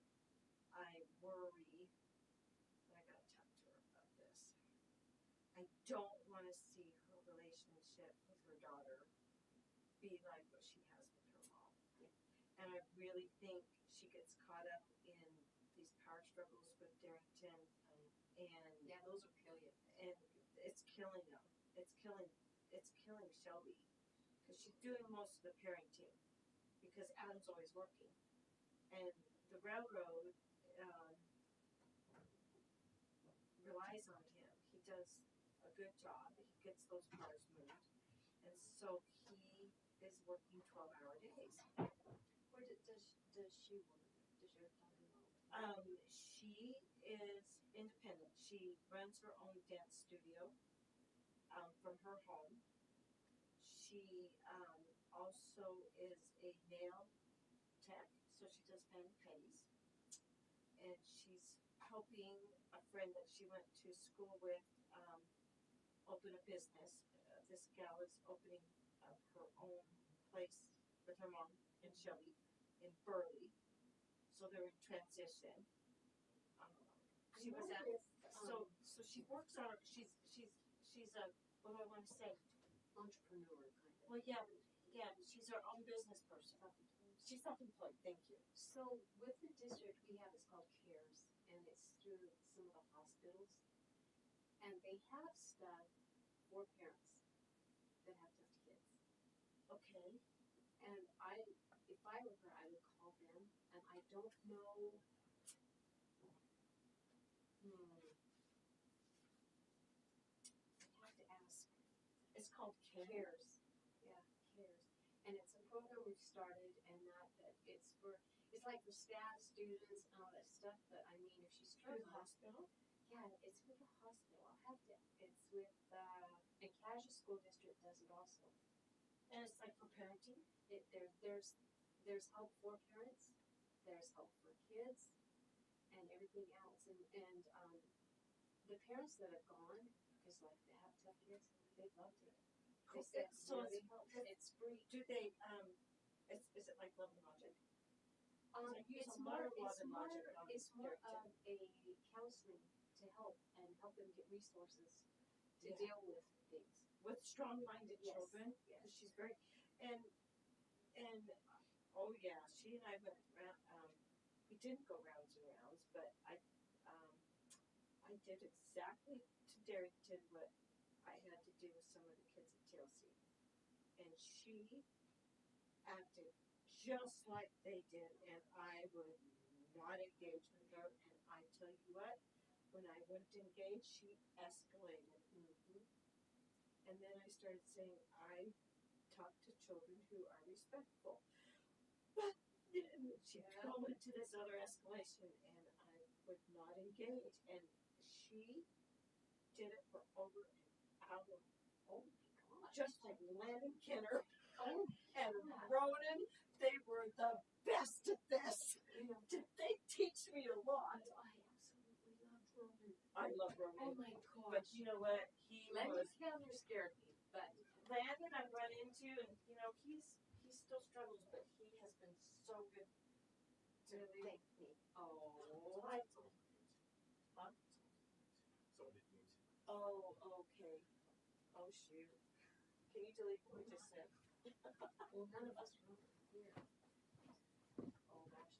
I worry, but I gotta talk to her about this. I don't want to see her relationship with her daughter be like what she has with her mom. And I really think she gets caught up in these power struggles with Darrington, and Yeah, those will kill you. And it's killing them. It's killing Shelby because she's doing most of the parenting because Adam's always working, and the railroad relies on him. He does a good job. He gets those cars moved, and so he is working 12-hour days. Where does she work? Does your daughter know? She is independent. She runs her own dance studio from her home. She also is a nail tech, so she does mani-pedis. And she's helping a friend that she went to school with open a business. This gal is opening her own place with her mom and Shelby in Burley. So they're in transition. She was at so she works on she's a what do I want to say? Entrepreneur kind of. Well, yeah, she's her own business person. She's self-employed. Thank you. So with the district, we have it's called CARES, and it's through some of the hospitals, and they have stuff for parents that have tough kids. Okay. And if I were her, I would call them, and I don't know. I have to ask. It's called CARES. Yeah, CARES. And it's a program we've started, and it's like for staff, students, and all that stuff. But I mean, if she's struggling, hospital. Yeah, it's with the hospital. I'll have to. It's with and Cassia School District does it also. And it's like for parenting. There's help for parents. There's help for kids, and everything else. And the parents that have gone, because like they have tough kids, they loved it. They said So really helps. It's free. Do they is it like Love and Logic? use It's a lot more, of love it's and more, logic on it's more Carrington. of a counseling to help them get resources to Yeah. deal with things. With strong-minded Yes, children, yes. because she's very, and oh yeah, she and I went round. We didn't go rounds and rounds, but I did exactly to Darrington what I had to do with some of the kids at TLC, and she acted just like they did, and I would not engage with her. And I tell you what, when I went to engage, she escalated. Mm-hmm. And then I started saying, I talk to children who are respectful. But then she'd go into this other escalation, and I would not engage. And she did it for over an hour. Oh my gosh. Just like Len and Kenner Oh, and God. Ronan, they were the best at this. You know, They teach me a lot. I absolutely loved Roman. I love Oh Ronan. my But gosh. you know what? He Landon was Counter scared me, but Landon I run into, and you know he still struggles, but he has been so good to really thank me. Oh, huh? Oh, okay. Oh shoot. Can you delete what we just said? well, none of us were here. Oh gosh.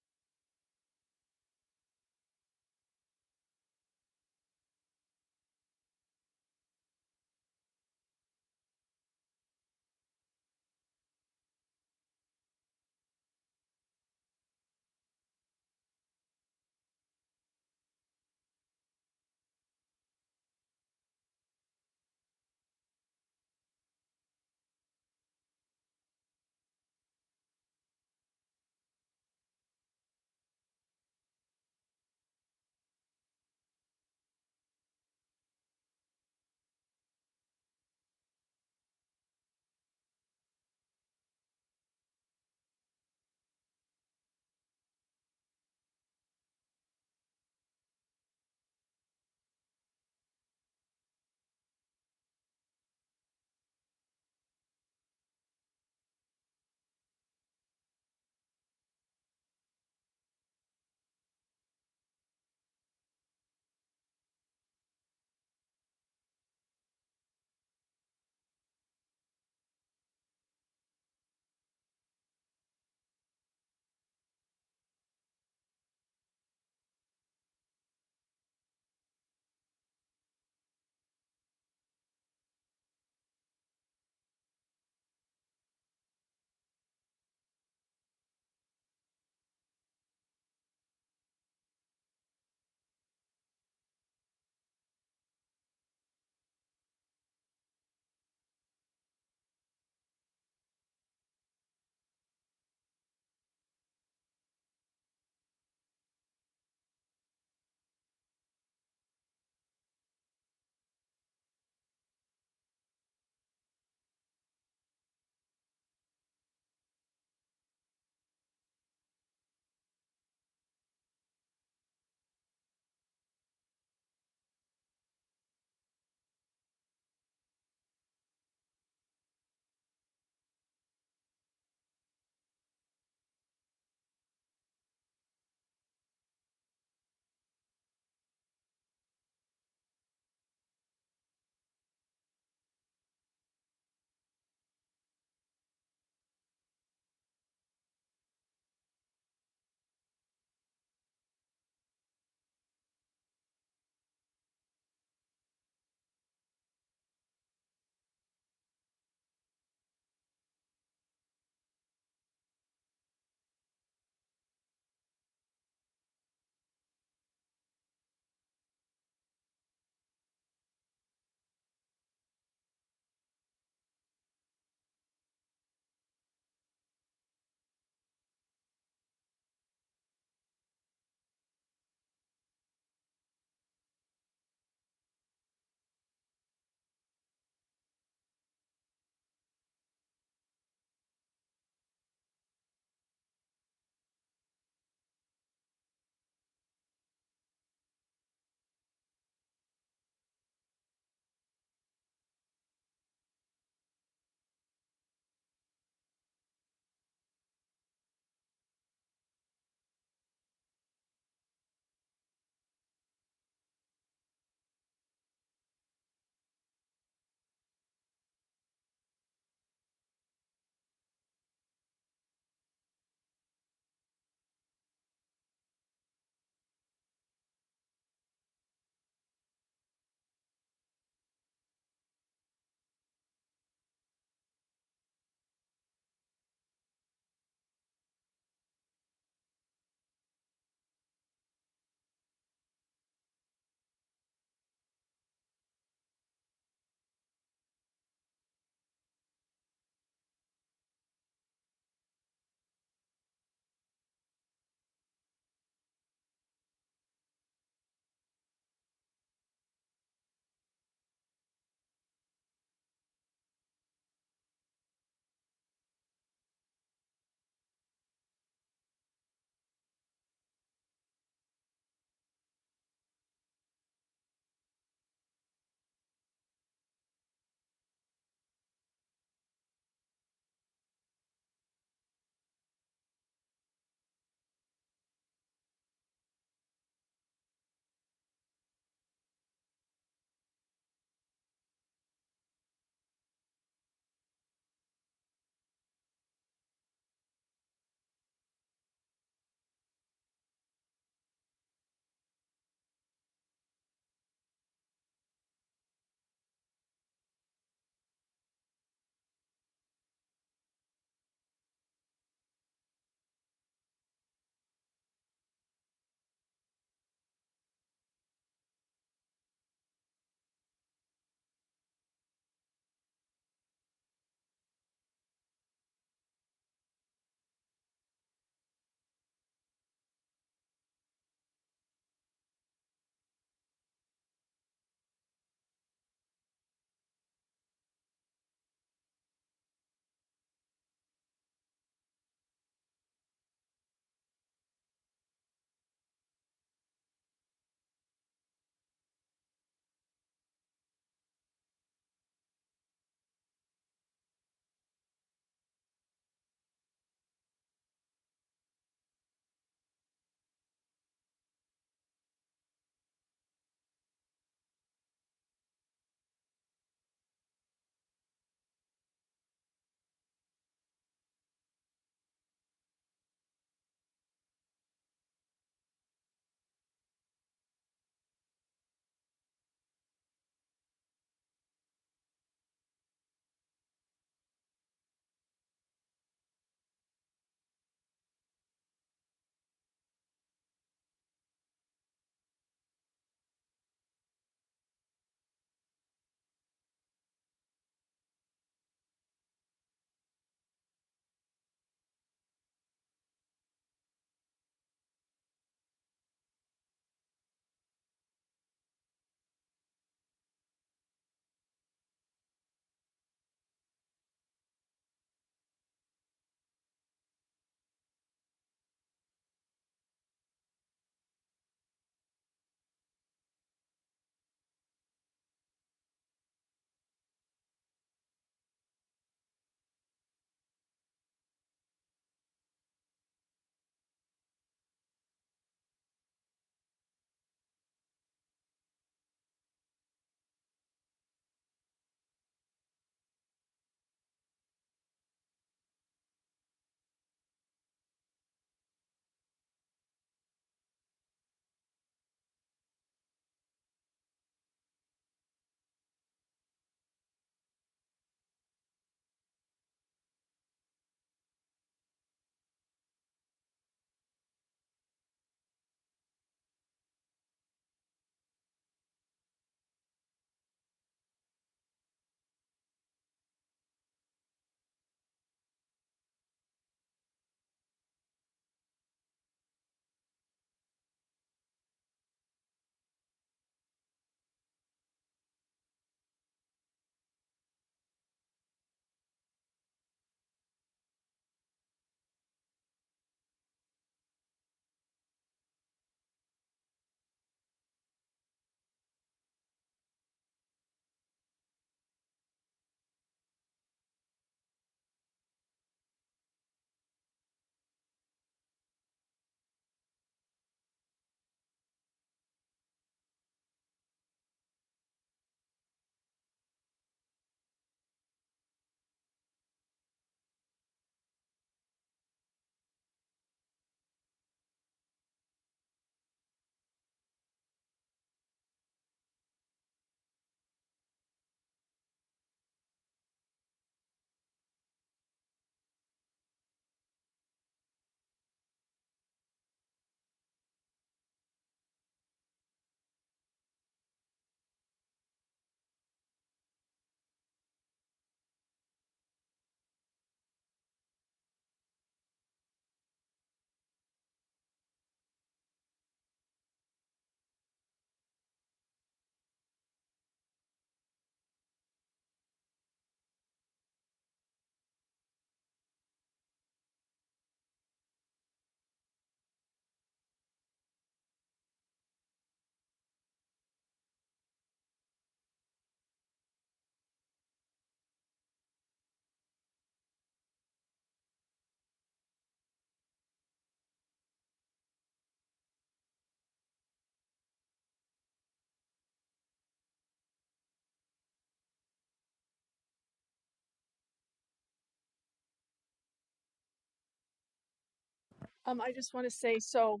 I just want to say, so,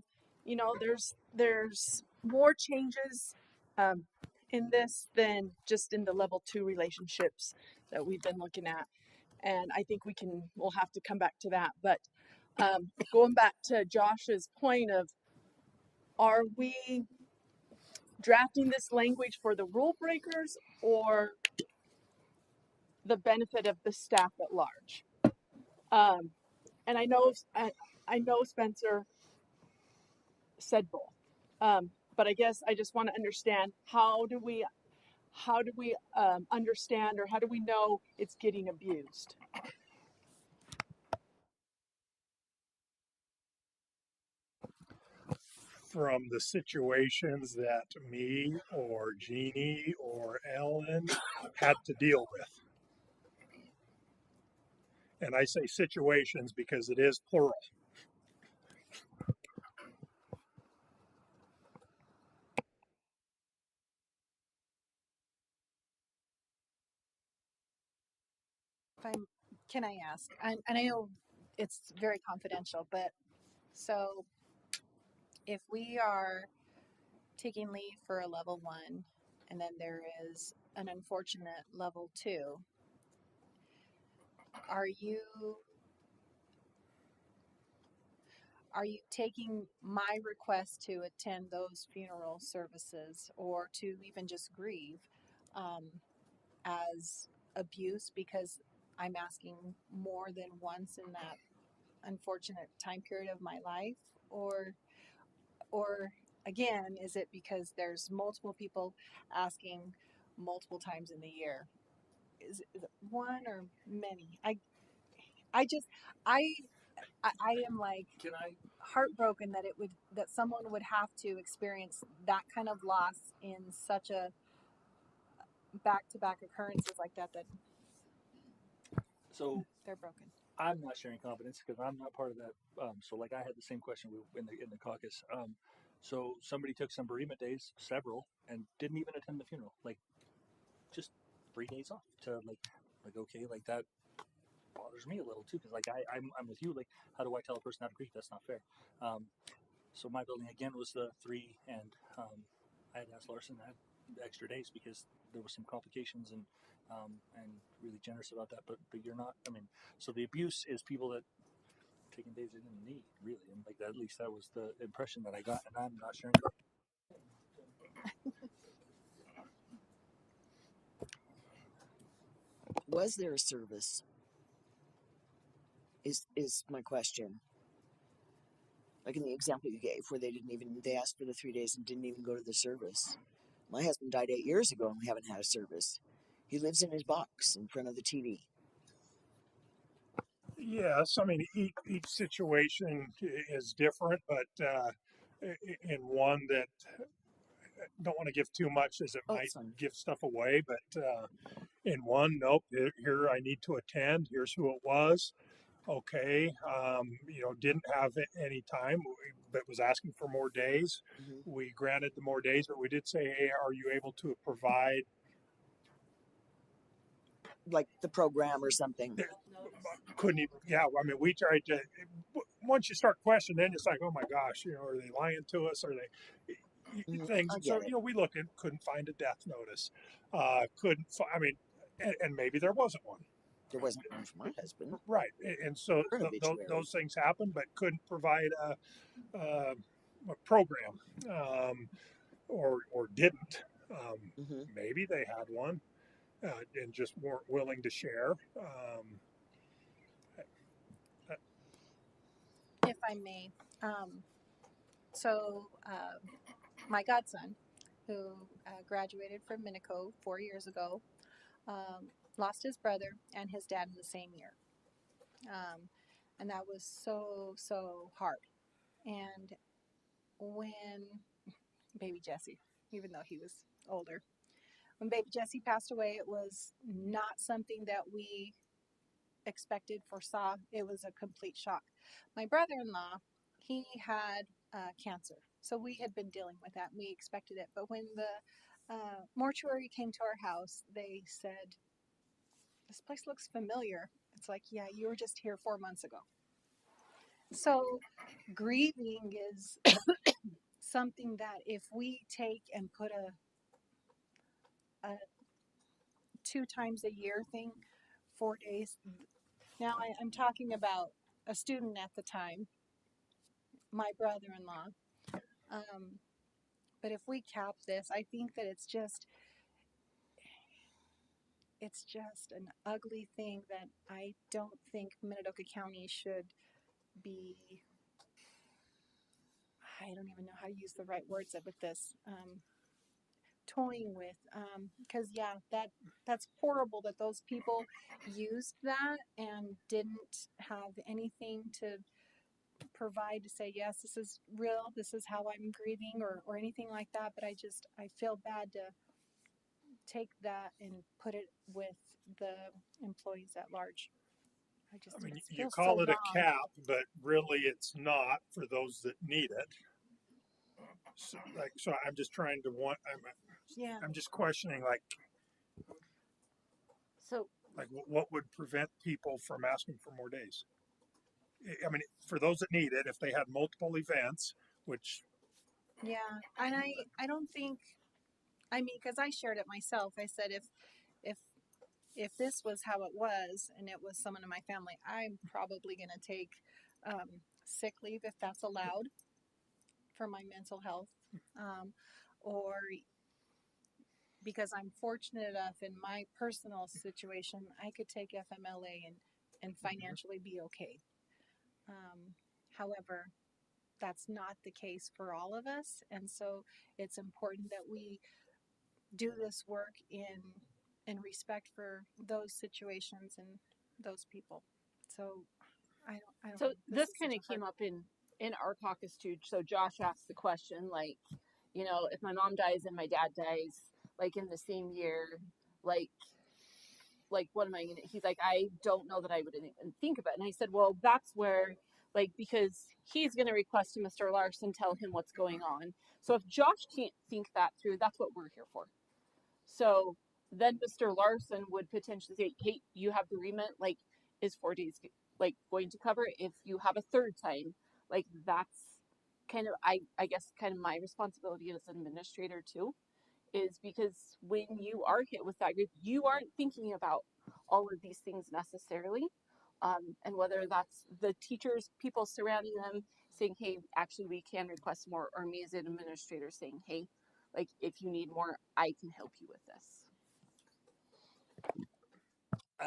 there's more changes in this than just in the level 2 relationships that we've been looking at. And I think we'll have to come back to that. But going back to Josh's point of, are we drafting this language for the rule breakers or the benefit of the staff at large? And I know Spencer said both. But I guess I just want to understand, how do we understand, or how do we know it's getting abused? From the situations that me or Jeannie or Ellen had to deal with. And I say situations because it is plural. If I'm, can I ask? And I know it's very confidential, but so if we are taking leave for a level 1 and then there is an unfortunate level 2, are you taking my request to attend those funeral services or to even just grieve as abuse because I'm asking more than once in that unfortunate time period of my life? Or again, is it because there's multiple people asking multiple times in the year? Is it one or many? I just I I am like Can I? heartbroken that that someone would have to experience that kind of loss in such a back-to-back occurrences like that So they're broken. I'm not sharing confidence because I'm not part of that. So like I had the same question in the caucus. So somebody took some bereavement days, several, and didn't even attend the funeral. Like just 3 days off to like okay, like that bothers me a little too because like I'm with you. Like how do I tell a person how to grieve? That's not fair. Um, so my building again was the 3, and I had asked Larson that extra days because there were some complications and really generous about that. But you're not. I mean, so the abuse is people that taking days they didn't need really, and like that, at least that was the impression that I got, and I'm not sharing. Was there a service? Is my question. Like in the example you gave, where they asked for the 3 days and didn't even go to the service. My husband died 8 years ago, and we haven't had a service. He lives in his box in front of the TV. Yes, I mean, each situation is different, but in one that don't want to give too much as it Oh, might it's fine. give stuff away, but in one, nope, here I need to attend. Here's who it was. Okay, didn't have any time, but was asking for more days. Hmm. We granted the more days, but we did say, hey, are you able to provide Like the program or something. couldn't even, yeah, I mean, we tried to, once you start questioning, then it's like, oh my gosh, are they lying to us? Are they Hmm. things? I And so, get it. we looked and couldn't find a death notice. Couldn't, I mean, and maybe there wasn't one. There wasn't one for my husband Right. And so or an obituary. those things happen, but couldn't provide a program or didn't. Hmm. Maybe they had one and just weren't willing to share. If I may, so my godson, who graduated from Minico 4 years ago, lost his brother and his dad in the same year, and that was so hard. And when baby Jesse, even though he was older, when baby Jesse passed away, it was not something that we expected, foresaw. It was a complete shock. My brother-in-law, he had cancer, so we had been dealing with that. And we expected it, but when the mortuary came to our house, they said, "This place looks familiar." It's like, yeah, you were just here 4 months ago. So grieving is something that if we take and put a 2 times a year thing, 4 days. Now I'm talking about a student at the time, my brother-in-law. But if we cap this, I think that it's just an ugly thing that I don't think Minidoka County should be. I don't even know how to use the right words with this. Toying with, because yeah, that's horrible that those people used that and didn't have anything to provide to say, yes, this is real, this is how I'm grieving, or anything like that. But I feel bad to take that and put it with the employees at large. I mean, It you feels so call it a wrong. cap, but really it's not for those that need it. So I'm just trying to Yeah. I'm just questioning So what would prevent people from asking for more days? I mean, for those that need it, if they had multiple events, which Yeah, and I don't think, I mean, because I shared it myself. I said if if this was how it was and it was someone in my family, I'm probably going to take sick leave if that's allowed for my mental health, or because I'm fortunate enough in my personal situation, I could take FMLA and financially be okay. However, that's not the case for all of us, and so it's important that we do this work in respect for those situations and those people. So I don't so know. This this is kind such of a hard. came up in our caucus too. So Josh asked the question, like, if my mom dies and my dad dies, like in the same year, like what am I gonna? He's like, I don't know that I would even think of it. And I said, well, that's where, like, because he's gonna request to Mr. Larson tell him what's going on. So if Josh can't think that through, that's what we're here for. So then Mr. Larson would potentially say, hey, you have the remit, like, is 4 days like going to cover it? If you have a third time, like that's kind of I guess kind of my responsibility as an administrator too, is because when you are hit with that grief, you aren't thinking about all of these things necessarily. And whether that's the teachers, people surrounding them saying, hey, actually, we can request more, or me as an administrator saying, hey, like, if you need more, I can help you with this.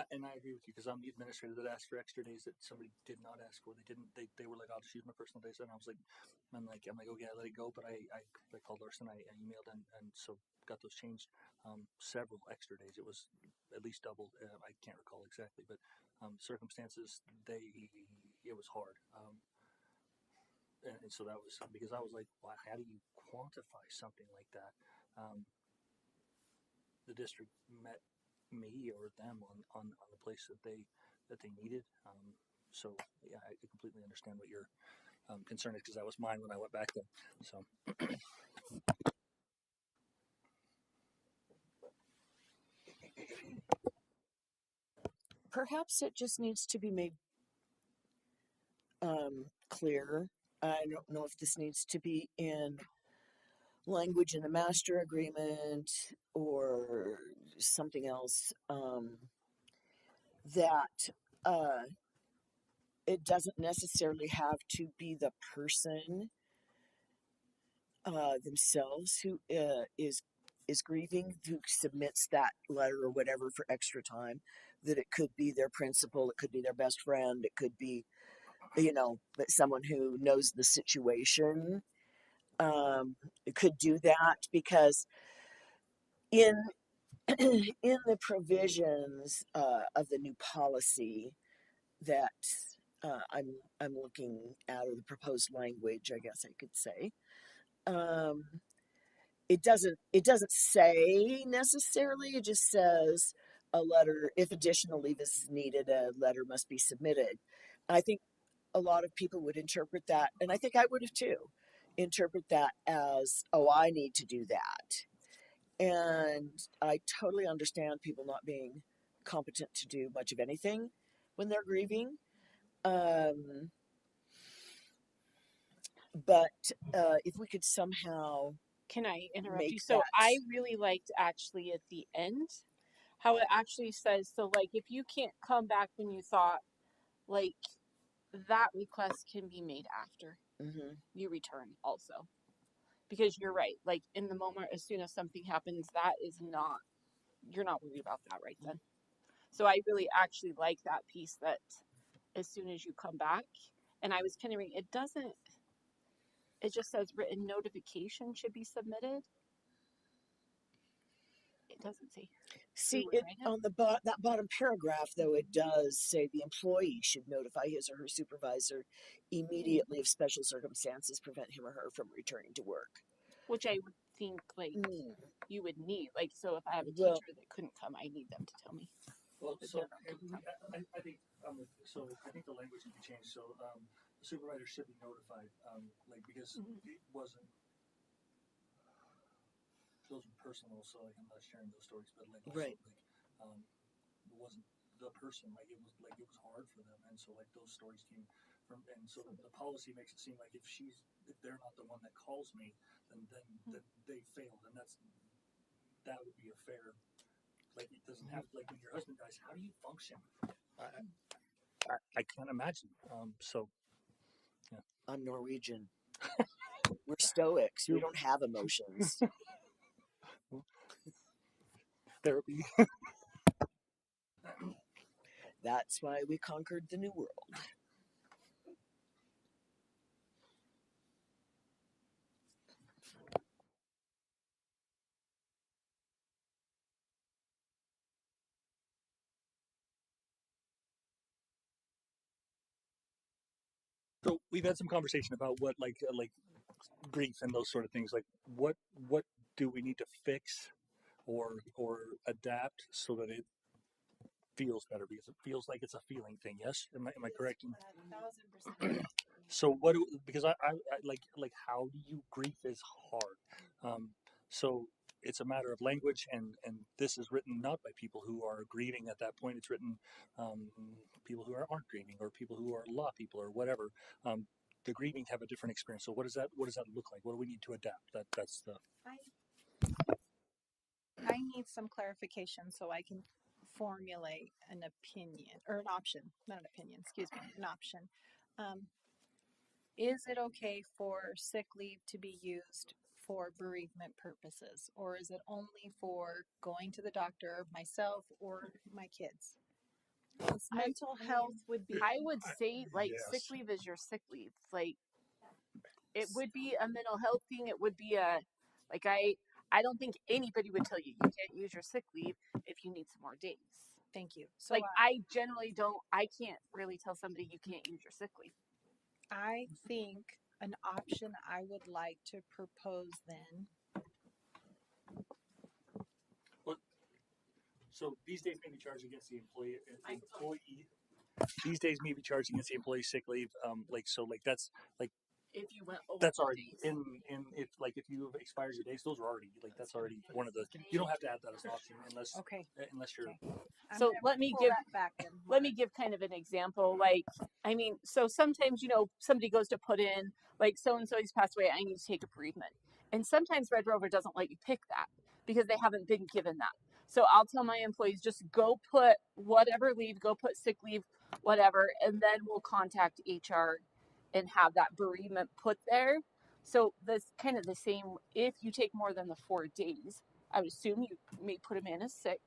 And I agree with you because I'm the administrator that asked for extra days that somebody did not ask for. They didn't. They were like, "I'll just use my personal days," and I was like, I'm like, okay, I let it go. But I called Larson, I emailed, and so got those changed. Several extra days. It was at least double. I can't recall exactly, but circumstances it was hard. And so that was because I was like, well, how do you quantify something like that? The district met me or them on the place that they needed. So yeah, I completely understand what your concern is because that was mine when I went back there. So Perhaps it just needs to be made clear. I don't know if this needs to be in language in the master agreement or something else, that uh, it doesn't necessarily have to be the person themselves who is grieving, who submits that letter or whatever for extra time. That it could be their principal, it could be their best friend, it could be, but someone who knows the situation, could do that because in in the provisions of the new policy that I'm looking at, or the proposed language, I guess I could say. Um, it doesn't say necessarily. It just says a letter, if additional leave is needed, a letter must be submitted. I think a lot of people would interpret that, and I think I would have too, interpret that as, oh, I need to do that. And I totally understand people not being competent to do much of anything when they're grieving. Um, But if we could somehow Can I interrupt make you? So that, I really liked actually at the end how it actually says, so like if you can't come back when you thought, like that request can be made after mhm, you return also. Because you're right, like in the moment, as soon as something happens, that is not, you're not worried about that right then. So I really actually like that piece that as soon as you come back, and I was kind of reading, it doesn't, it just says written notification should be submitted. It doesn't say see who would it write it. on the that bottom paragraph, though it does say the employee should notify his or her supervisor immediately if special circumstances prevent him or her from returning to work. Which I would think like Mm, you would need. Like, so if I have a well, teacher that couldn't come, I need them to tell me Well, that so they're not coming. I think so. I think the language should be changed. So the supervisor should be notified, like because Mm-hmm. it wasn't those were personal. So like I'm not sharing those stories, but like also right. like it wasn't the person. Like it was hard for them, and so like those stories came from. And so the policy makes it seem like if they're not the one that calls me, then they failed, and that would be a fair. Like it doesn't have like when your husband dies, how do you function? I can't imagine. So yeah. I'm Norwegian. We're stoics. We don't have emotions. Therapy. That's why we conquered the New World. So we've had some conversation about what like grief and those sort of things. Like what do we need to fix or adapt so that it feels better because it feels like it's a feeling thing. Yes, am I correct? 1,000%. So because I like how do you grief is hard. Um, so it's a matter of language and this is written not by people who are grieving at that point. It's written um, people who aren't grieving or people who are law people or whatever. Um, the grieving have a different experience. So what does that look like? What do we need to adapt? That's the I I need some clarification so I can formulate an opinion or an option, not an opinion, excuse me, an option. Um, is it okay for sick leave to be used for bereavement purposes, or is it only for going to the doctor, myself, or my kids? Because mental health would be, I would say like sick Yes. leave is your sick leave. Like it would be a mental health thing. It would be a like I don't think anybody would tell you you can't use your sick leave if you need some more days. thank you. So Like I generally don't. I can't really tell somebody you can't use your sick leave. I think an option I would like to propose then. well, so these days may be charged against the employee. These days may be charged against the employee sick leave. Like so like that's like If you went over that's the already days. in if you have expired your days, those are already like that's already one of the you don't have to add that as an option Okay. unless you're Okay. I'm So gonna let me pull give that back then. let me give kind of an example. Like, I mean, so sometimes, somebody goes to put in, like, so and so's passed away, I need to take a bereavement. And sometimes Red Rover doesn't let you pick that because they haven't been given that. So I'll tell my employees just go put whatever leave, go put sick leave, whatever, and then we'll contact HR and have that bereavement put there. So that's kind of the same. If you take more than the 4 days, I would assume you may put them in as sick.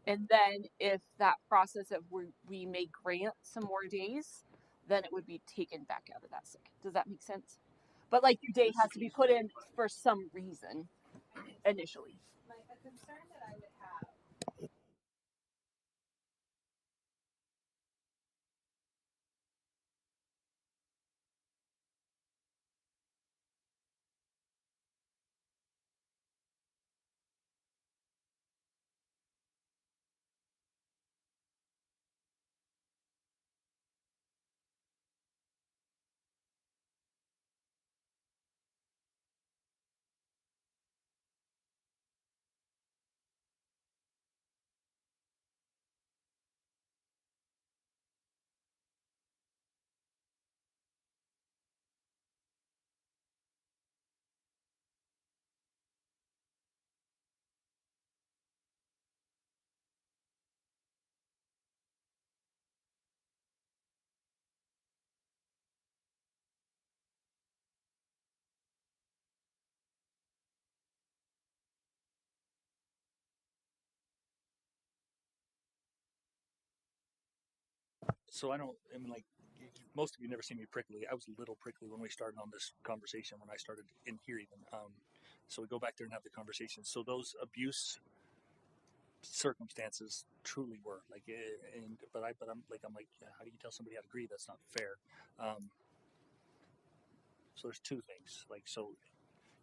And then if that process of we may grant some more days, then it would be taken back out of that sick. Does that make sense? But like your day has to be put in for some reason initially. A concern that I would have So I don't. I mean, like most of you never see me prickly. I was a little prickly when we started on this conversation. When I started in here, even. So we go back there and have the conversation. So those abuse circumstances truly were like, but I'm like, yeah, how do you tell somebody how to grieve? That's not fair. So there's two things. Like, so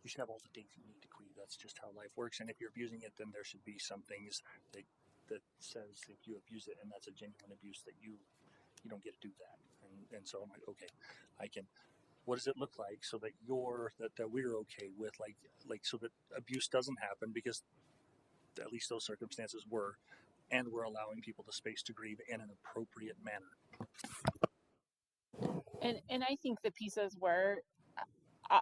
you should have all the days you need to grieve. That's just how life works. And if you're abusing it, then there should be some things that says if you abuse it and that's a genuine abuse that you don't get to do that. And so I'm like, okay, I can. What does it look like so that that we're okay with like so that abuse doesn't happen, because at least those circumstances were, and we're allowing people the space to grieve in an appropriate manner. And I think the pieces where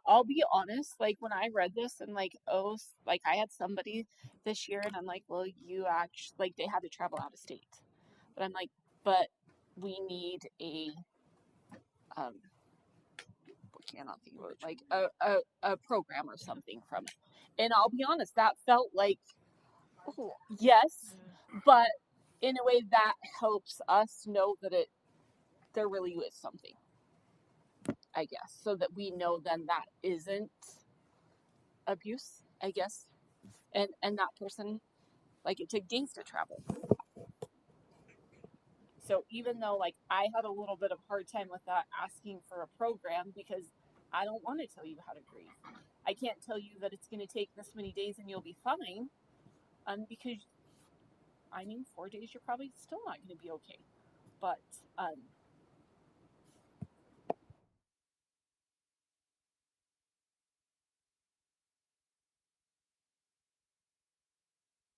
I'll be honest, like when I read this and like, oh, like I had somebody this year and I'm like, well, you actually, like they had to travel out of state. But I'm like, but we need um, I cannot think of it, like a program or something from it. And I'll be honest, that felt like, oh, yes, but in a way that helps us know that there really is something, I guess, so that we know then that isn't abuse, I guess. And that person, like it took days to travel. So even though like I had a little bit of hard time with that, asking for a program, because I don't want to tell you how to grieve. I can't tell you that it's going to take this many days and you'll be fine, because I mean 4 days you're probably still not going to be okay. But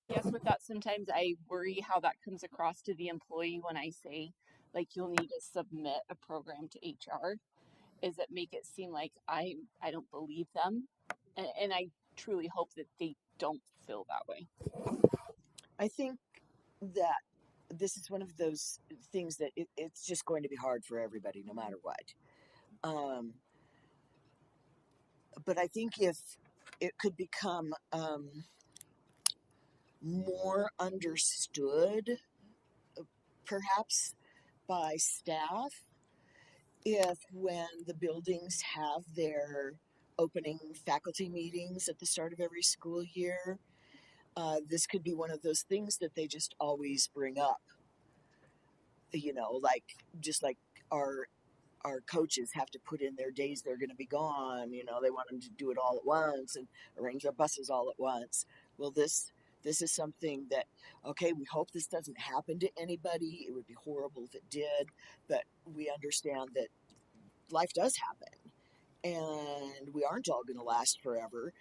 yes, with that, sometimes I worry how that comes across to the employee when I say, like, you'll need to submit a program to HR. Is it make it seem like I don't believe them, and I truly hope that they don't feel that way. I think that this is one of those things that it's just going to be hard for everybody, no matter what. But I think if it could become more understood, perhaps by staff, if when the buildings have their opening faculty meetings at the start of every school year, this could be one of those things that they just always bring up. Like just like our coaches have to put in their days they're going to be gone. They want them to do it all at once and arrange their buses all at once. Well, this is something that, okay, we hope this doesn't happen to anybody. It would be horrible if it did, but we understand that life does happen and we aren't all going to last forever.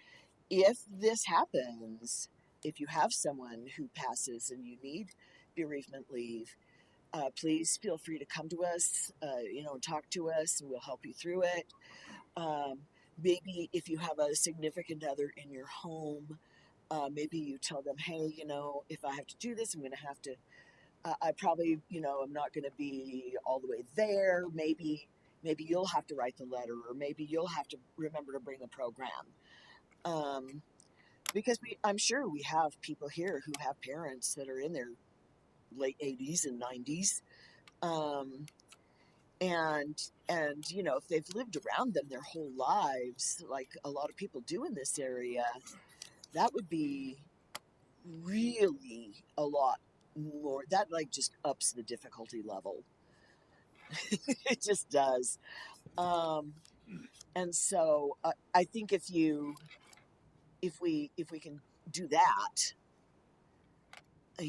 If this happens, if you have someone who passes and you need bereavement leave, please feel free to come to us, and talk to us, and we'll help you through it. Maybe if you have a significant other in your home, maybe you tell them, hey, if I have to do this, I'm going to have to, I probably, I'm not going to be all the way there. Maybe you'll have to write the letter, or maybe you'll have to remember to bring a program. Because I'm sure we have people here who have parents that are in their late 80s and 90s. And if they've lived around them their whole lives, like a lot of people do in this area, that would be really a lot more. That like just ups the difficulty level. It just does. And so I think if we can do that, I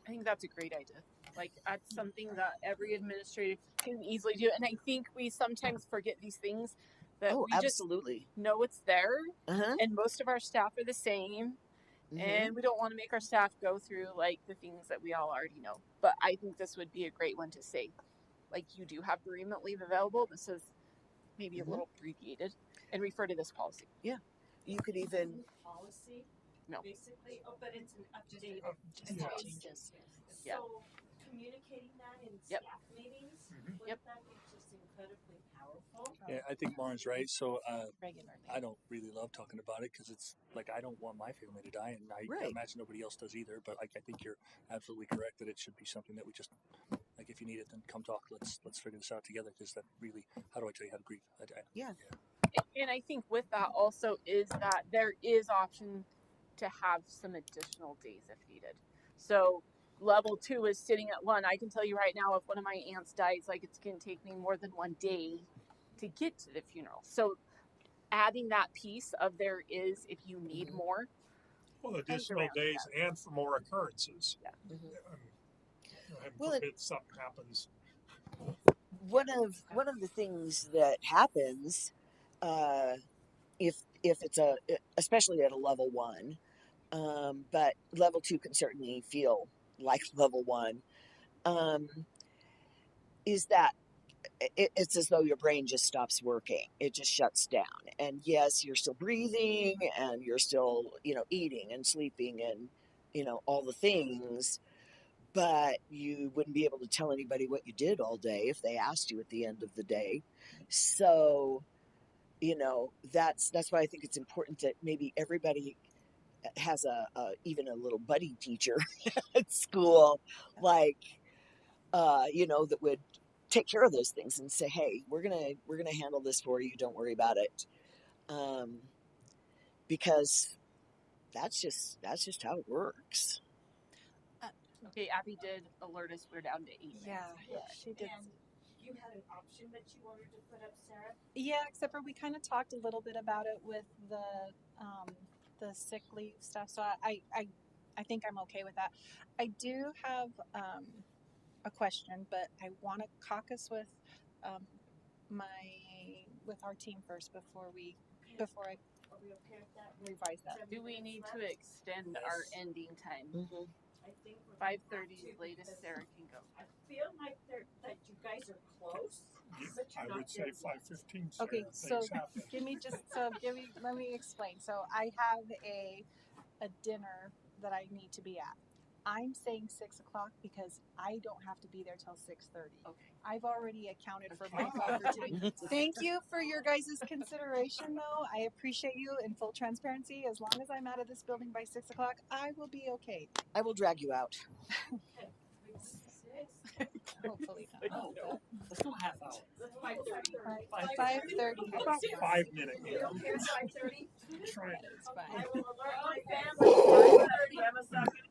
think that's a great idea. Like that's something that every administrator can easily do, and I think we sometimes forget these things that we absolutely just know it's there, uh-huh. and most of our staff are the same. Mm-hmm. And we don't want to make our staff go through like the things that we all already know. But I think this would be a great one to say. Like you do have bereavement leave available. This is maybe a little abbreviated, and refer to this policy. Yeah, you could even policy. No. Basically, but it's an updated. Changes. Yeah. So communicating that in Yep. staff meetings, Yep. that be just incredibly powerful. Yeah, I think Lauren's right. So Regularly. I don't really love talking about it because it's like I don't want my family to die, and I imagine nobody else does either. But like I think you're absolutely correct that it should be something that we just like if you need it, then come talk. Let's figure this out together. Because that really, how do I tell you how to grieve? Yeah. And I think with that also is that there is option to have some additional days if needed. So level 2 is sitting at 1. I can tell you right now, if one of my aunts dies, like it's going to take me more than 1 day to get to the funeral. So adding that piece of there is if you need Mhm. more. Well, additional days and for more occurrences. Yeah. Mhm. Heaven Well, forbid something happens. one of the things that happens, uh, if it's especially at a level 1, but level 2 can certainly feel like level 1, um, is that it's as though your brain just stops working. It just shuts down. And yes, you're still breathing and you're still, eating and sleeping and, all the things, but you wouldn't be able to tell anybody what you did all day if they asked you at the end of the day. So, that's why I think it's important that maybe everybody has even a little buddy teacher at school, like, that would take care of those things and say, hey, we're gonna handle this for you, don't worry about it, um, because that's just how it works. Okay, Abby did alert us. We're down to 8 Yeah, minutes. she did. And you had an option that you wanted to put up, Sarah? Yeah, except for we kind of talked a little bit about it with the sick leave stuff. So I think I'm okay with that. I do have a question, but I want to caucus with um, with our team first before I Are we okay with that? revise that. 7 Do we minutes need left? to extend our ending time? Hmm. I think we're gonna have 5:30 to, is latest because Sarah can go. I feel like that you guys are close, but I you're not would say there yet. 5:15. Okay, so Things happen. let me explain. So I have a dinner that I need to be at. I'm saying 6 o'clock because I don't have to be there till 6:30. Okay. I've already accounted for Okay. myself for today. Thank you for your guys' consideration, though. I appreciate you in full transparency. As long as I'm out of this building by 6 o'clock, I will be okay. I will drag you out. Okay, we do 6. Hopefully not. but Let's go half hour. Let's 5:30. 5:30. How about 5 minute We okay meeting? with 5:30? Try it. That is fine. I will alert my family. 5:30. I'm a second.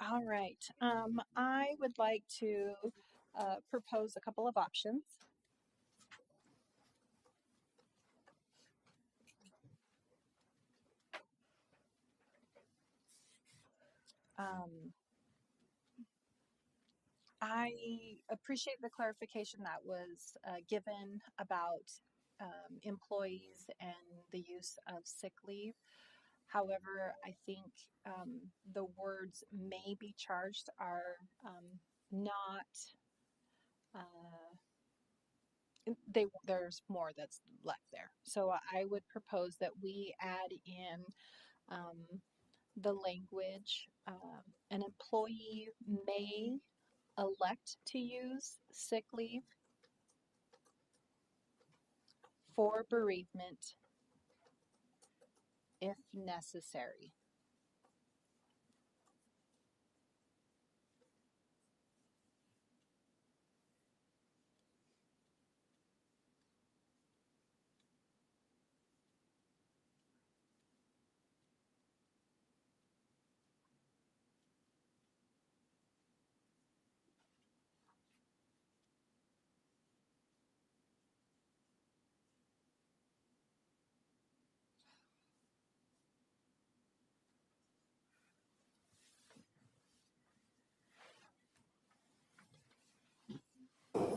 All right. I would like to propose a couple of options. Um, I appreciate the clarification that was given about employees and the use of sick leave. However, I think the words may be charged are not, there's more that's left there. So I would propose that we add in the language, an employee may elect to use sick leave for bereavement if necessary.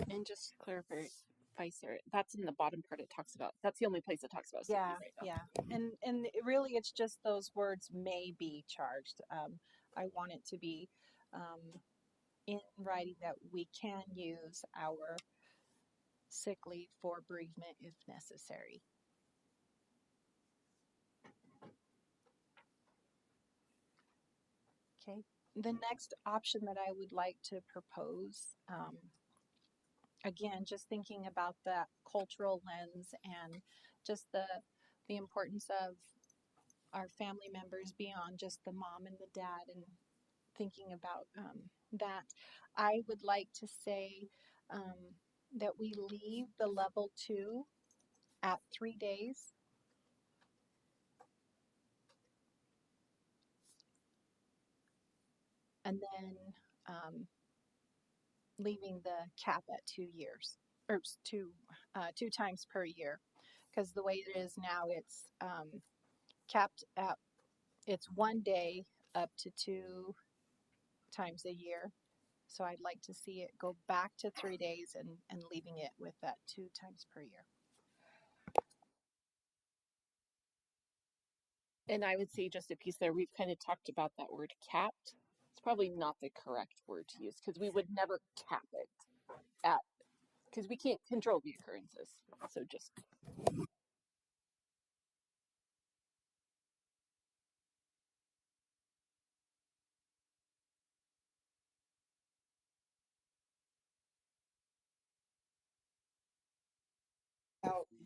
And just clarify, Sarah, that's in the bottom part it talks about. That's the only place it talks about sick Yeah, leave right now. yeah, and really, it's just those words may be charged. I want it to be in writing that we can use our sick leave for bereavement if necessary. Okay. The next option that I would like to propose, again, just thinking about that cultural lens and just the importance of our family members beyond just the mom and the dad, and thinking about that, I would like to say that we leave the level 2 at 3 days. And then leaving the cap at 2 years, or two times per year, because the way it is now, it's capped at, it's 1 day up to 2 times a year. So I'd like to see it go back to 3 days and leaving it with that 2 times per year. And I would say just a piece there, we've kind of talked about that word capped. It's probably not the correct word to use because we would never cap it at, because we can't control the occurrences. So just.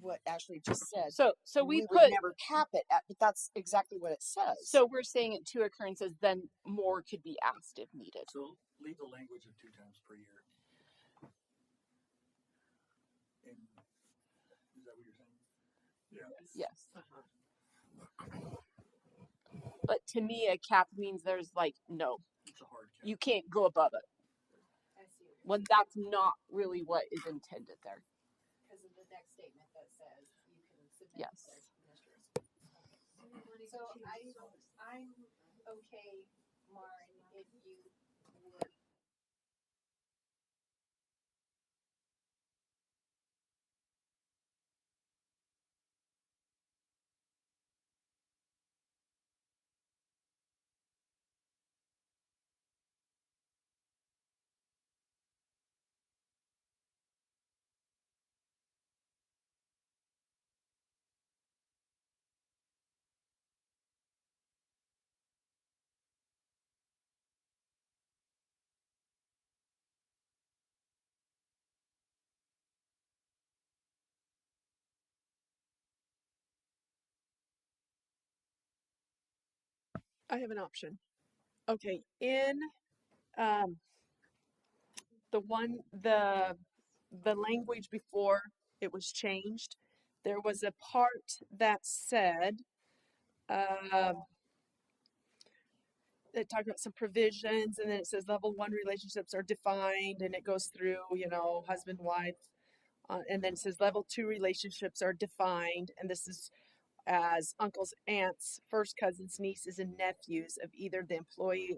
What Ashley just said. So we put, would never cap it at, but that's exactly what it says. So we're saying at 2 occurrences, then more could be asked if needed. So leave the language of 2 times per year. And is that what you're saying? Yeah. Yes. But to me, a cap means there's like, no, It's a hard cap. you can't go above it. I see what you're When that's not really what is intended there. because of the next statement that says you can submit Yes. their commissioners. Okay. So I'm okay, Lauren, if you would. I have an option. Okay, in um, the language before it was changed, there was a part that said it talked about some provisions, and then it says level one relationships are defined, and it goes through, you know, husband, wife, and then it says level two relationships are defined, and this is as uncles, aunts, first cousins, nieces, and nephews of either the employee,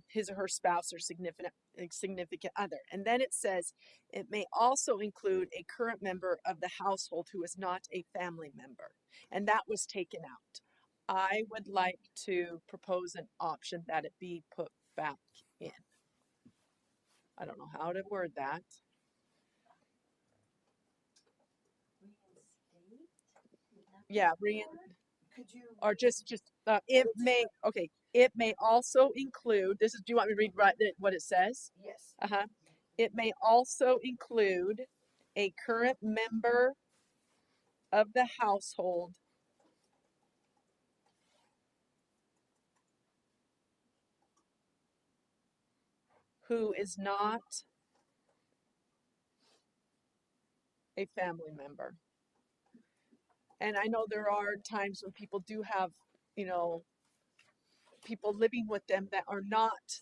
his or her spouse, or significant other. And then it says it may also include a current member of the household who is not a family member, and that was taken out. I would like to propose an option that it be put back in. I don't know how to word that. Yeah, Could you? or just it may, okay, it may also include, this is, do you want me to read what it says? Yes. It may also include a current member of the household who is not a family member. And I know there are times when people do have, you know, people living with them that are not,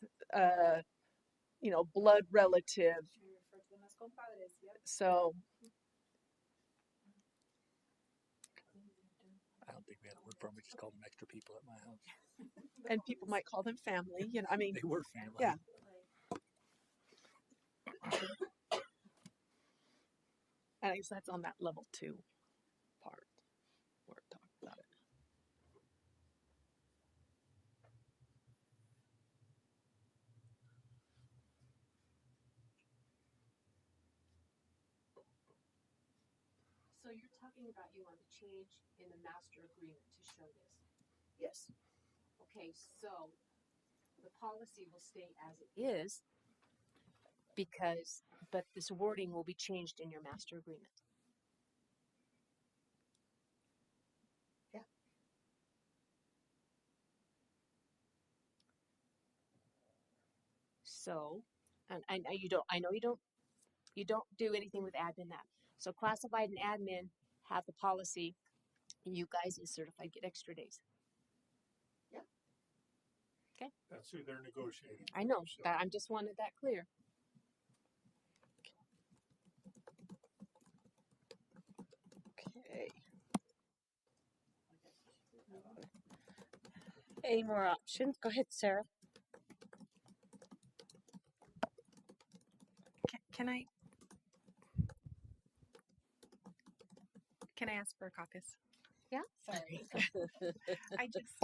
you know, blood relative. We refer to them as compadres. Yep. So I don't think we had a word for them. We just called them extra people at my house. and people might call them family, you know, I mean, They were family. yeah. And I guess that's on that level two part where it talks about it. So you're talking about you want to change in the master agreement to show this. Yes. Okay, so the policy will stay as it is but this wording will be changed in your master agreement. Yeah. So, and I know you don't do anything with admin that. So classified and admin have the policy, and you guys as certified get extra days. That's who they're negotiating. I know So that. I'm just wanted that clear. Okay. Any more options? Go ahead, Sarah. Can I ask for a caucus? Yeah. Sorry. I just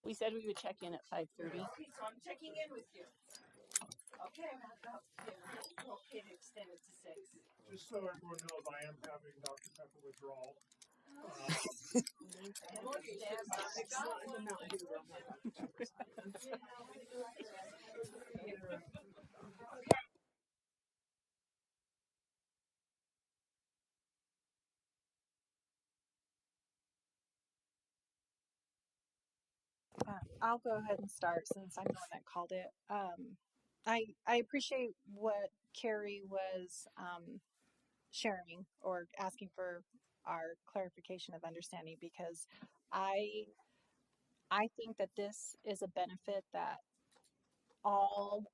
We said we would check in at 5:30. Okay, so I'm checking in with you. Okay, I'm about okay to extend it to 6. Just so everyone knows, I am having Dr. Pepper withdrawal. And we'll stand by. I got one. I'll go ahead and start since I'm the one that called it. I appreciate what Carrie was sharing or asking for our clarification of understanding because I I think that this is a benefit that all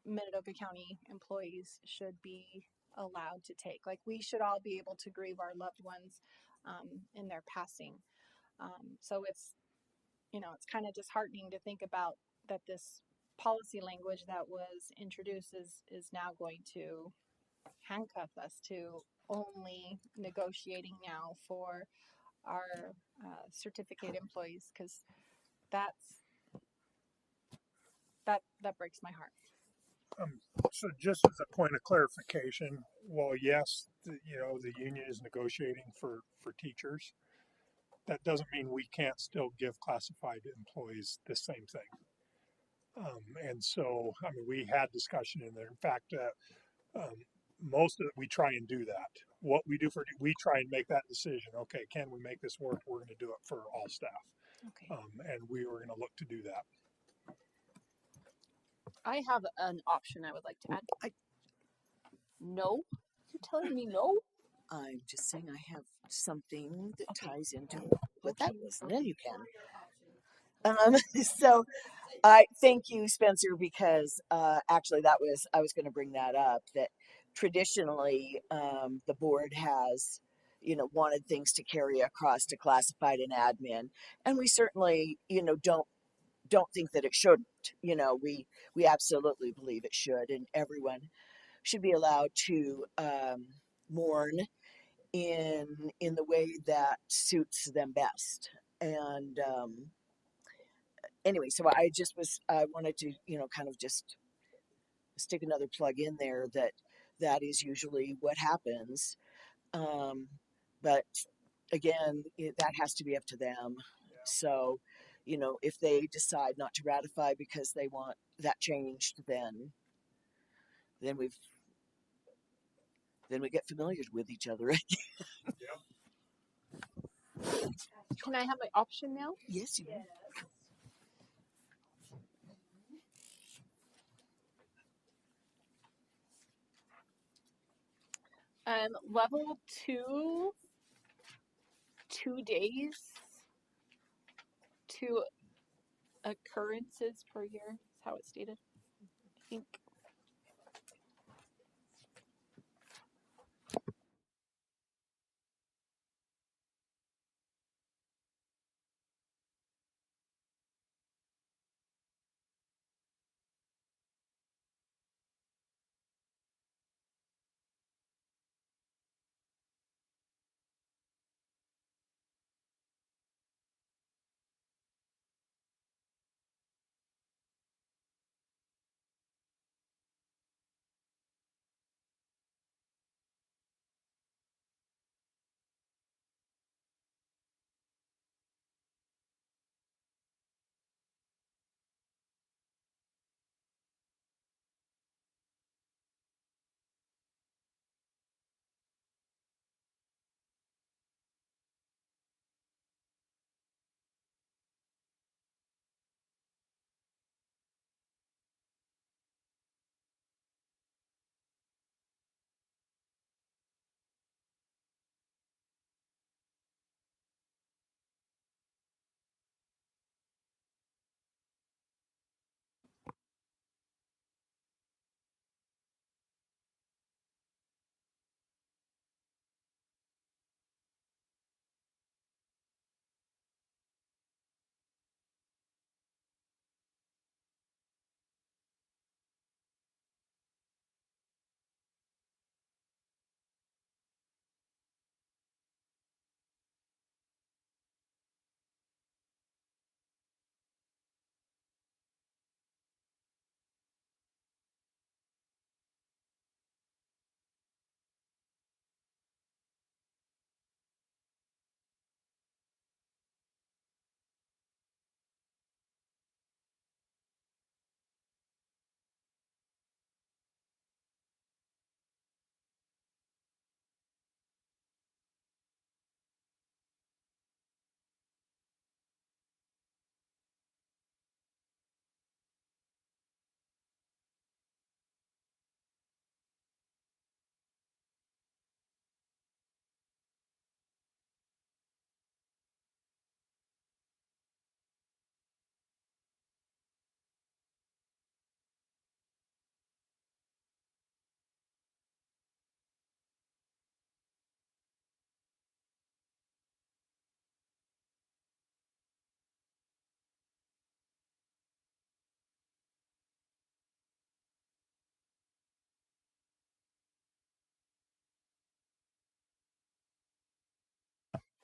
Minidoka County employees should be allowed to take. Like we should all be able to grieve our loved ones in their passing. So it's kind of disheartening to think about that this policy language that was introduced is now going to handcuff us to only negotiating now for our certificate employees because that breaks my heart. So just as a point of clarification, while yes, the union is negotiating for teachers, that doesn't mean we can't still give classified employees the same thing. And so, I mean, we had discussion in there. In fact, most of it, we try and do that. What we do we try and make that decision. Okay, can we make this work? We're going to do it for all staff. Okay. And we were going to look to do that. I have an option I would like to add. No? You're telling me no? I'm just saying I have something that Okay. ties into what that was, and then you can. So I thank you, Spencer, because actually I was going to bring that up. That traditionally the board has, wanted things to carry across to classified and admin, and we certainly, don't think that it shouldn't. We absolutely believe it should, and everyone should be allowed to mourn in the way that suits them best. And anyway, so I wanted to kind of just stick another plug in there that is usually what happens. But again, that has to be up to them. So, if they decide not to ratify because they want that changed, then we get familiar with each other. Can I have my option now? Yes, you do. Level 2, 2 days, 2 occurrences per year is how it's stated. I think.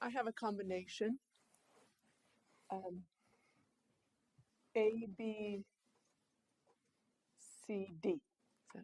I have a combination. A, B, C, D. So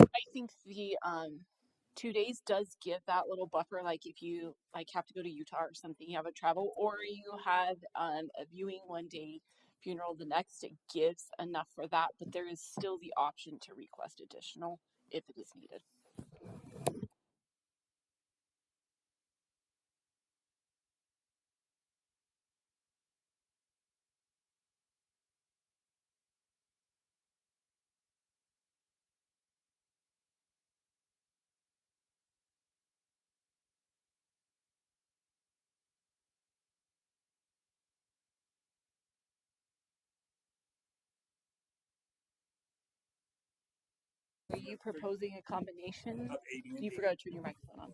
I think the 2 days does give that little buffer. Like if you like have to go to Utah or something, you have a travel, or you have a viewing one day, funeral the next. It gives enough for that, but there is still the option to request additional if it is needed. Are you proposing a combination? Of A, B, and You D. forgot to turn your microphone on.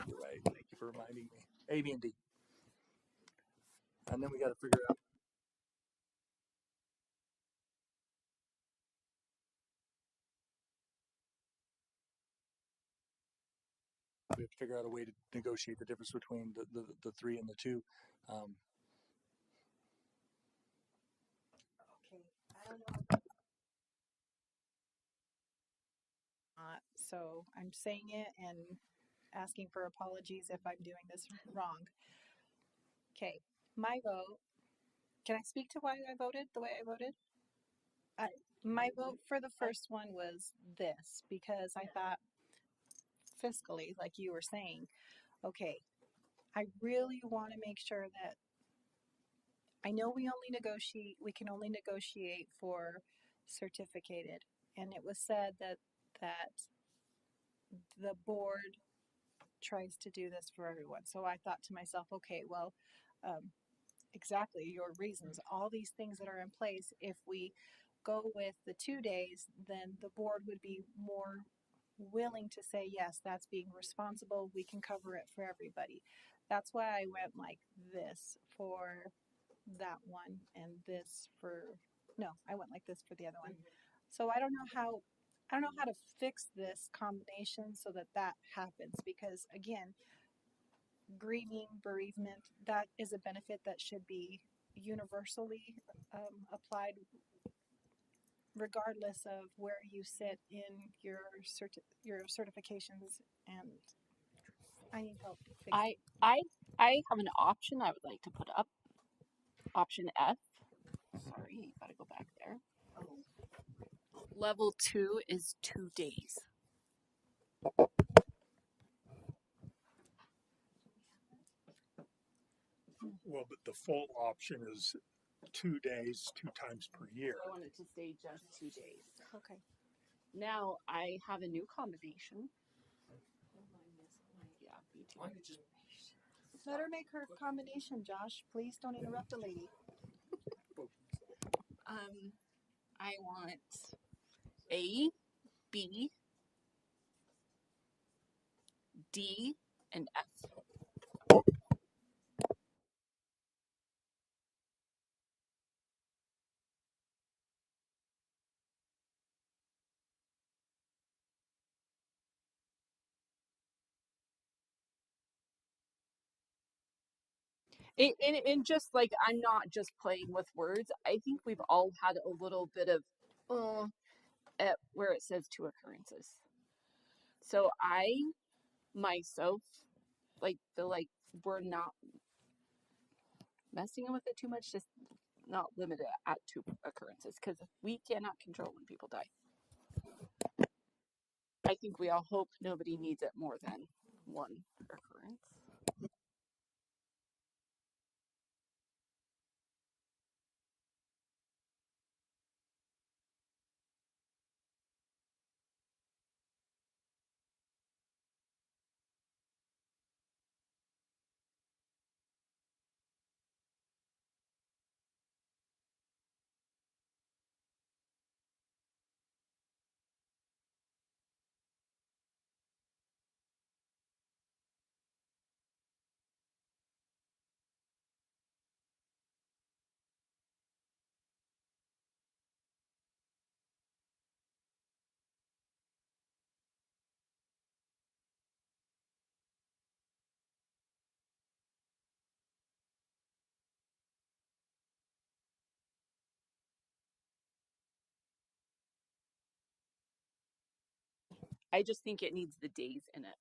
You're right. Thank you for reminding me. A, B, and D. And then we got to figure out. We have to figure out a way to negotiate the difference between the 3 and the 2. Okay, I don't know. So I'm saying it and asking for apologies if I'm doing this wrong. Okay, my vote. Can I speak to why I voted the way I voted? I, my vote for the first one was this because I thought fiscally, like you were saying, okay, I really want to make sure that I know we can only negotiate for certificated. And it was said that the board tries to do this for everyone. So I thought to myself, okay, well, um, exactly your reasons, all these things that are in place, if we go with the 2 days, then the board would be more willing to say, yes, that's being responsible. We can cover it for everybody. That's why I went like this for that one and this for, no, I went like this for the other one. So I don't know how to fix this combination so that that happens because again, grieving, bereavement, that is a benefit that should be universally applied regardless of where you sit in your certifications, and I need help fixing. I have an option I would like to put up. Option F. Sorry, you gotta go back there. Level 2 is 2 days. Well, but the full option is 2 days, 2 times per year. I want it to stay just 2 days. Okay. Now I have a new combination. Yeah, me too. Let her make her combination, Josh. Please don't interrupt the lady. I want A, B, D, and F. And just like I'm not just playing with words, I think we've all had a little bit of at where it says 2 occurrences. So I myself like feel like we're not messing with it too much, just not limit it at 2 occurrences because we cannot control when people die. I think we all hope nobody needs it more than 1 occurrence. I just think it needs the days in it.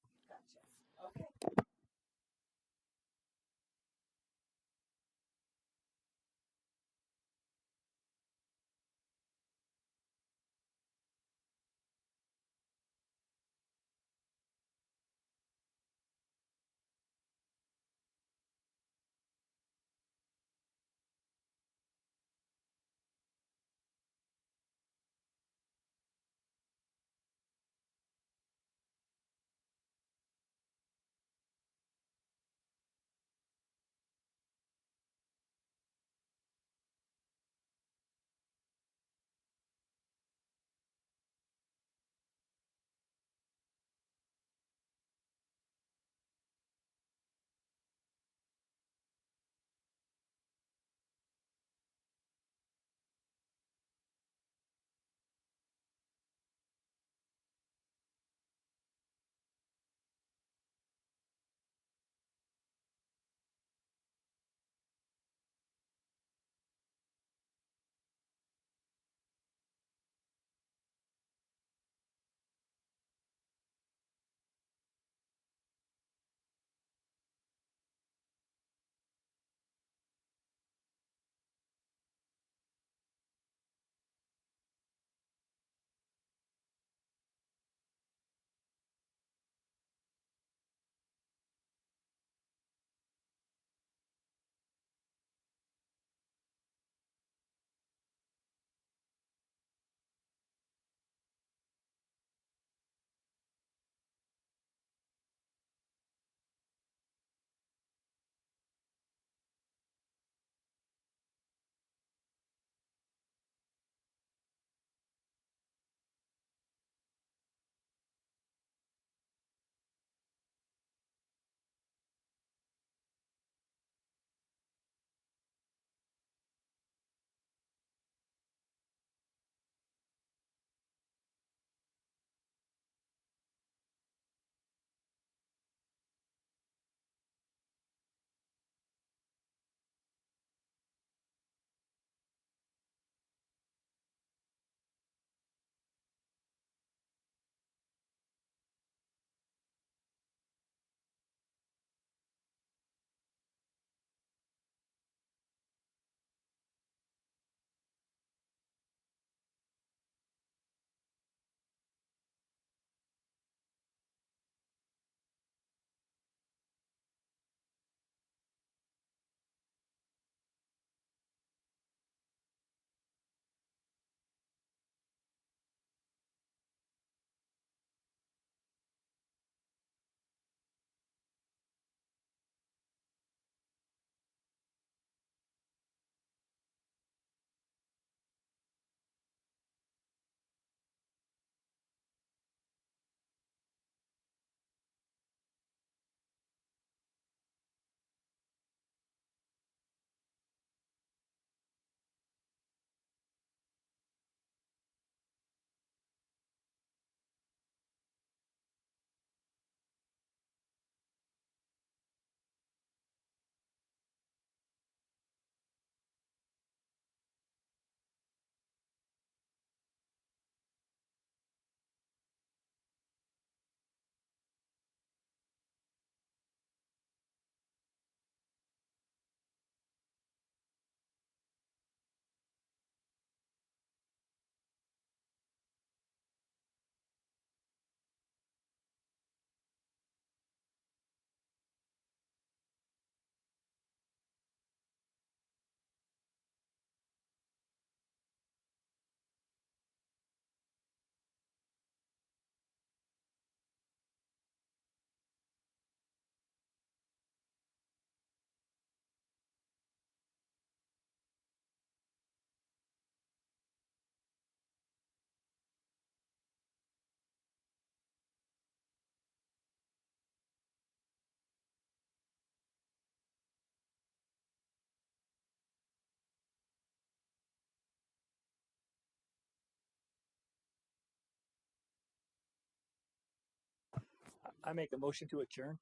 I make a motion to adjourn.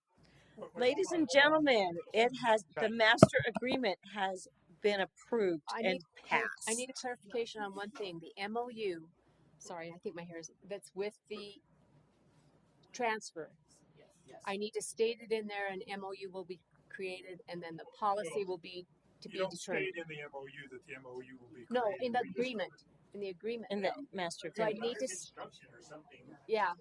Ladies and gentlemen, the master agreement has been approved I and need passed. I need a clarification on one thing. The MOU. Sorry, I think my hair is. That's with the transfer. I need to state it in there. An MOU will be created, and then the policy will be to You be don't determined. state in the MOU that the MOU will be created. No, in the agreement. In the agreement. In the master So I agreement. need to. Yeah.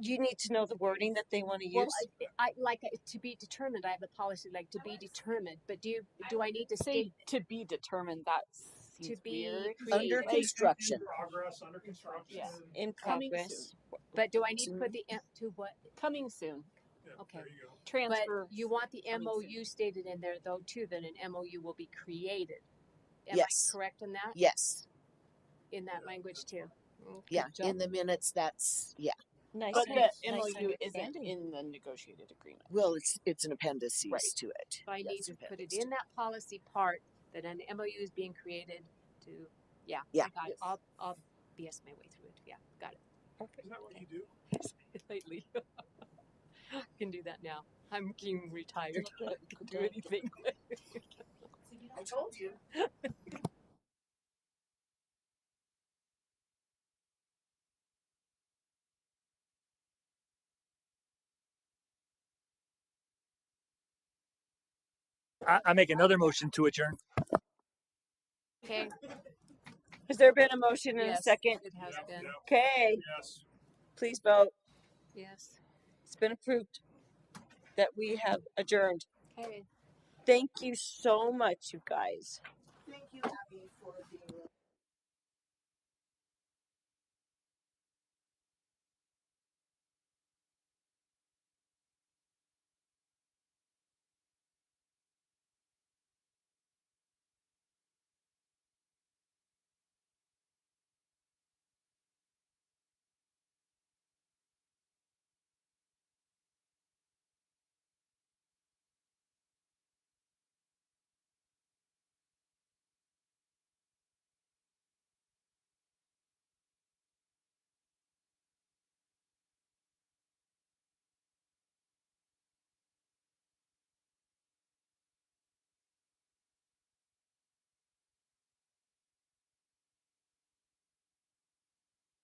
You need to know the wording that they want to Well, use. I like to be determined. I have a policy like to be determined. But do I need to Say state to be determined. That seems to be weird. created? Under construction. In progress, under construction. Yeah. In Coming progress. But do I need to put the to what? Coming soon. Yeah, Okay. there you go. Transfer. But you want the coming MOU stated in there though too. That an MOU will be created. Am Yes. I correct in that? Yes. In that language too. Good Yeah. job. In the minutes, that's yeah. Nice. But nice the MOU isn't understanding. in the negotiated agreement. Well, it's an appendices Right. to it. So I need Yes, to put it appendix in that policy part that an MOU is being created to. Yeah. Yeah. I got it. I'll BS my way through it. Yeah. Got it. Is that what you do? Lately. I can do that now. I'm getting retired. I can do Good. anything. I told you. I make another motion to adjourn. Okay. Has there been a motion and a Yes, second? it has been. Okay. Yes. Please vote. Yes. It's been approved that we have adjourned. Okay. Thank you so much, you guys. Thank you.